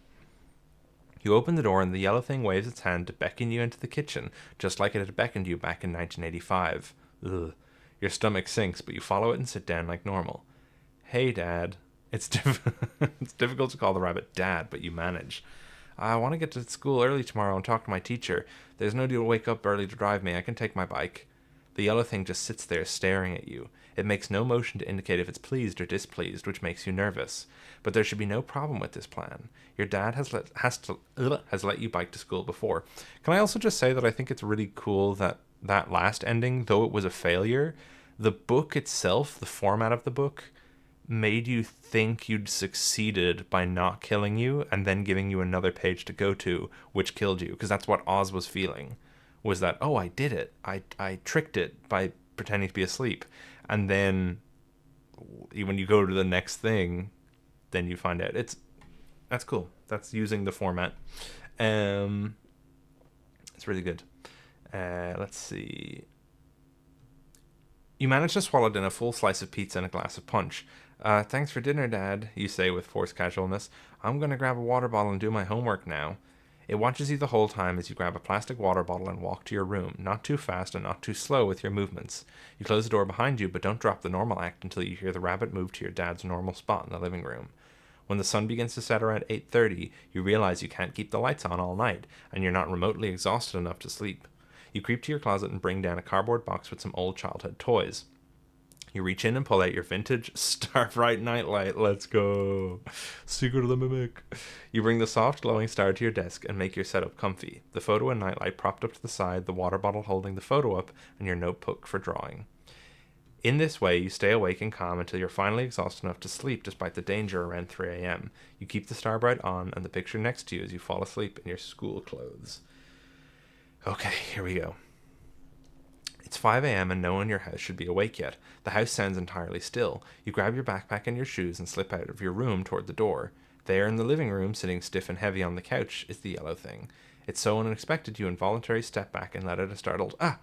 You open the door and the yellow thing waves its hand to beckon you into the kitchen, just like it had beckoned you back in 1985. Ugh. Your stomach sinks, but you follow it and sit down like normal. Hey, Dad. It's difficult to call the rabbit Dad, but you manage. I want to get to school early tomorrow and talk to my teacher. There's no need to wake up early to drive me. I can take my bike. The yellow thing just sits there staring at you. It makes no motion to indicate if it's pleased or displeased, which makes you nervous. But there should be no problem with this plan. Your dad has let you bike to school before. Can I also just say that I think it's really cool that that last ending, though it was a failure, the book itself, the format of the book, made you think you'd succeeded by not killing you and then giving you another page to go to, which killed you. Because that's what Oz was feeling, was that, oh, I did it. I tricked it by pretending to be asleep. And then when you go to the next thing, then you find out. That's cool. That's using the format. It's really good. Let's see. You manage to swallow down a full slice of pizza and a glass of punch. Thanks for dinner, Dad, you say with forced casualness. I'm going to grab a water bottle and do my homework now. It watches you the whole time as you grab a plastic water bottle and walk to your room, not too fast and not too slow with your movements. You close the door behind you, but don't drop the normal act until you hear the rabbit move to your dad's normal spot in the living room. When the sun begins to set around 8:30, you realize you can't keep the lights on all night, and you're not remotely exhausted enough to sleep. You creep to your closet and bring down a cardboard box with some old childhood toys. You reach in and pull out your vintage Starbright nightlight. Let's go. Secret of the Mimic. You bring the soft glowing star to your desk and make your setup comfy. The photo and nightlight propped up to the side, the water bottle holding the photo up, and your notebook for drawing. In this way, you stay awake and calm until you're finally exhausted enough to sleep despite the danger around 3 a.m. You keep the Starbright on and the picture next to you as you fall asleep in your school clothes. Okay, here we go. It's 5 a.m. and no one in your house should be awake yet. The house sounds entirely still. You grab your backpack and your shoes and slip out of your room toward the door. There in the living room, sitting stiff and heavy on the couch, is the yellow thing. It's so unexpected you involuntarily step back and let out a startled, "Ah!"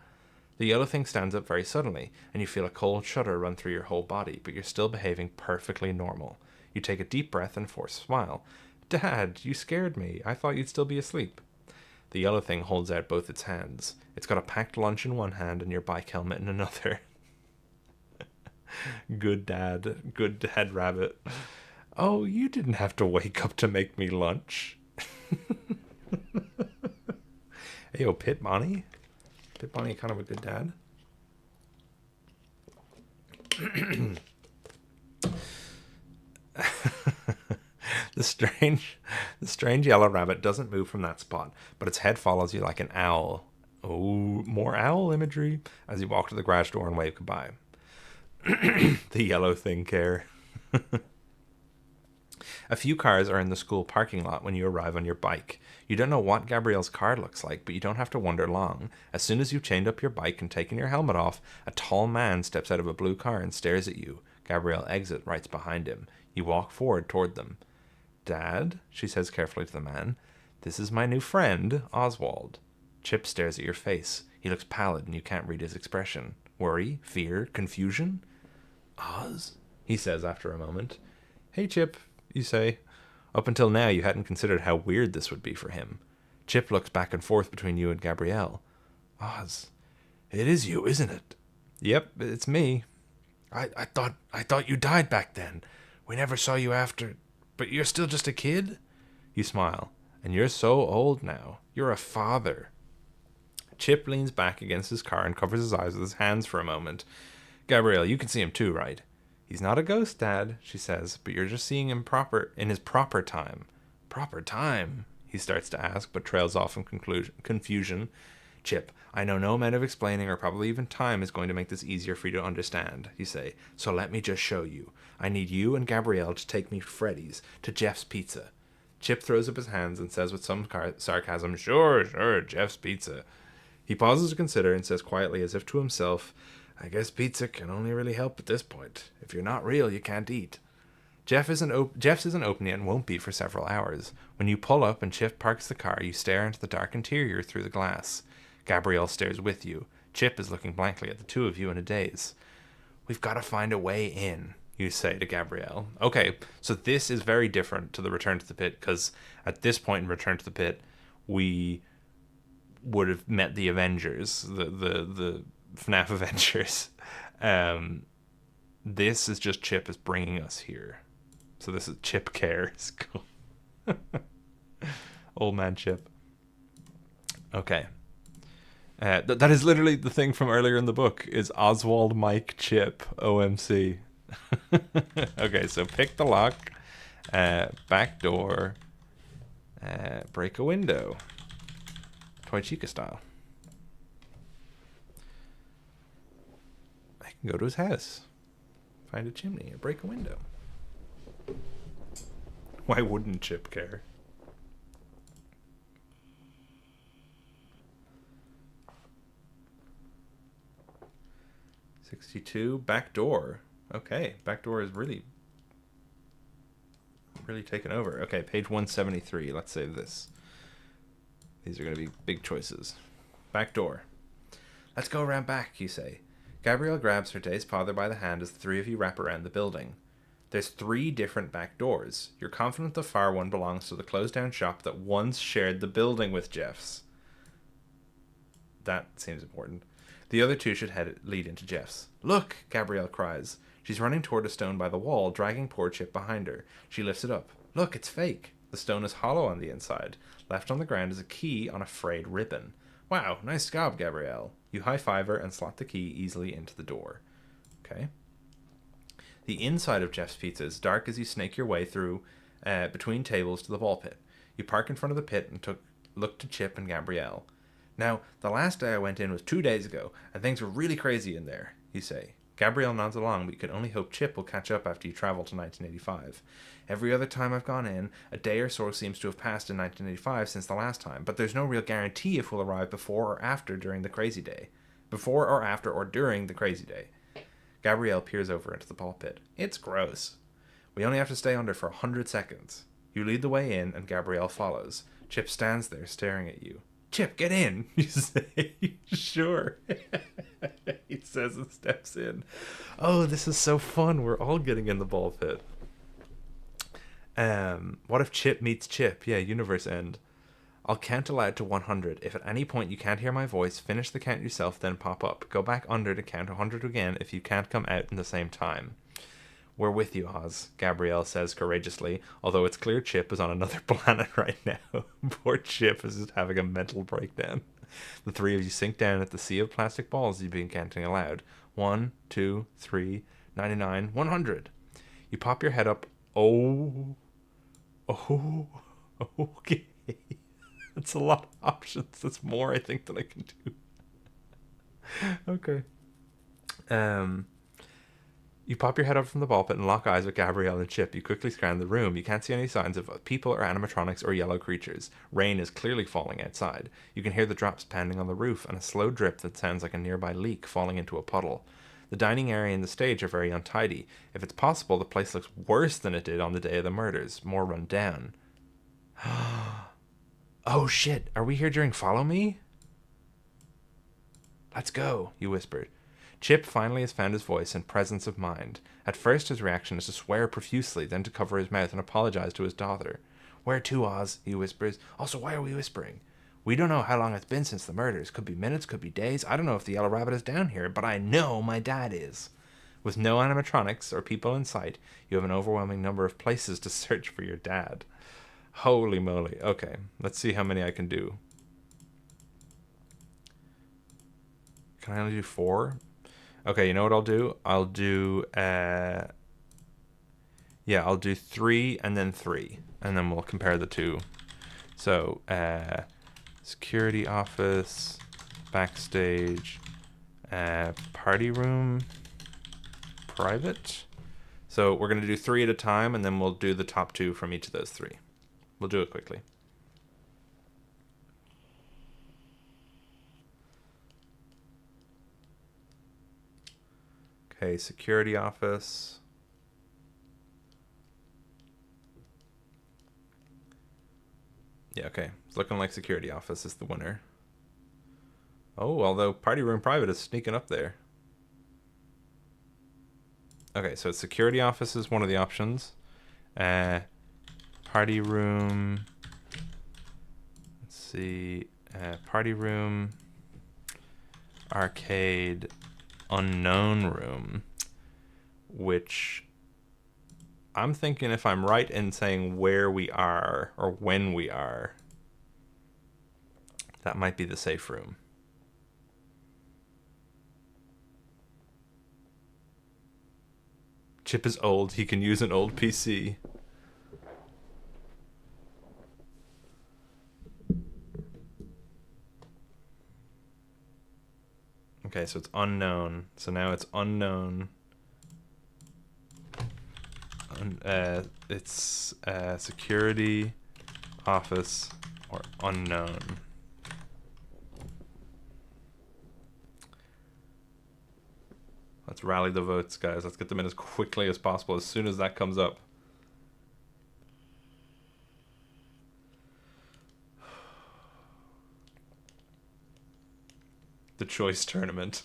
The yellow thing stands up very suddenly, and you feel a cold shudder run through your whole body, but you're still behaving perfectly normal. You take a deep breath and force a smile. "Dad, you scared me. I thought you'd still be asleep." The yellow thing holds out both its hands. It's got a packed lunch in one hand and your bike helmet in another. Good dad. Good dad rabbit. "Oh, you didn't have to wake up to make me lunch." Hey, yo, Pit Bonnie. Pit Bonnie, kind of a good dad. The strange yellow rabbit doesn't move from that spot, but its head follows you like an owl. Oh, more owl imagery as you walk to the garage door and wave goodbye. The yellow thing care. A few cars are in the school parking lot when you arrive on your bike. You don't know what Gabrielle's car looks like, but you don't have to wonder long. As soon as you've chained up your bike and taken your helmet off, a tall man steps out of a blue car and stares at you. Gabrielle exits right behind him. You walk forward toward them. "Dad," she says carefully to the man, "this is my new friend, Oswald." Chip stares at your face. He looks pallid and you can't read his expression. Worry? Fear? Confusion? "Oz?" he says after a moment. "Hey, Chip," you say. Up until now, you hadn't considered how weird this would be for him. Chip looks back and forth between you and Gabrielle. "Oz, it is you, isn't it?" "Yep, it's me." I thought you died back then. We never saw you after... But you're still just a kid?" You smile. "And you're so old now. You're a father." Chip leans back against his car and covers his eyes with his hands for a moment. "Gabrielle, you can see him too, right?" "He's not a ghost, Dad," she says, "but you're just seeing him in his proper time." "Proper time?" he starts to ask, but trails off in confusion. "Chip, I know no amount of explaining or probably even time is going to make this easier for you to understand," you say, "so let me just show you. I need you and Gabrielle to take me to Freddy's, to Jeff's Pizza." Chip throws up his hands and says with some sarcasm, Sure, Jeff's Pizza." He pauses to consider and says quietly as if to himself, "I guess pizza can only really help at this point. If you're not real, you can't eat." Jeff's isn't open yet and won't be for several hours. When you pull up and Chip parks the car, you stare into the dark interior through the glass. Gabrielle stares with you. Chip is looking blankly at the two of you in a daze. "We've got to find a way in," you say to Gabrielle. Okay, so this is very different to the Return to the Pit, because at this point in Return to the Pit, we would have met the Avengers, the FNAF Avengers. This is just Chip is bringing us here. So this is Chip Cares. Old man Chip. Okay. That is literally the thing from earlier in the book, is Oswald, Mike, Chip, OMC. Okay, so pick the lock, back door, break a window. Toy Chica style. I can go to his house, find a chimney, or break a window. Why wouldn't Chip care? $62, back door. Okay, back door is really taken over. Okay, page 173. Let's save this. These are going to be big choices. Back door. Let's go around back, you say. Gabrielle grabs her dazed father by the hand as the three of you wrap around the building. There's 3 different back doors. You're confident the far one belongs to the closed-down shop that once shared the building with Jeff's. That seems important. The other 2 should lead into Jeff's. Look, Gabrielle cries. She's running toward a stone by the wall, dragging poor Chip behind her. She lifts it up. Look, it's fake. The stone is hollow on the inside. Left on the ground is a key on a frayed ribbon. Wow, nice job, Gabrielle. You high-five her and slot the key easily into the door. Okay. The inside of Jeff's Pizza is dark as you snake your way through between tables to the ball pit. You park in front of the pit and look to Chip and Gabrielle. Now, the last day I went in was 2 days ago, and things were really crazy in there, you say. Gabrielle nods along, but you can only hope Chip will catch up after you travel to 1985. Every other time I've gone in, a day or so seems to have passed in 1985 since the last time, but there's no real guarantee if we'll arrive before or after during the crazy day. Before or after or during the crazy day. Gabrielle peers over into the ball pit. It's gross. We only have to stay under for 100 seconds. You lead the way in, and Gabrielle follows. Chip stands there staring at you. Chip, get in, you say. Sure. He says and steps in. Oh, this is so fun. We're all getting in the ball pit. What if Chip meets Chip? Yeah, universe end. I'll count aloud to 100. If at any point you can't hear my voice, finish the count yourself, then pop up. Go back under to count 100 again if you can't come out in the same time. We're with you, Oz, Gabrielle says courageously, although it's clear Chip is on another planet right now. Poor Chip is just having a mental breakdown. The 3 of you sink down at the sea of plastic balls you've been counting aloud. 1, 2, 3, 99, 100. You pop your head up. Oh, okay. That's a lot of options. That's more, I think, than I can do. Okay. You pop your head up from the ball pit and lock eyes with Gabrielle and Chip. You quickly scan the room. You can't see any signs of people or animatronics or yellow creatures. Rain is clearly falling outside. You can hear the drops pounding on the roof and a slow drip that sounds like a nearby leak falling into a puddle. The dining area and the stage are very untidy. If it's possible, the place looks worse than it did on the day of the murders. More run down. Oh shit, are we here during Follow Me? Let's go, you whispered. Chip finally has found his voice and presence of mind. At first his reaction is to swear profusely, then to cover his mouth and apologize to his daughter. Where to, Oz? He whispers. Also, why are we whispering? We don't know how long it's been since the murders. Could be minutes, could be days. I don't know if the Yellow Rabbit is down here, but I know my dad is. With no animatronics or people in sight, you have an overwhelming number of places to search for your dad. Holy moly. Okay, let's see how many I can do. Can I only do 4? Okay, you know what I'll do? I'll do, I'll do 3 and then 3. And then we'll compare the 2. So, security office, backstage, party room, private. So we're going to do 3 at a time, and then we'll do the top 2 from each of those 3. We'll do it quickly. Okay, security office. Yeah, okay. It's looking like security office is the winner. Oh, although party room private is sneaking up there. Okay, so security office is one of the options. Party room. Let's see. Party room. Arcade. Unknown room. Which I'm thinking, if I'm right in saying where we are or when we are, that might be the safe room. Chip is old. He can use an old PC. Okay, so it's unknown. So now it's unknown. It's security, office, or unknown. Let's rally the votes, guys. Let's get them in as quickly as possible as soon as that comes up. The choice tournament.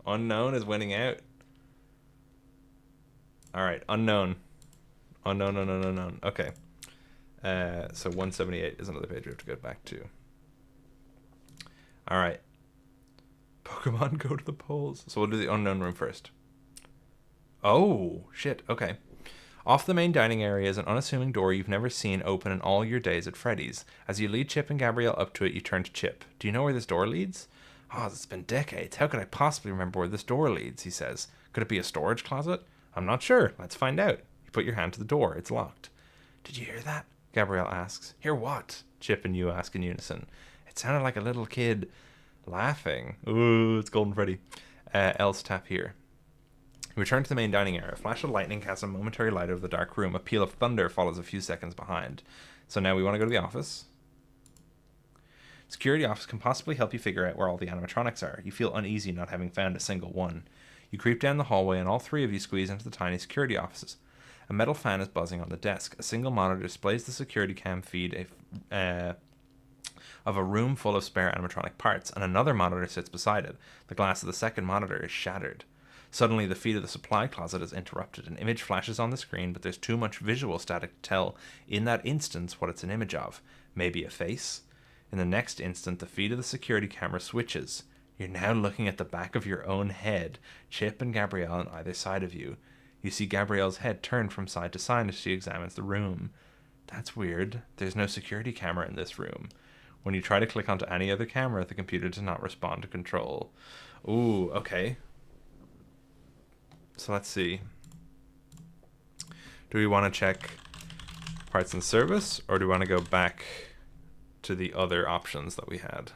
Unknown is winning out. All right, unknown. Unknown, unknown, unknown. Okay. So 178 is another page we have to go back to. All right. Pokemon go to the polls. So we'll do the unknown room first. Oh, shit. Okay. Off the main dining area is an unassuming door you've never seen open in all your days at Freddy's. As you lead Chip and Gabrielle up to it, you turn to Chip. Do you know where this door leads? Oh, it's been decades. How could I possibly remember where this door leads, he says. Could it be a storage closet? I'm not sure. Let's find out. You put your hand to the door. It's locked. Did you hear that? Gabrielle asks. Hear what? Chip and you ask in unison. It sounded like a little kid laughing. Ooh, it's Golden Freddy. Else tap here. We return to the main dining area. A flash of lightning casts a momentary light over the dark room. A peal of thunder follows a few seconds behind. So now we want to go to the office. Security office can possibly help you figure out where all the animatronics are. You feel uneasy not having found a single one. You creep down the hallway and all three of you squeeze into the tiny security offices. A metal fan is buzzing on the desk. A single monitor displays the security cam feed of a room full of spare animatronic parts, and another monitor sits beside it. The glass of the second monitor is shattered. Suddenly, the feed of the supply closet is interrupted. An image flashes on the screen, but there's too much visual static to tell in that instant what it's an image of. Maybe a face? In the next instant, the feed of the security camera switches. You're now looking at the back of your own head, Chip and Gabrielle on either side of you. You see Gabrielle's head turn from side to side as she examines the room. That's weird. There's no security camera in this room. When you try to click onto any other camera, the computer does not respond to control. Ooh, okay. So let's see. Do we want to check parts and service, or do we want to go back to the other options that we had?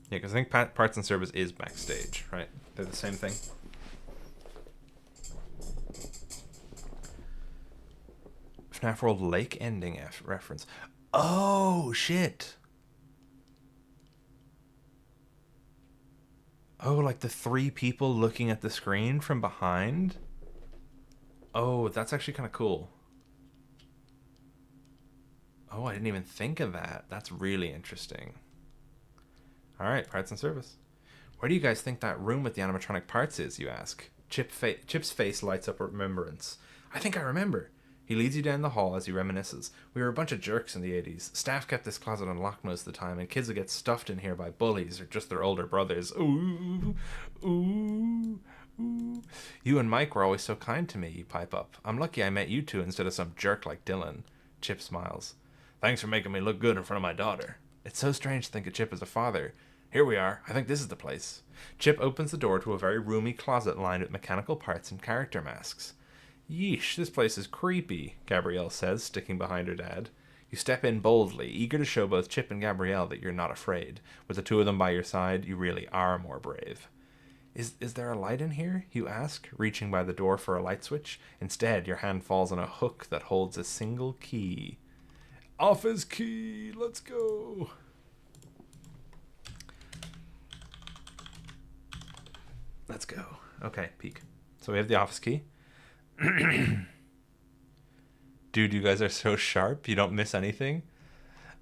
Yeah, because I think parts and service is backstage, right? They're the same thing. FNAF World Lake ending reference. Oh, shit. Oh, like the three people looking at the screen from behind? Oh, that's actually kind of cool. Oh, I didn't even think of that. That's really interesting. All right, parts and service. Where do you guys think that room with the animatronic parts is, you ask? Chip's face lights up with remembrance. I think I remember. He leads you down the hall as he reminisces. We were a bunch of jerks in the 80s. Staff kept this closet unlocked most of the time, and kids would get stuffed in here by bullies or just their older brothers. Ooh, ooh, ooh. You and Mike were always so kind to me, you pipe up. I'm lucky I met you two instead of some jerk like Dylan. Chip smiles. Thanks for making me look good in front of my daughter. It's so strange to think of Chip as a father. Here we are. I think this is the place. Chip opens the door to a very roomy closet lined with mechanical parts and character masks. Yeesh, this place is creepy, Gabrielle says, sticking behind her dad. You step in boldly, eager to show both Chip and Gabrielle that you're not afraid. With the two of them by your side, you really are more brave. Is there a light in here? You ask, reaching by the door for a light switch. Instead, your hand falls on a hook that holds a single key. Office key, let's go. Let's go. Okay, peek. So we have the office key. Dude, you guys are so sharp. You don't miss anything.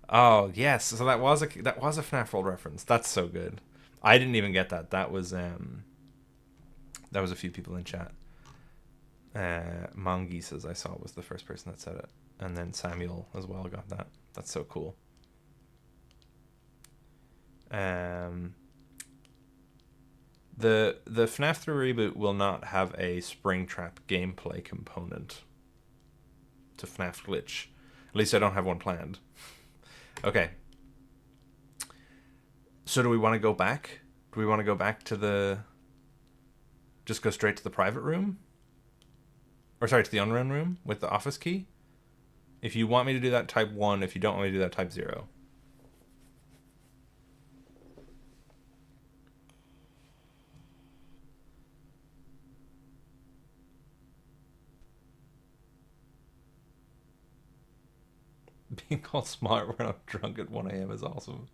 Oh yes, so that was a FNAF World reference. That's so good. I didn't even get that. That was a few people in chat. Mongi says I saw was the first person that said it, and then Samuel as well got that. That's so cool. The FNAF 3 reboot will not have a Springtrap gameplay component to FNAF Glitch. At least I don't have one planned. Okay. So do we want to go back? Do we want to go back to the... Just go straight to the private room? Or sorry, to the unrun room with the office key? If you want me to do that, type 1. If you don't want me to do that, type 0. Being called smart when I'm drunk at 1 a.m. is awesome.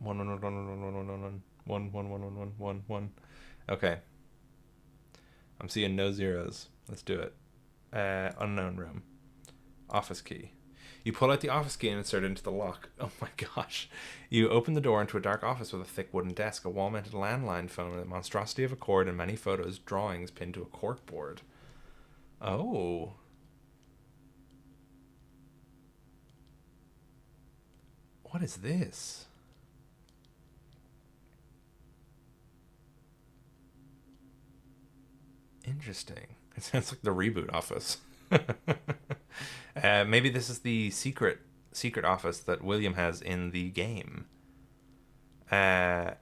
1. Okay. I'm seeing no zeros. Let's do it. Unknown room. Office key. You pull out the office key and insert it into the lock. Oh my gosh. You open the door into a dark office with a thick wooden desk, a wall-mounted landline phone, a monstrosity of a cord, and many photos, drawings pinned to a corkboard. Oh. What is this? Interesting. It sounds like the reboot office. Maybe this is the secret office that William has in the game. Okay,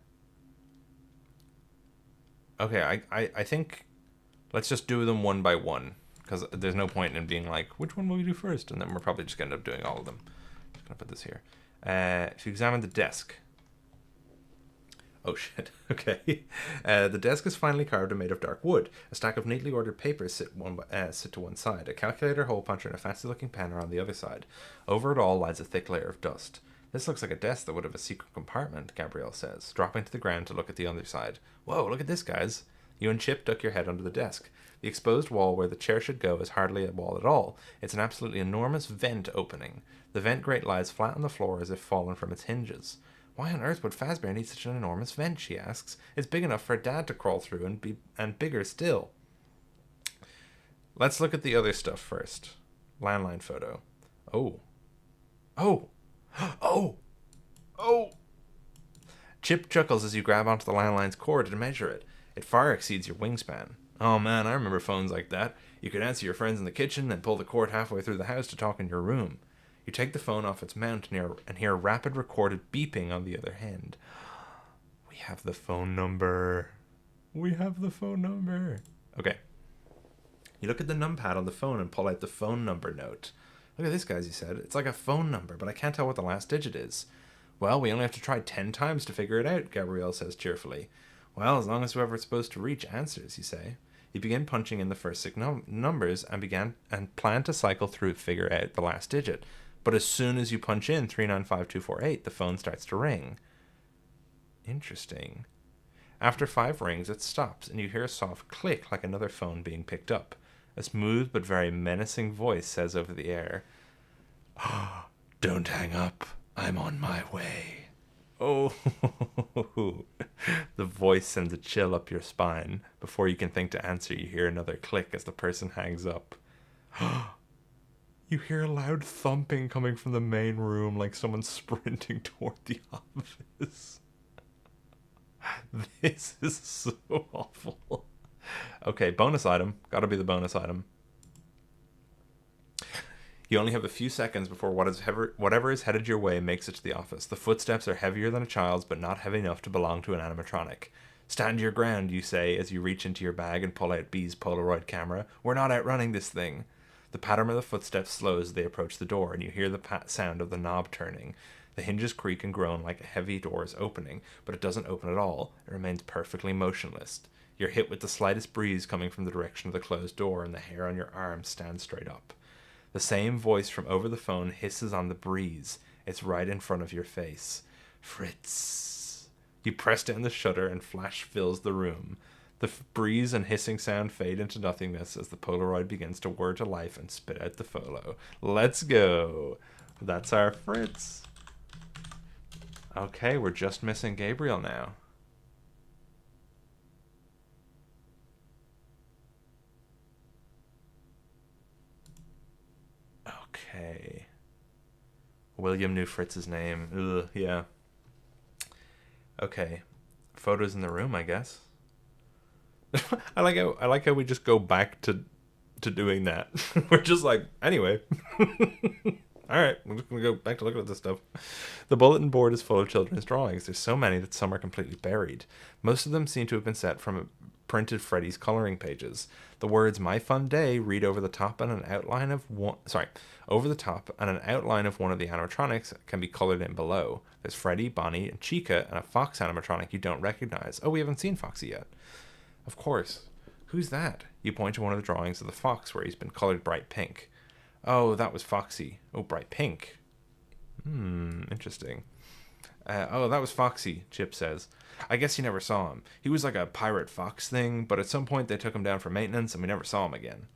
I think let's just do them one by one, because there's no point in being like, which one will we do first? And then we're probably just going to end up doing all of them. Just going to put this here. If you examine the desk... Oh shit, okay. The desk is finely carved and made of dark wood. A stack of neatly ordered papers sit to one side. A calculator, hole puncher, and a fancy-looking pen are on the other side. Over it all lies a thick layer of dust. This looks like a desk that would have a secret compartment, Gabrielle says, dropping to the ground to look at the other side. Whoa, look at this, guys. You and Chip duck your head under the desk. The exposed wall where the chair should go is hardly a wall at all. It's an absolutely enormous vent opening. The vent grate lies flat on the floor as if fallen from its hinges. Why on earth would Fazbear need such an enormous vent, she asks. It's big enough for Dad to crawl through and bigger still. Let's look at the other stuff first. Landline photo. Oh. Oh. Oh. Oh. Chip chuckles as you grab onto the landline's cord to measure it. It far exceeds your wingspan. Oh man, I remember phones like that. You could answer your friends in the kitchen, then pull the cord halfway through the house to talk in your room. You take the phone off its mount and hear a rapid recorded beeping on the other end. We have the phone number. We have the phone number. Okay. You look at the numpad on the phone and pull out the phone number note. Look at this, guys, he said. It's like a phone number, but I can't tell what the last digit is. Well, we only have to try 10 times to figure it out, Gabrielle says cheerfully. Well, as long as whoever it's supposed to reach answers, you say. You begin punching in the first 6 numbers and plan to cycle through to figure out the last digit. But as soon as you punch in 395248, the phone starts to ring. Interesting. After 5 rings, it stops, and you hear a soft click like another phone being picked up. A smooth but very menacing voice says over the air, "Oh, don't hang up. I'm on my way." Oh, the voice sends a chill up your spine. Before you can think to answer, you hear another click as the person hangs up. You hear a loud thumping coming from the main room, like someone sprinting toward the office. This is so awful. Okay, bonus item. Gotta be the bonus item. You only have a few seconds before whatever is headed your way makes it to the office. The footsteps are heavier than a child's, but not heavy enough to belong to an animatronic. Stand your ground, you say, as you reach into your bag and pull out B's Polaroid camera. We're not outrunning this thing. The pattern of the footsteps slows as they approach the door, and you hear the sound of the knob turning. The hinges creak and groan like a heavy door is opening, but it doesn't open at all. It remains perfectly motionless. You're hit with the slightest breeze coming from the direction of the closed door, and the hair on your arm stands straight up. The same voice from over the phone hisses on the breeze. It's right in front of your face. Fritz. You press down the shutter and flash fills the room. The breeze and hissing sound fade into nothingness as the Polaroid begins to whir to life and spit out the photo. Let's go. That's our Fritz. Okay, we're just missing Gabriel now. Okay. William knew Fritz's name. Ugh, yeah. Okay. Photos in the room, I guess. I like how we just go back to doing that. We're just like, anyway. Alright, we're just gonna go back to looking at this stuff. The bulletin board is full of children's drawings. There's so many that some are completely buried. Most of them seem to have been set from printed Freddy's coloring pages. The words "My Fun Day" read over the top, and an outline of one of the animatronics can be colored in below. There's Freddy, Bonnie, and Chica, and a Fox animatronic you don't recognize. Oh, we haven't seen Foxy yet. Of course. Who's that? You point to one of the drawings of the fox where he's been colored bright pink. Oh, that was Foxy. Oh, bright pink. Interesting. Oh, that was Foxy, Chip says. I guess you never saw him. He was like a pirate fox thing, but at some point they took him down for maintenance and we never saw him again.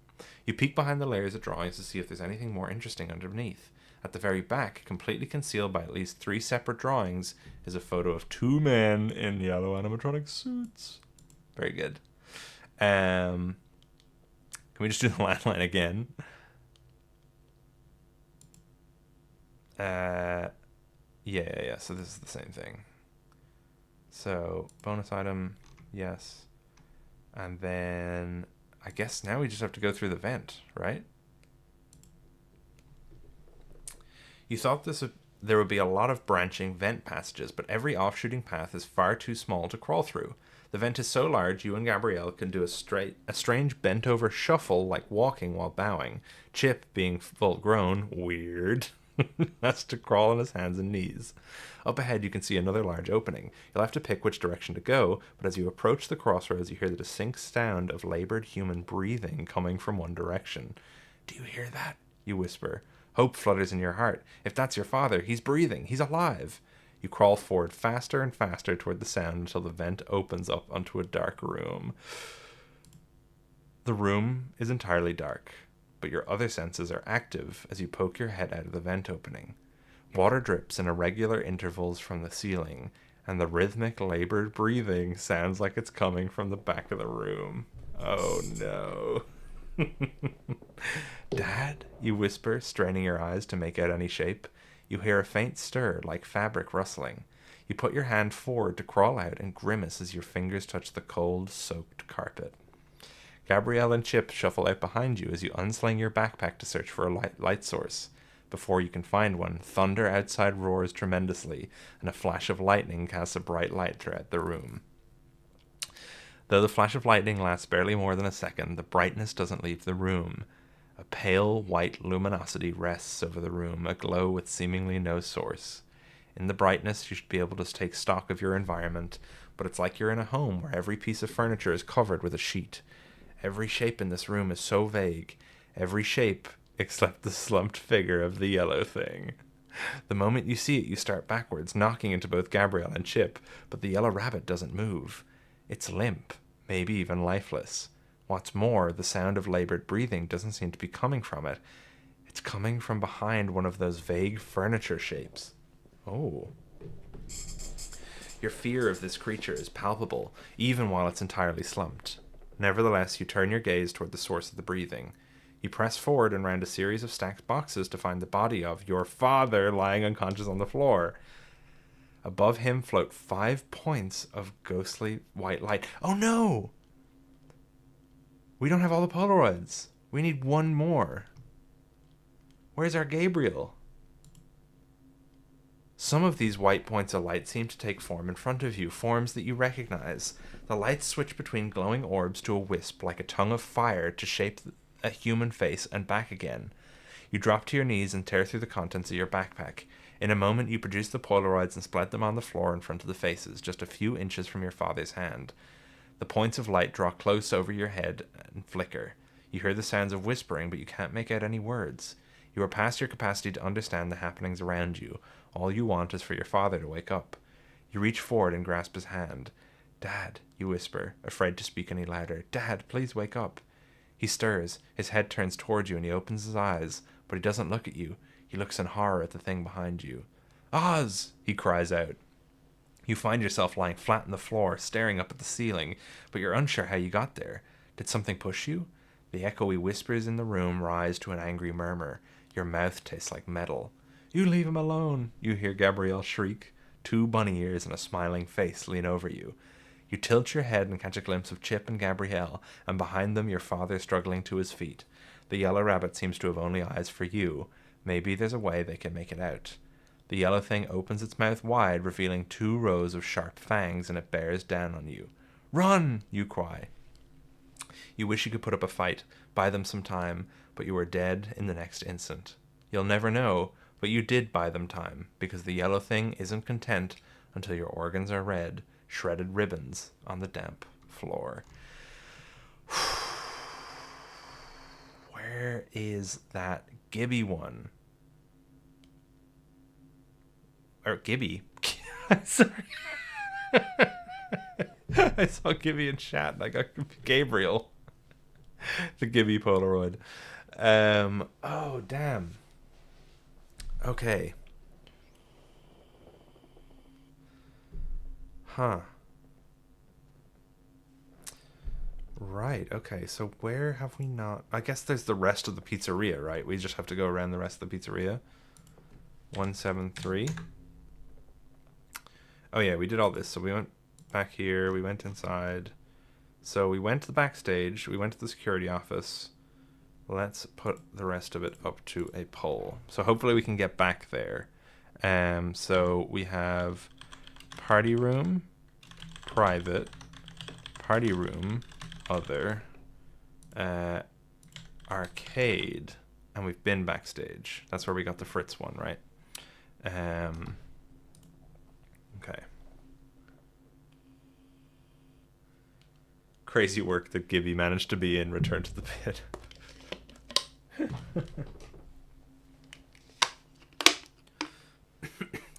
You peek behind the layers of drawings to see if there's anything more interesting underneath. At the very back, completely concealed by at least 3 separate drawings, is a photo of 2 men in yellow animatronic suits. Very good. Can we just do the landline again? Yeah. So this is the same thing. So bonus item, yes. And then I guess now we just have to go through the vent, right? You thought there would be a lot of branching vent passages, but every offshooting path is far too small to crawl through. The vent is so large, you and Gabrielle can do a strange bent-over shuffle like walking while bowing. Chip, being full-grown, weird, has to crawl on his hands and knees. Up ahead, you can see another large opening. You'll have to pick which direction to go, but as you approach the crossroads, you hear the distinct sound of labored human breathing coming from one direction. "Do you hear that?" you whisper. Hope flutters in your heart. If that's your father, he's breathing. He's alive. You crawl forward faster and faster toward the sound until the vent opens up onto a dark room. The room is entirely dark, but your other senses are active as you poke your head out of the vent opening. Water drips in irregular intervals from the ceiling, and the rhythmic, labored breathing sounds like it's coming from the back of the room. Oh no. "Dad?" you whisper, straining your eyes to make out any shape. You hear a faint stir, like fabric rustling. You put your hand forward to crawl out and grimace as your fingers touch the cold, soaked carpet. Gabrielle and Chip shuffle out behind you as you unsling your backpack to search for a light source. Before you can find one, thunder outside roars tremendously, and a flash of lightning casts a bright light throughout the room. Though the flash of lightning lasts barely more than a second, the brightness doesn't leave the room. A pale white luminosity rests over the room, aglow with seemingly no source. In the brightness, you should be able to take stock of your environment, but it's like you're in a home where every piece of furniture is covered with a sheet. Every shape in this room is so vague. Every shape except the slumped figure of the yellow thing. The moment you see it, you start backwards, knocking into both Gabrielle and Chip, but the yellow rabbit doesn't move. It's limp, maybe even lifeless. What's more, the sound of labored breathing doesn't seem to be coming from it. It's coming from behind one of those vague furniture shapes. Oh. Your fear of this creature is palpable, even while it's entirely slumped. Nevertheless, you turn your gaze toward the source of the breathing. You press forward and round a series of stacked boxes to find the body of your father lying unconscious on the floor. Above him float 5 points of ghostly white light. Oh no! We don't have all the Polaroids. We need one more. Where's our Gabriel? Some of these white points of light seem to take form in front of you, forms that you recognize. The lights switch between glowing orbs to a wisp, like a tongue of fire, to shape a human face and back again. You drop to your knees and tear through the contents of your backpack. In a moment, you produce the Polaroids and spread them on the floor in front of the faces, just a few inches from your father's hand. The points of light draw close over your head and flicker. You hear the sounds of whispering, but you can't make out any words. You are past your capacity to understand the happenings around you. All you want is for your father to wake up. You reach forward and grasp his hand. "Dad," you whisper, afraid to speak any louder. "Dad, please wake up." He stirs. His head turns towards you and he opens his eyes, but he doesn't look at you. He looks in horror at the thing behind you. "Oz!" he cries out. You find yourself lying flat on the floor, staring up at the ceiling, but you're unsure how you got there. Did something push you? The echoey whispers in the room rise to an angry murmur. Your mouth tastes like metal. "You leave him alone," you hear Gabrielle shriek. 2 bunny ears and a smiling face lean over you. You tilt your head and catch a glimpse of Chip and Gabrielle, and behind them your father struggling to his feet. The yellow rabbit seems to have only eyes for you. Maybe there's a way they can make it out. The yellow thing opens its mouth wide, revealing 2 rows of sharp fangs, and it bears down on you. "Run!" you cry. You wish you could put up a fight, buy them some time, but you are dead in the next instant. You'll never know, but you did buy them time, because the yellow thing isn't content until your organs are red, shredded ribbons on the damp floor. Where is that Gibby one? Or Gibby. Sorry. I saw Gibby in chat and I got Gabriel. The Gibby Polaroid. Oh, damn. Okay. Huh. Right, okay. So where have we not... I guess there's the rest of the pizzeria, right? We just have to go around the rest of the pizzeria. 173. Oh, yeah, we did all this. So we went back here. We went inside. So we went to the backstage. We went to the security office. Let's put the rest of it up to a poll. So hopefully we can get back there. So we have party room, private, party room, other, arcade, and we've been backstage. That's where we got the Fritz one, right? Okay. Crazy work that Gibby managed to be in Return to the Pit.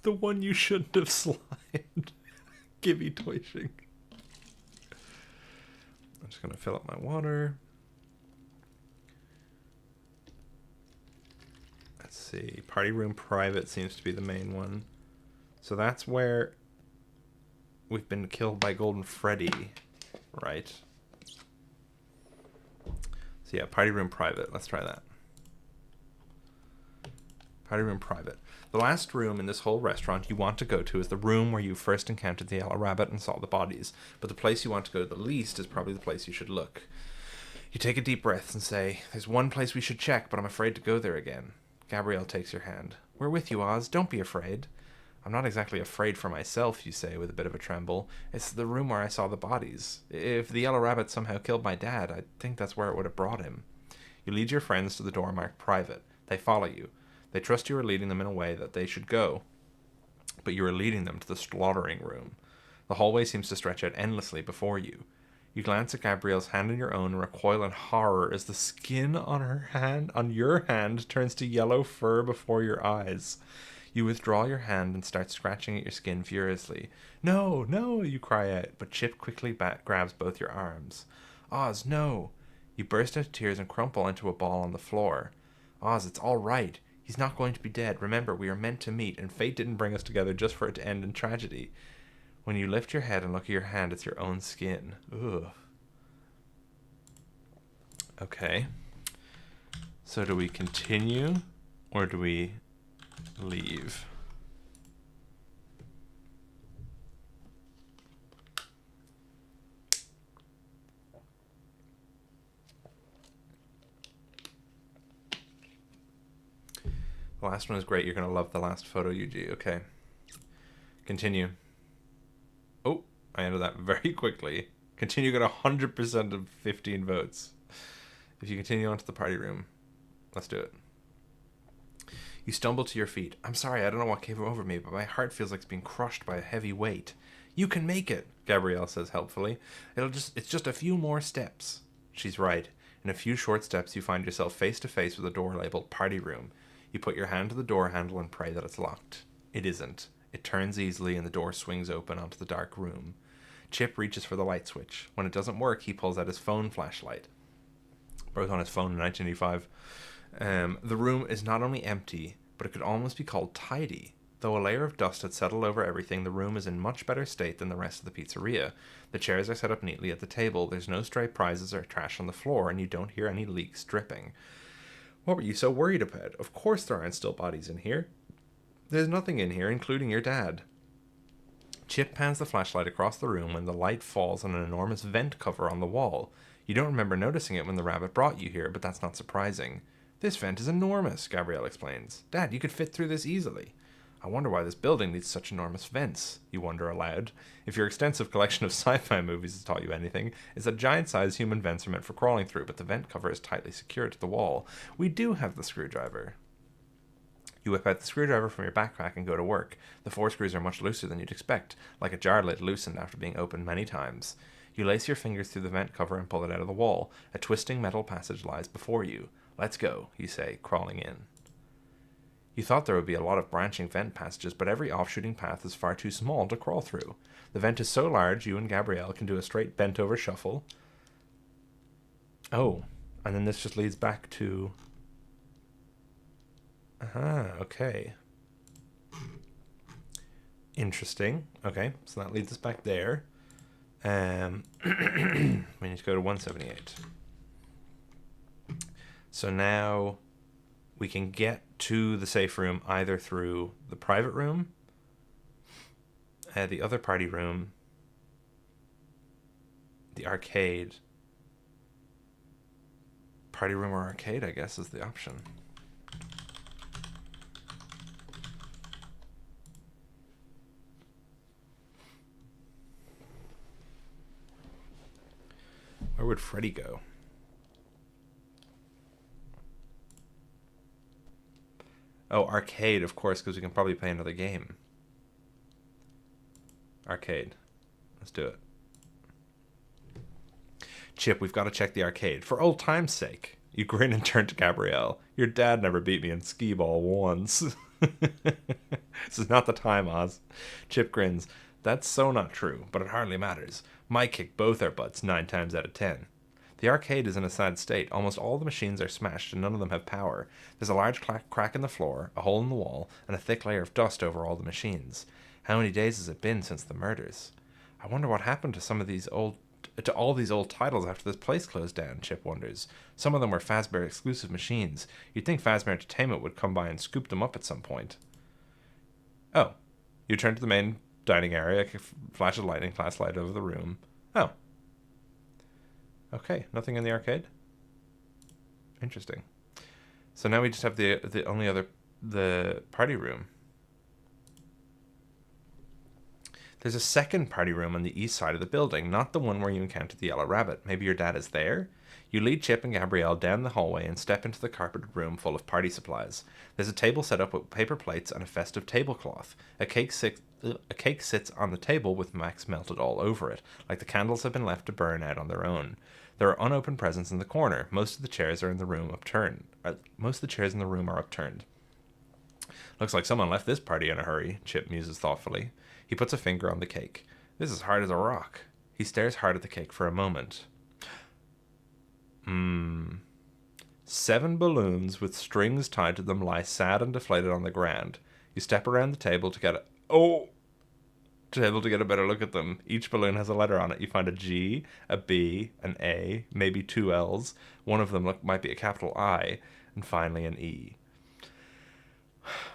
The one you shouldn't have slimed. Gibby Toishing. I'm just gonna fill up my water. Let's see. Party room private seems to be the main one. So that's where we've been killed by Golden Freddy, right? So yeah, party room private. Let's try that. Party room private. The last room in this whole restaurant you want to go to is the room where you first encountered the yellow rabbit and saw the bodies. But the place you want to go to the least is probably the place you should look. You take a deep breath and say, "There's one place we should check, but I'm afraid to go there again." Gabrielle takes your hand. "We're with you, Oz. Don't be afraid." "I'm not exactly afraid for myself," you say with a bit of a tremble. "It's the room where I saw the bodies. If the yellow rabbit somehow killed my dad, I think that's where it would have brought him." You lead your friends to the door marked private. They follow you. They trust you are leading them in a way that they should go, but you are leading them to the slaughtering room. The hallway seems to stretch out endlessly before you. You glance at Gabrielle's hand in your own and recoil in horror as the skin on your hand turns to yellow fur before your eyes. You withdraw your hand and start scratching at your skin furiously. "No, no," you cry out, but Chip quickly grabs both your arms. "Oz, no." You burst into tears and crumple into a ball on the floor. "Oz, it's all right. He's not going to be dead. Remember, we are meant to meet, and fate didn't bring us together just for it to end in tragedy." When you lift your head and look at your hand, it's your own skin. Ugh. Okay. So do we continue, or do we leave? The last one is great. You're going to love the last photo, UG. Okay. Continue. Oh, I ended that very quickly. Continue got 100% of 15 votes. If you continue on to the party room, let's do it. You stumble to your feet. "I'm sorry, I don't know what came over me, but my heart feels like it's being crushed by a heavy weight." "You can make it," Gabrielle says helpfully. It's just a few more steps." She's right. In a few short steps, you find yourself face to face with a door labeled party room. You put your hand to the door handle and pray that it's locked. It isn't. It turns easily and the door swings open onto the dark room. Chip reaches for the light switch. When it doesn't work, he pulls out his phone flashlight. Both on his phone in 1985. The room is not only empty, but it could almost be called tidy. Though a layer of dust had settled over everything, the room is in much better state than the rest of the pizzeria. The chairs are set up neatly at the table, there's no stray prizes or trash on the floor, and you don't hear any leaks dripping. "What were you so worried about? Of course there aren't still bodies in here. There's nothing in here, including your dad." Chip pans the flashlight across the room when the light falls on an enormous vent cover on the wall. You don't remember noticing it when the rabbit brought you here, but that's not surprising. "This vent is enormous," Gabrielle explains. "Dad, you could fit through this easily." "I wonder why this building needs such enormous vents," you wonder aloud. If your extensive collection of sci-fi movies has taught you anything, it's that giant-sized human vents are meant for crawling through, but the vent cover is tightly secured to the wall. "We do have the screwdriver." You whip out the screwdriver from your backpack and go to work. The 4 screws are much looser than you'd expect, like a jar lid loosened after being opened many times. You lace your fingers through the vent cover and pull it out of the wall. A twisting metal passage lies before you. "Let's go," you say, crawling in. You thought there would be a lot of branching vent passages, but every offshooting path is far too small to crawl through. The vent is so large, you and Gabrielle can do a straight bent-over shuffle. Oh, And then this just leads back to... okay. Interesting. Okay, so that leads us back there. We need to go to 178. So now we can get to the safe room either through the private room, the other party room, the arcade. Party room or arcade, I guess, is the option. Where would Freddy go? Oh, arcade, of course, because we can probably play another game. Arcade. Let's do it. Chip, we've got to check the arcade. For old time's sake. You grin and turn to Gabrielle. Your dad never beat me in skee-ball once. This is not the time, Oz. Chip grins. That's so not true, but it hardly matters. My kick both our butts 9 times out of 10. The arcade is in a sad state. Almost all the machines are smashed and none of them have power. There's a large crack in the floor, a hole in the wall, and a thick layer of dust over all the machines. How many days has it been since the murders? I wonder what happened to all these old titles after this place closed down, Chip wonders. Some of them were Fazbear exclusive machines. You'd think Fazbear Entertainment would come by and scoop them up at some point. Oh. You turn to the main dining area, flash of lightning, class light over the room. Oh. Okay, nothing in the arcade? Interesting. So now we just have the party room. There's a second party room on the east side of the building, not the one where you encountered the yellow rabbit. Maybe your dad is there? You lead Chip and Gabrielle down the hallway and step into the carpeted room full of party supplies. There's a table set up with paper plates and a festive tablecloth. A cake sits on the table with wax melted all over it, like the candles have been left to burn out on their own. There are unopened presents in the corner. Most of the chairs are in the room upturned. Are upturned. Looks like someone left this party in a hurry, Chip muses thoughtfully. He puts a finger on the cake. This is hard as a rock. He stares hard at the cake for a moment. 7 balloons with strings tied to them lie sad and deflated on the ground. You step around the table to get a better look at them. Each balloon has a letter on it. You find a G, a B, an A, maybe 2 L's. One of them might be a capital I, and finally an E.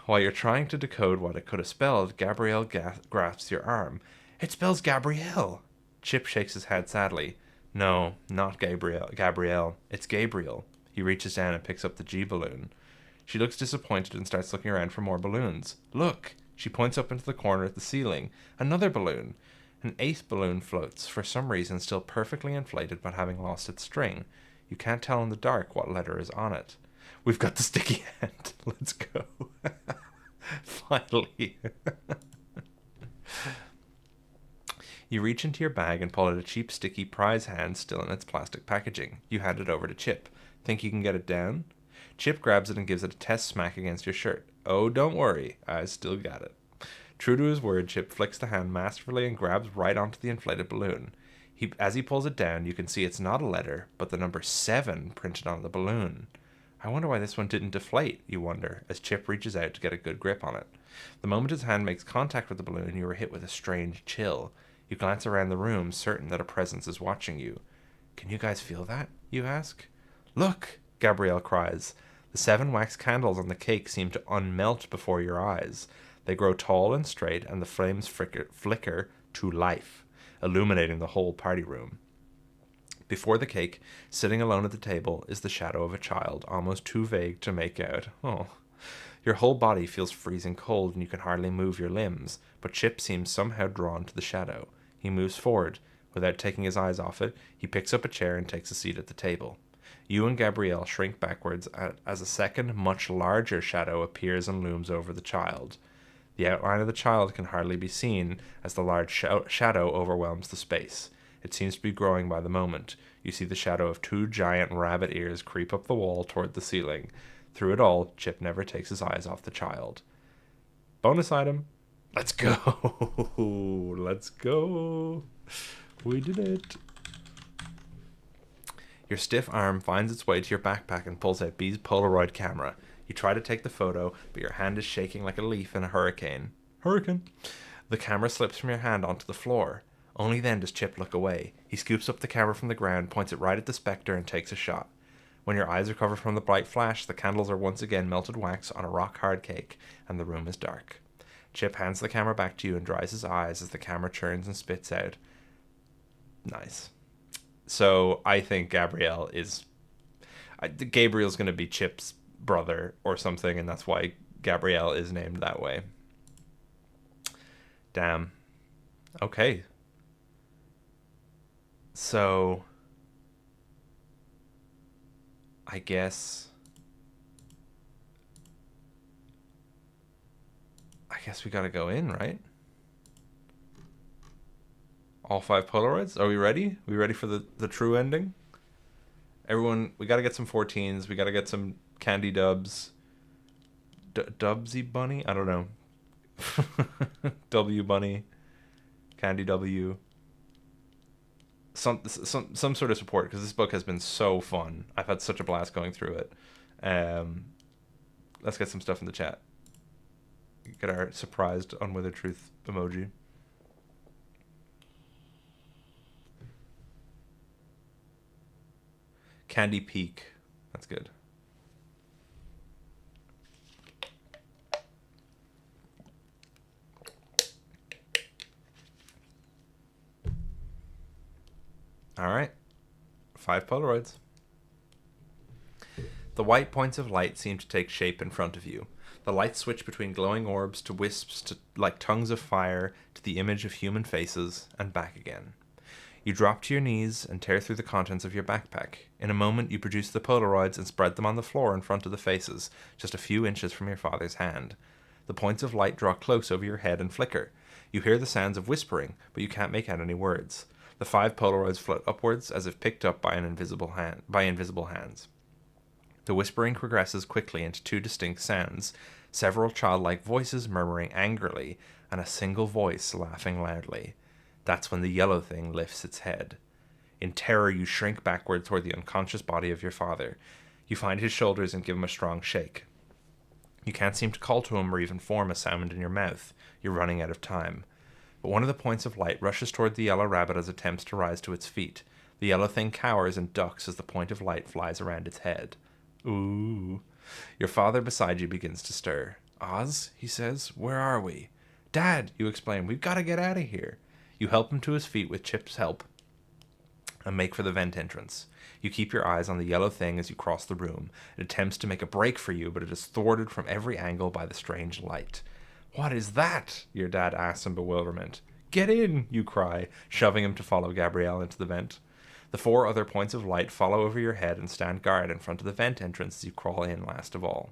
While you're trying to decode what it could have spelled, Gabrielle grasps your arm. It spells Gabrielle. Chip shakes his head sadly. No, not Gabrielle. It's Gabriel. He reaches down and picks up the G balloon. She looks disappointed and starts looking around for more balloons. Look! She points up into the corner at the ceiling. Another balloon. An 8th balloon floats, for some reason still perfectly inflated but having lost its string. You can't tell in the dark what letter is on it. We've got the sticky hand. Let's go. Finally. You reach into your bag and pull out a cheap sticky prize hand still in its plastic packaging. You hand it over to Chip. Think you can get it down? Chip grabs it and gives it a test smack against your shirt. Oh, don't worry. I still got it. True to his word, Chip flicks the hand masterfully and grabs right onto the inflated balloon. As he pulls it down, you can see it's not a letter, but the number 7 printed on the balloon. I wonder why this one didn't deflate, you wonder, as Chip reaches out to get a good grip on it. The moment his hand makes contact with the balloon, you are hit with a strange chill. You glance around the room, certain that a presence is watching you. Can you guys feel that? You ask. Look! Gabrielle cries. The 7 wax candles on the cake seem to unmelt before your eyes. They grow tall and straight, and the flames flicker to life, illuminating the whole party room. Before the cake, sitting alone at the table, is the shadow of a child, almost too vague to make out. Oh. Your whole body feels freezing cold, and you can hardly move your limbs, but Chip seems somehow drawn to the shadow. He moves forward. Without taking his eyes off it, he picks up a chair and takes a seat at the table. You and Gabrielle shrink backwards as a second, much larger shadow appears and looms over the child. The outline of the child can hardly be seen as the large shadow overwhelms the space. It seems to be growing by the moment. You see the shadow of 2 giant rabbit ears creep up the wall toward the ceiling. Through it all, Chip never takes his eyes off the child. Bonus item. Let's go. Let's go. We did it. Your stiff arm finds its way to your backpack and pulls out B's Polaroid camera. You try to take the photo, but your hand is shaking like a leaf in a hurricane. Hurricane. The camera slips from your hand onto the floor. Only then does Chip look away. He scoops up the camera from the ground, points it right at the spectre, and takes a shot. When your eyes recover from the bright flash, the candles are once again melted wax on a rock-hard cake, and the room is dark. Chip hands the camera back to you and dries his eyes as the camera churns and spits out. Nice. So I think Gabriel's going to be Chip's brother or something, and that's why Gabrielle is named that way. Damn. Okay. So I guess we gotta go in, right? All 5 Polaroids? Are we ready? We ready for the true ending? Everyone, we gotta get some 14s. We gotta get some Candi dubs. Dubsy Bunny? I don't know. W Bunny. Candi W. Some sort of support, because this book has been so fun. I've had such a blast going through it. Let's get some stuff in the chat. Get our surprised Unwithered Truth emoji. Candi Peak. That's good. All right. 5 Polaroids. The white points of light seem to take shape in front of you. The lights switch between glowing orbs to wisps to like tongues of fire to the image of human faces and back again. You drop to your knees and tear through the contents of your backpack. In a moment, you produce the Polaroids and spread them on the floor in front of the faces, just a few inches from your father's hand. The points of light draw close over your head and flicker. You hear the sounds of whispering, but you can't make out any words. The 5 Polaroids float upwards as if picked up by invisible hands. The whispering progresses quickly into 2 distinct sounds, several childlike voices murmuring angrily, and a single voice laughing loudly. That's when the yellow thing lifts its head. In terror, you shrink backward toward the unconscious body of your father. You find his shoulders and give him a strong shake. You can't seem to call to him or even form a sound in your mouth. You're running out of time. But one of the points of light rushes toward the yellow rabbit as it attempts to rise to its feet. The yellow thing cowers and ducks as the point of light flies around its head. Ooh. Your father beside you begins to stir. Oz, he says, where are we? Dad, you exclaim, we've got to get out of here. You help him to his feet with Chip's help and make for the vent entrance. You keep your eyes on the yellow thing as you cross the room. It attempts to make a break for you, but it is thwarted from every angle by the strange light. What is that? Your dad asks in bewilderment. Get in, you cry, shoving him to follow Gabrielle into the vent. The 4 other points of light follow over your head and stand guard in front of the vent entrance as you crawl in last of all.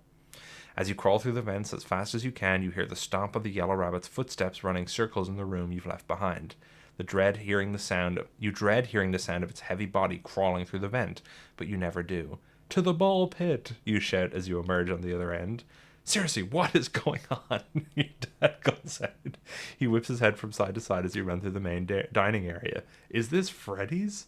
As you crawl through the vents as fast as you can, you hear the stomp of the yellow rabbit's footsteps running circles in the room you've left behind. You dread hearing the sound of its heavy body crawling through the vent, but you never do. To the ball pit, you shout as you emerge on the other end. Seriously, what is going on? Your dad calls out. He whips his head from side to side as you run through the main dining area. Is this Freddy's?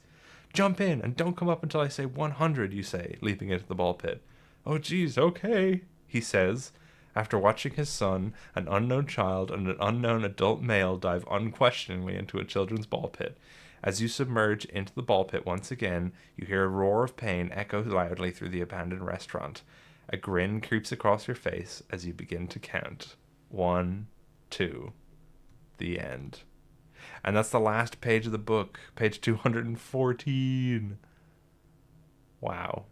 Jump in and don't come up until I say 100, you say, leaping into the ball pit. Oh, geez, okay, he says, after watching his son, an unknown child, and an unknown adult male dive unquestioningly into a children's ball pit. As you submerge into the ball pit once again, you hear a roar of pain echo loudly through the abandoned restaurant. A grin creeps across your face as you begin to count. 1, 2, the end. And that's the last page of the book, page 214. Wow.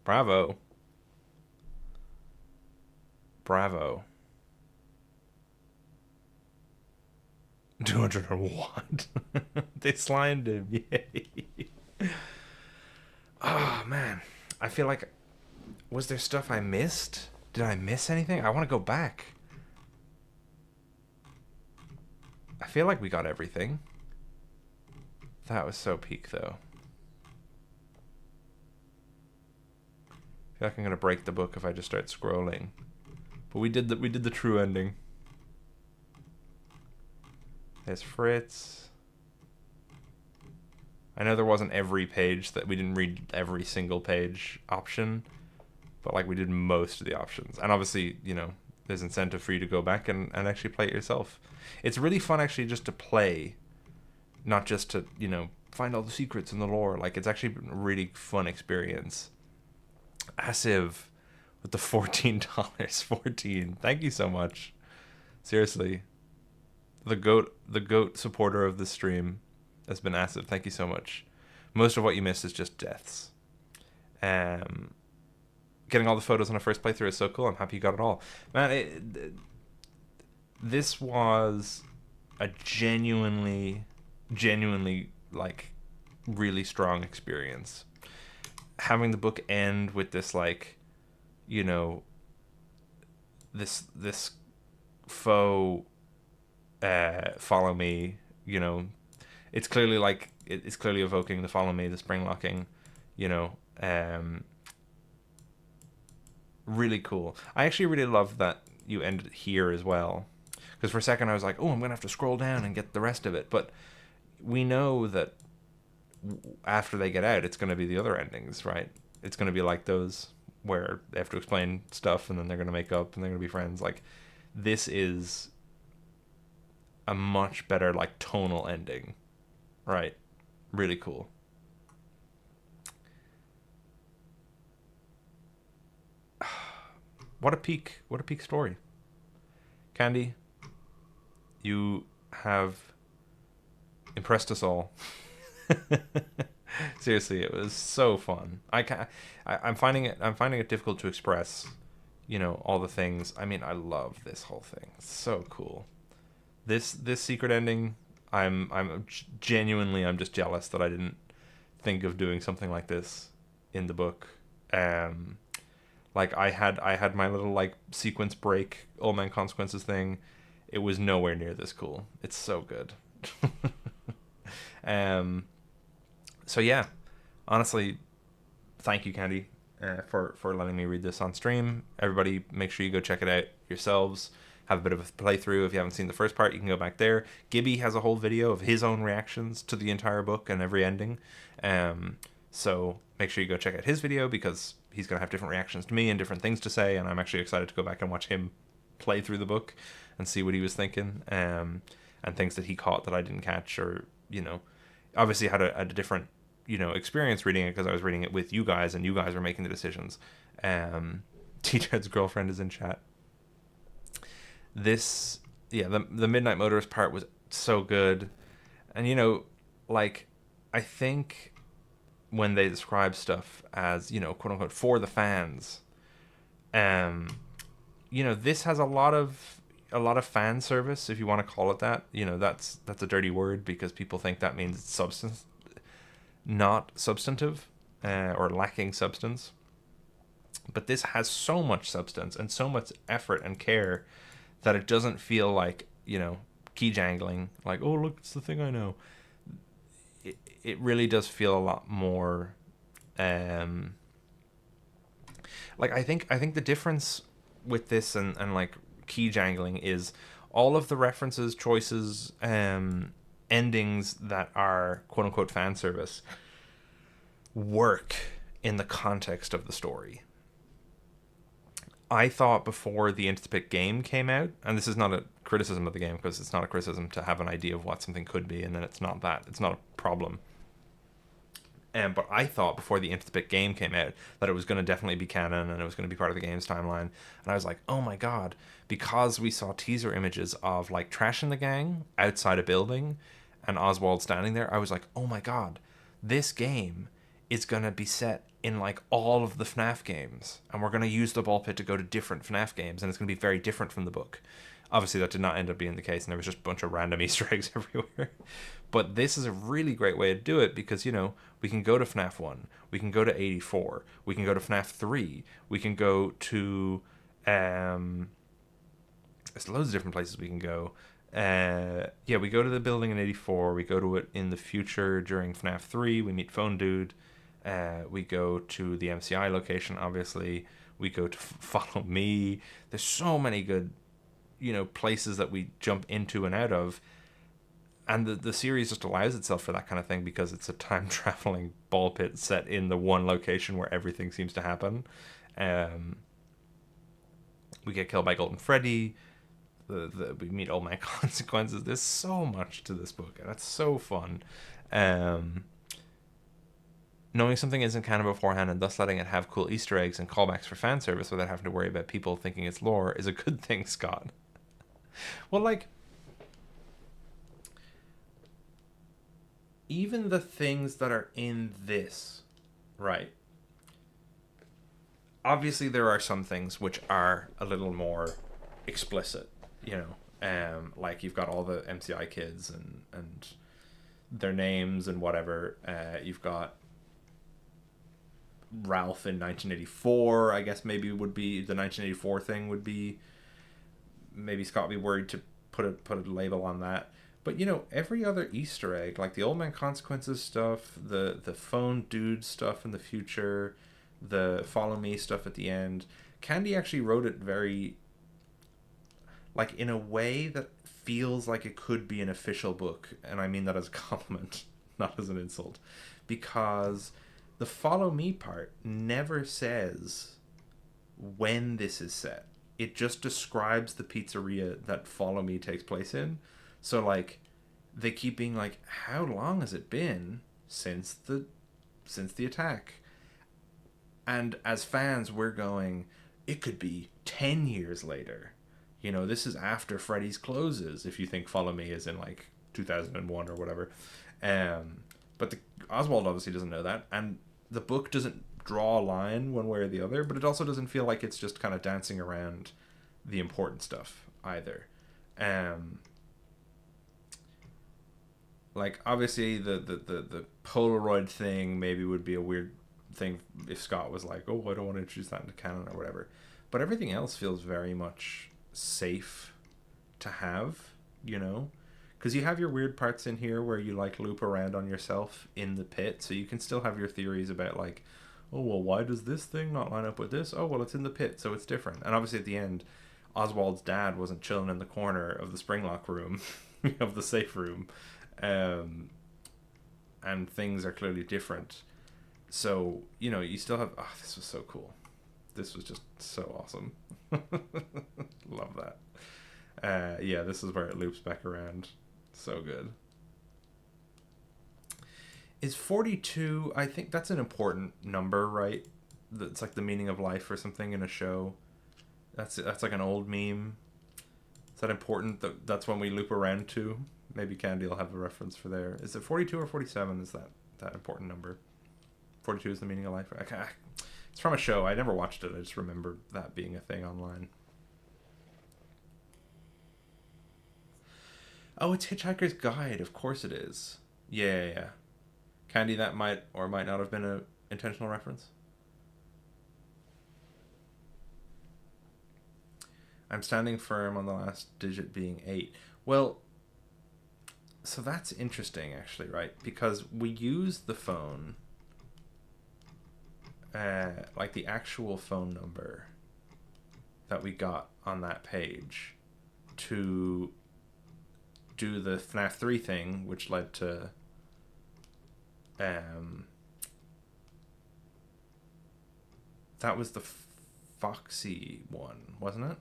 Bravo. Bravo. 201. They slimed him. Yay. Oh, man. I feel like... Was there stuff I missed? Did I miss anything? I want to go back. I feel like we got everything. That was so peak, though. I feel like I'm going to break the book if I just start scrolling. But we did the true ending. There's Fritz. I know there wasn't every page that we didn't read every single page option, but like we did most of the options. And obviously, you know, there's incentive for you to go back and actually play it yourself. It's really fun actually just to play, not just to, you know, find all the secrets in the lore. Like, it's actually been a really fun experience. Asiv with the $14. 14. Thank you so much. Seriously. The goat supporter of the stream has been Asiv. Thank you so much. Most of what you missed is just deaths. Getting all the photos on a first playthrough is so cool. I'm happy you got it all. Man, this was a genuinely, like, really strong experience. Having the book end with this, like, you know, this faux follow me, you know, it's clearly like, it's clearly evoking the follow me, the spring locking, you know, really cool. I actually really love that you ended here as well, because for a second I was like, oh, I'm gonna have to scroll down and get the rest of it, but we know that after they get out, it's gonna be the other endings, right? It's gonna be like those where they have to explain stuff and then they're gonna make up and they're gonna be friends. Like, this is a much better, like, tonal ending, right? Really cool. What a peak story. Candi, you have impressed us all. Seriously, it was so fun. I'm finding it difficult to express, you know, all the things. I mean, I love this whole thing. It's so cool. This secret ending, I'm genuinely, I'm just jealous that I didn't think of doing something like this in the book. Like, I had my little, like, sequence break, Old Man Consequences thing. It was nowhere near this cool. It's so good. So yeah, honestly, thank you, Candi, for letting me read this on stream. Everybody, make sure you go check it out yourselves. Have a bit of a playthrough. If you haven't seen the first part, you can go back there. Gibby has a whole video of his own reactions to the entire book and every ending. So make sure you go check out his video, because he's going to have different reactions to me and different things to say, and I'm actually excited to go back and watch him play through the book and see what he was thinking, and things that he caught that I didn't catch, or, you know, obviously had a different, you know, experience reading it, because I was reading it with you guys and you guys were making the decisions. T-Jed's girlfriend is in chat. This, yeah, the Midnight Motorist part was so good. And, you know, like, I think when they describe stuff as, you know, quote unquote, for the fans, you know, this has a lot of fan service, if you want to call it that. You know, that's a dirty word, because people think that means it's not substantive, or lacking substance. But this has so much substance and so much effort and care that it doesn't feel like, you know, key jangling, like, oh, look, it's the thing I know. It really does feel a lot more, like, I think the difference with this and like key jangling is all of the references, choices, endings that are quote unquote fan service work in the context of the story. I thought before the Into the Pit game came out, and this is not a criticism of the game, because it's not a criticism to have an idea of what something could be, and then it's not a problem. But I thought before the Into the Pit game came out that it was going to definitely be canon and it was going to be part of the game's timeline. And I was like, oh my god, because we saw teaser images of, like, Trash and the Gang outside a building and Oswald standing there, I was like, oh my god, this game is going to be set in, like, all of the FNAF games, and we're going to use the ball pit to go to different FNAF games, and it's going to be very different from the book. Obviously, that did not end up being the case, and there was just a bunch of random Easter eggs everywhere. But this is a really great way to do it, because, you know, we can go to FNAF 1, we can go to 84, we can go to FNAF 3, we can go to... there's loads of different places we can go. Yeah, we go to the building in 84, we go to it in the future during FNAF 3, we meet Phone Dude, we go to the MCI location, obviously, we go to Follow Me. There's so many good, you know, places that we jump into and out of. and the series just allows itself for that kind of thing because it's a time traveling ball pit set in the one location where everything seems to happen. We get killed by Golden Freddy. We meet Old Man Consequences. There's so much to this book, and it's so fun. Knowing something isn't canon beforehand and thus letting it have cool Easter eggs and callbacks for fan service without having to worry about people thinking it's lore is a good thing, Scott. Well, like, even the things that are in this, right? Obviously, there are some things which are a little more explicit, you know. Like, you've got all the MCI kids and their names and whatever. You've got Ralph in 1984, I guess maybe would be the 1984 thing would be, maybe Scott would be worried to put a label on that. But, you know, every other Easter egg, like the Old Man Consequences stuff, the phone dude stuff in the future, the Follow Me stuff at the end, Candi actually wrote it very, like, in a way that feels like it could be an official book. And I mean that as a compliment, not as an insult. Because the Follow Me part never says when this is set. It just describes the pizzeria that Follow Me takes place in. So, like, they keep being like, how long has it been since the attack? And as fans, we're going, it could be 10 years later. You know, this is after Freddy's closes, if you think Follow Me is in, like, 2001 or whatever. But Oswald obviously doesn't know that. And the book doesn't draw a line one way or the other, but it also doesn't feel like it's just kind of dancing around the important stuff either. Like, obviously the Polaroid thing maybe would be a weird thing if Scott was like, oh, I don't want to introduce that into canon or whatever. But everything else feels very much safe to have, you know? Because you have your weird parts in here where you, like, loop around on yourself in the pit, so you can still have your theories about, like, oh, well, why does this thing not line up with this? Oh, well, it's in the pit, so it's different. And obviously at the end, Oswald's dad wasn't chilling in the corner of the Springlock room, of the safe room. And things are clearly different. So, you know, you still have... Oh, this was so cool. This was just so awesome. Love that. Yeah, this is where it loops back around. So good. Is 42... I think that's an important number, right? It's like the meaning of life or something in a show. That's like an old meme. Is that important? That's when we loop around to? Maybe Candi will have a reference for there. Is it 42 or 47 is that important number? 42 is the meaning of life. It's from a show. I never watched it. I just remember that being a thing online. Oh, it's Hitchhiker's Guide. Of course it is. Yeah. Candi, that might or might not have been an intentional reference. I'm standing firm on the last digit being 8. Well, so that's interesting, actually, right? Because we use the phone, like the actual phone number that we got on that page, to do the FNAF 3 thing, which led to that was the Foxy one, wasn't it?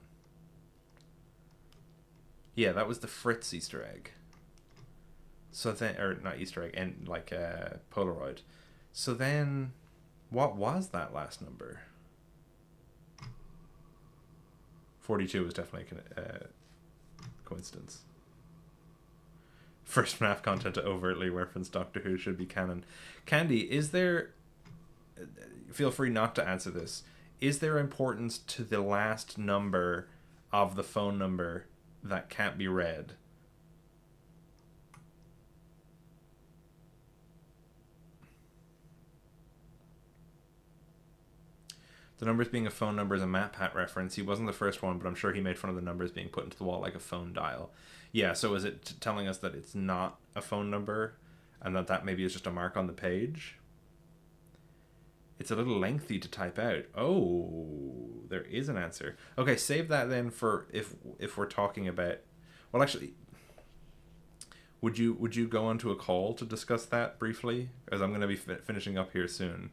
Yeah, that was the Fritz Easter egg. So then, or not Easter egg, and like Polaroid. So then, what was that last number? 42 was definitely a coincidence. First FNAF content to overtly reference Doctor Who should be canon. Candi, is there... Feel free not to answer this. Is there importance to the last number of the phone number that can't be read? The numbers being a phone number is a MatPat reference. He wasn't the first one, but I'm sure he made fun of the numbers being put into the wall like a phone dial. Yeah, so is it telling us that it's not a phone number and that maybe is just a mark on the page? It's a little lengthy to type out. Oh, there is an answer. Okay, save that then for if we're talking about... Well, actually, Would you go onto a call to discuss that briefly? As I'm going to be finishing up here soon.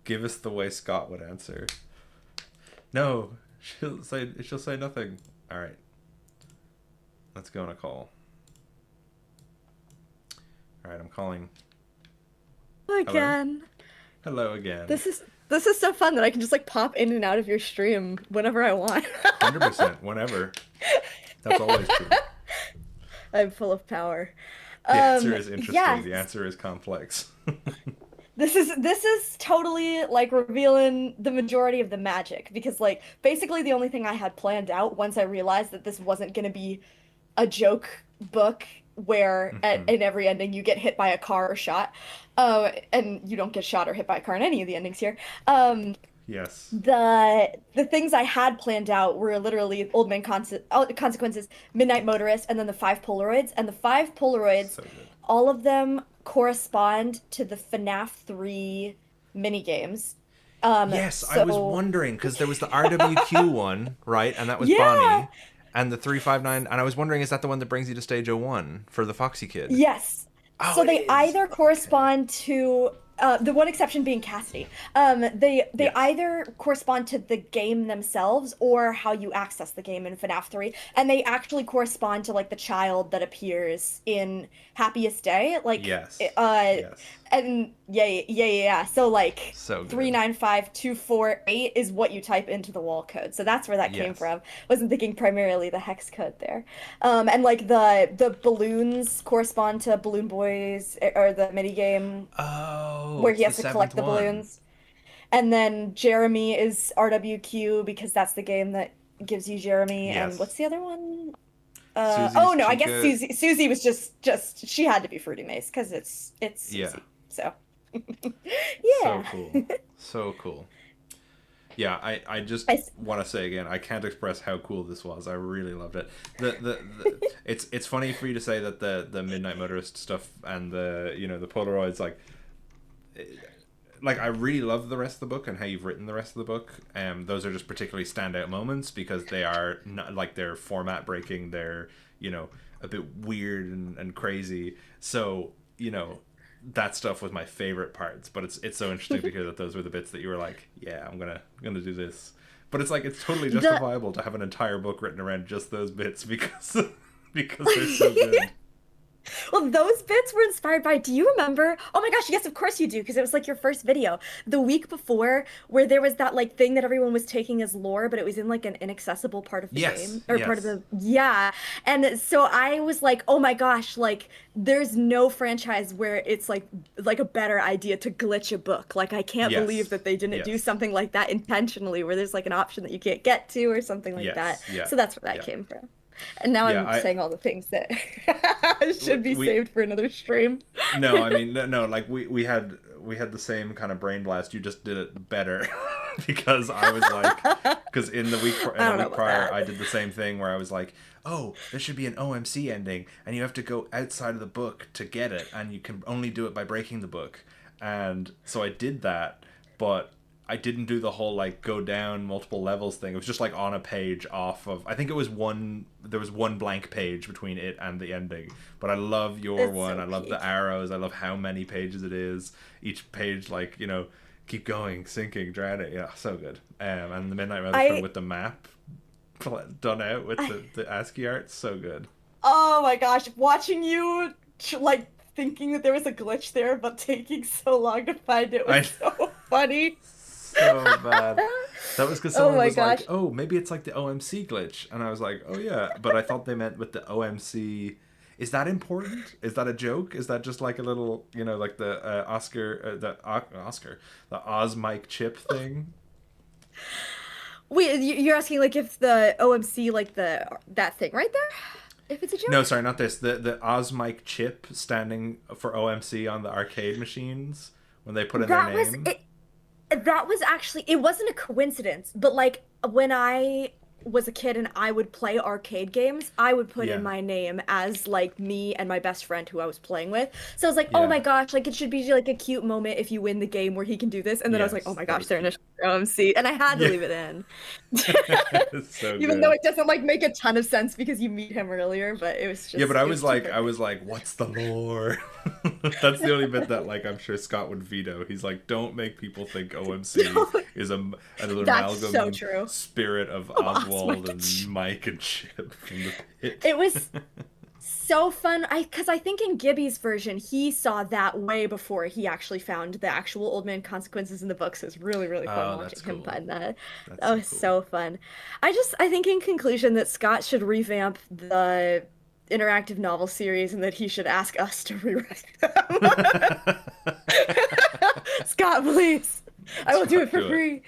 Give us the way Scott would answer. No, she'll say nothing. All right. Let's go on a call. All right, I'm calling. Again. Hello again. This is so fun that I can just like pop in and out of your stream whenever I want. 100%, whenever. That's always true. I'm full of power. The answer is interesting. Yeah. The answer is complex. This is totally like revealing the majority of the magic, because like basically the only thing I had planned out once I realized that this wasn't going to be a joke book where in every ending you get hit by a car or shot, and you don't get shot or hit by a car in any of the endings here. Yes. The things I had planned out were literally Old Man Consequences, Midnight Motorist, and then the 5 Polaroids. And the 5 Polaroids, So good. all of them correspond to the FNAF 3 minigames. Yes, I was wondering, because there was the RWQ one, right? And that was Yeah. Bonnie. And the 359, and I was wondering, is that the one that brings you to stage 01 for the Foxy kid? Yes. Oh, So it they is. either correspond to the one exception being Cassidy. They Yes. either correspond to the game themselves or how you access the game in FNAF 3, and they actually correspond to like the child that appears in Happiest Day. Like Yes. yes. And yeah. So like So good. 395248 is what you type into the wall code. So that's where that came Yes. from. Wasn't thinking primarily the hex code there. And like the balloons correspond to Balloon Boys or the minigame Oh, where it's he has the to collect the 7th one. balloons. And then Jeremy is RWQ because that's the game that gives you Jeremy. Yes. And what's the other one? Susie's Oh no, I guess Chica. Susie was just she had to be Fruity Mace because it's Susie. Yeah. So So yeah. cool. So cool. Yeah, I just want to say again, I can't express how cool this was. I really loved it. It's funny for you to say that the Midnight Motorist stuff and the the Polaroids like I really love the rest of the book and how you've written the rest of the book. Those are just particularly standout moments because they are not like they're format breaking. They're a bit weird and crazy. So that stuff was my favorite parts. But it's so interesting to hear that those were the bits that you were like, yeah, I'm gonna do this. But it's like it's totally justifiable to have an entire book written around just those bits because they're so good. Well, those bits were inspired by, do you remember? Oh my gosh, yes, of course you do, because it was like your first video. The week before, where there was that like thing that everyone was taking as lore, but it was in like an inaccessible part of the game. Or part of the yeah. And so I was like, oh my gosh, like there's no franchise where it's like a better idea to glitch a book. Like I can't believe that they didn't do something like that intentionally, where there's like an option that you can't get to or something like that. Yeah. So that's where that came from. And now I'm saying all the things that should be saved for another stream. No, I mean no. Like we had the same kind of brain blast. You just did it better because I was like, because in the week prior, I did the same thing where I was like, oh, there should be an OMC ending, and you have to go outside of the book to get it, and you can only do it by breaking the book. And so I did that, but I didn't do the whole like go down multiple levels thing. It was just like on a page off of, I think it was there was one blank page between it and the ending. But I love your one. I love the arrows. I love how many pages it is. Each page like, keep going, sinking, drowning. Yeah, so good. And the Midnight Motorist with the map done out with the ASCII art, so good. Oh my gosh, watching you like thinking that there was a glitch there but taking so long to find it was so funny. So bad. That was because someone was gosh. like, oh, maybe it's like the OMC glitch. And I was like, oh yeah. But I thought they meant with the OMC. Is that important? Is that a joke? Is that just like a little, like the the Oz Mike chip thing? Wait, you're asking like if the OMC, like that thing right there? If it's a joke? No, sorry, not this. The Oz Mike chip standing for OMC on the arcade machines when they put in their name. That was actually, it wasn't a coincidence, but like when I was a kid and I would play arcade games, I would put Yeah. in my name as like me and my best friend who I was playing with. So I was like, oh Yeah. my gosh, like it should be like a cute moment if you win the game where he can do this. And then I was like, oh Yes, my that gosh, was they're in a cute. OMC, and I had to Yeah. leave it in. It's so Even though good. it doesn't like make a ton of sense because you meet him earlier, but it was just Yeah, but I it was too like, perfect. what's the lore? That's the only bit that, like, I'm sure Scott would veto. He's like, don't make people think OMC is an That's so amalgam true. spirit of Lost Oswald Mike. and Mike and Chip from the pit. It was so fun. Because I think in Gibby's version, he saw that way before he actually found the actual Old Man Consequences in the books. It was really, really fun Oh, watching that's him cool. find that. That's That so was cool. so fun. I think in conclusion that Scott should revamp the interactive novel series and that he should ask us to rewrite them. Scott, please. I will do Scott, it for do it. free.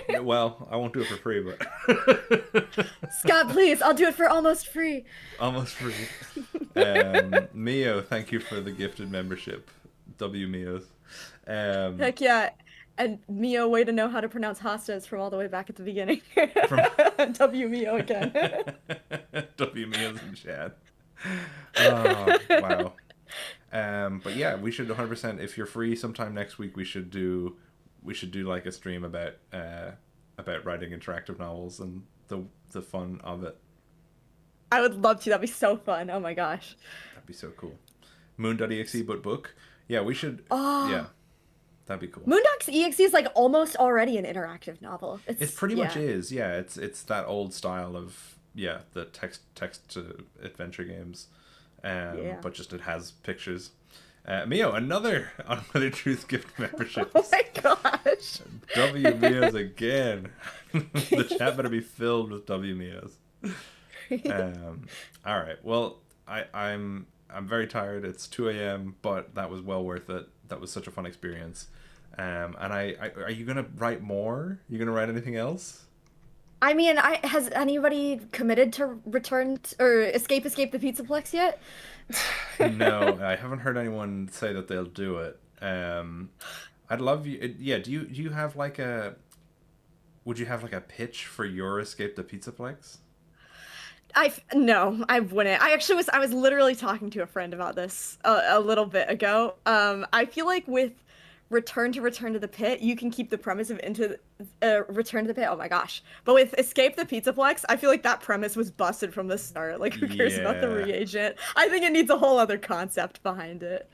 Yeah, well, I won't do it for free, but Scott, please. I'll do it for almost free. almost free. Mio, thank you for the gifted membership. W Mios. Heck yeah. And Mio, way to know how to pronounce hostas from all the way back at the beginning. From W Mio again. W Mios and Chad. Oh, wow. But yeah, we should 100%. If you're free sometime next week, we should do like a stream about writing interactive novels and the fun of it. I would love to. That'd be so fun. Oh my gosh. That'd be so cool. Moon.exe but book. Yeah, we should. Oh, Yeah, that'd be cool. Moondogs EXE is like almost already an interactive novel. It pretty much yeah. is. Yeah, it's that old style of the text to adventure games, Yeah. but just it has pictures. Mio, another Unwithered Truth gift membership. Oh my gosh. W Mios again. The chat better be filled with W Mios. All right. Well, I'm very tired. It's 2 a.m., but that was well worth it. That was such a fun experience. And I are you gonna write more? You gonna write anything else? I mean, has anybody committed to or escape the Pizzaplex yet? No, I haven't heard anyone say that they'll do it. I'd love you. Yeah. Do you have like a? Would you have like a pitch for your escape the Pizzaplex? No, I wouldn't. I was literally talking to a friend about this a little bit ago. I feel like with Return to the Pit, you can keep the premise of Return to the Pit. Oh my gosh! But with Escape the Pizzaplex, I feel like that premise was busted from the start. Like, who cares about the Yeah. reagent? I think it needs a whole other concept behind it.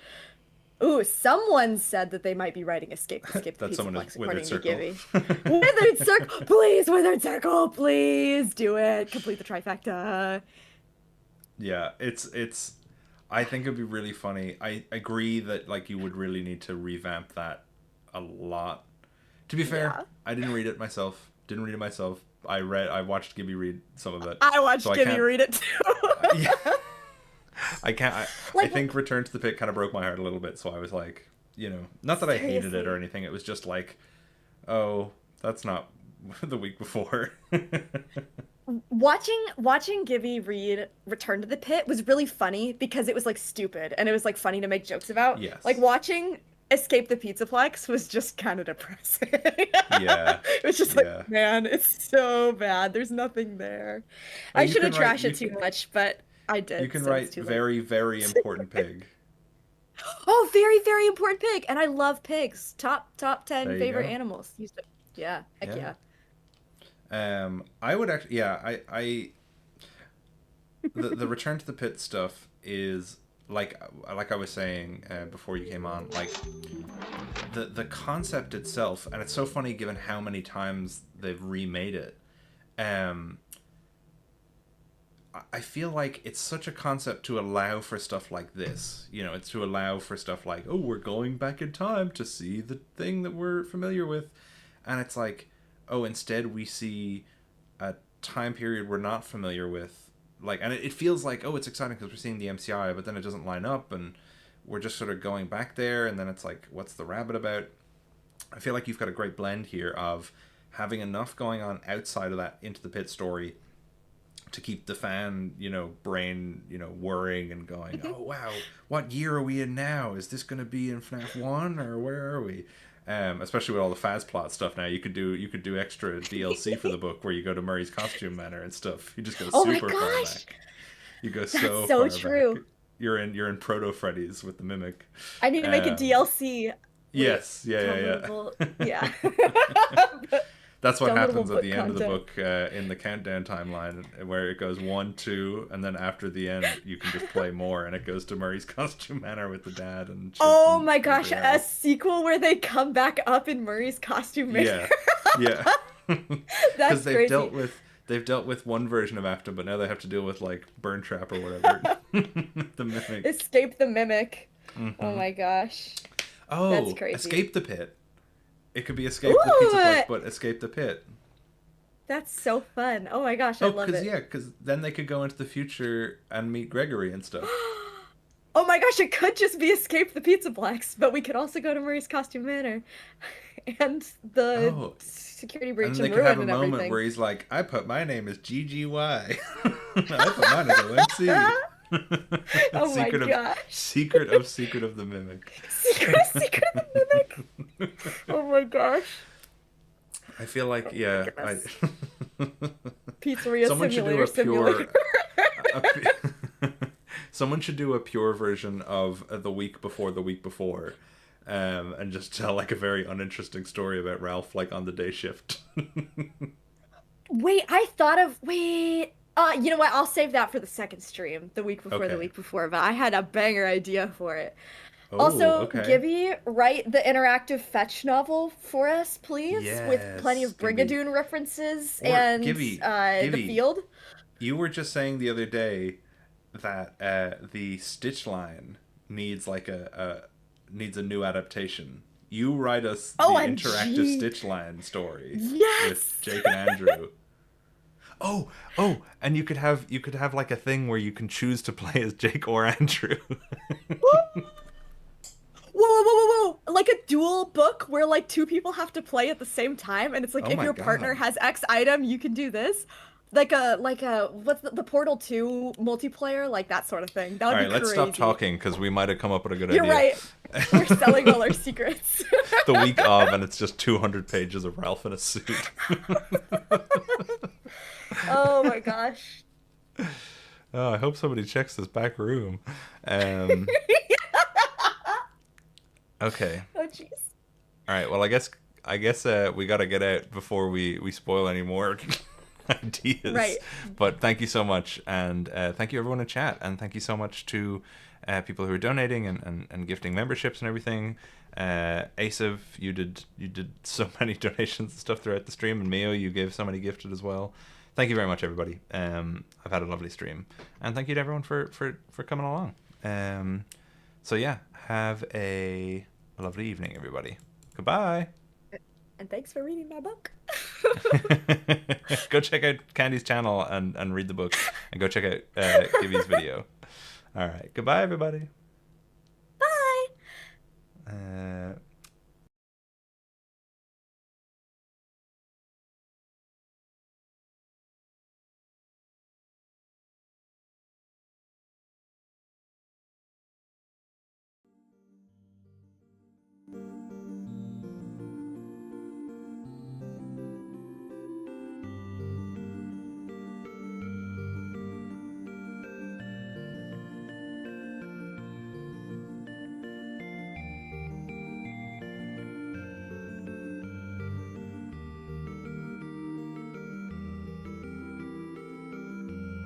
Ooh, someone said that they might be writing Escape the That someone is Pizzaplex, Withered according to Circle. Gibby. Withered Circle, please, Withered Circle, please do it. Complete the trifecta. Yeah, it's. I think it'd be really funny. I agree that like you would really need to revamp that a lot. To be fair, Yeah. I didn't read it myself. Didn't read it myself. I watched Gibby read some of it. I watched so I Gibby can't- read it too. Yeah. I can't. I Like- think Return to the Pit kind of broke my heart a little bit. So I was like, not that I hated it Seriously. or anything. It was just like, oh, that's not the week before. Watching Gibby read Return to the Pit was really funny because it was like stupid and it was like funny to make jokes about. Yes. Like watching Escape the Pizzaplex was just kind of depressing. Yeah. It was just Yeah. like, man, it's so bad. There's nothing there. Oh, I you shouldn't can write- trash you it too can- much, but I did. You can so it's write too late. very, very important pig. Oh, very, very important pig. And I love pigs. Top 10 There you favorite go. animals. Yeah, heck Yeah. yeah. I would actually, I the Return to the Pit stuff is like I was saying before you came on, like the concept itself, and it's so funny given how many times they've remade it. I feel like it's such a concept to allow for stuff like this. It's to allow for stuff like, oh, we're going back in time to see the thing that we're familiar with. And it's like, oh, instead we see a time period we're not familiar with. Like, and it feels like, oh, it's exciting because we're seeing the MCI, but then it doesn't line up and we're just sort of going back there. And then it's like, what's the rabbit about? I feel like you've got a great blend here of having enough going on outside of that Into the Pit story to keep the fan, brain, worrying and going, oh, wow, what year are we in now? Is this going to be in FNAF 1 or where are we? Especially with all the Faz plot stuff now, you could do extra DLC for the book where you go to Murray's costume manor and stuff. You just go Oh my super far gosh! back. You go That's so so far true. back. You're in Proto Freddy's with the mimic. I need to make a Um, DLC. Yes, yeah. Downloadable- Yeah. That's what Downloadable happens at book the end of the content. book in the countdown timeline, where it goes 1, 2, and then after the end, you can just play more, and it goes to Murray's costume manor with the dad and Chip Oh and my gosh, everybody a else. sequel where they come back up in Murray's costume manor. Yeah. That's they've crazy. dealt with one version of AFTA, but now they have to deal with like Burn Trap or whatever. The mimic. Escape the Mimic. Mhm. Oh my gosh. Oh, That's crazy. Escape the Pit. It could be Escape the Pizza Place, but Escape the Pit. That's so fun. Oh my gosh, I love it. Because then they could go into the future and meet Gregory and stuff. Oh my gosh, it could just be Escape the Pizza Blacks, but we could also go to Murray's Costume Manor. And the security breach And and they could ruin have a and moment everything. where he's like, I put my name as GGY. I put mine as OMC. Oh my gosh. Secret of the Mimic. Secret of the Mimic. Oh my gosh. I feel like, Pizzeria someone should do simulator. someone should do a pure version of the week before, and just tell like a very uninteresting story about Ralph like on the day shift. Wait, you know what? I'll save that for the second stream, the week before, Okay. the week before. But I had a banger idea for it. Oh, Also, okay. Gibby, write the interactive fetch novel for us, please, with plenty of Yes, Gibby. Brigadoon references Or and Gibby, the field. You were just saying the other day that the Stitch line needs like needs a new adaptation. You write us the OMG. interactive Stitch line story Yes! with Jake and Andrew. Oh, and you could have like a thing where you can choose to play as Jake or Andrew. Whoa! Like a dual book where like two people have to play at the same time, and it's like Oh if my your partner God. has X item, you can do this. Like a what's the Portal 2 multiplayer, like that sort of thing. That would All be right, let's crazy. stop talking because we might have come up with a good You're idea. right. We're selling all our secrets. The week of, and it's just 200 pages of Ralph in a suit. Oh my gosh. Oh, I hope somebody checks this back room. Okay. Oh jeez. All right. Well, I guess we got to get out before we spoil any more ideas. Right. But thank you so much, and thank you everyone in chat, and thank you so much to people who are donating and gifting memberships and everything. Asav, you did so many donations and stuff throughout the stream, and Mio, you gave so many gifted as well. Thank you very much, everybody. I've had a lovely stream, and thank you to everyone for coming along. So yeah, have a lovely evening, everybody. Goodbye. And thanks for reading my book. Go check out Candi's channel and read the book, and go check out Gibby's video. All right, goodbye, everybody.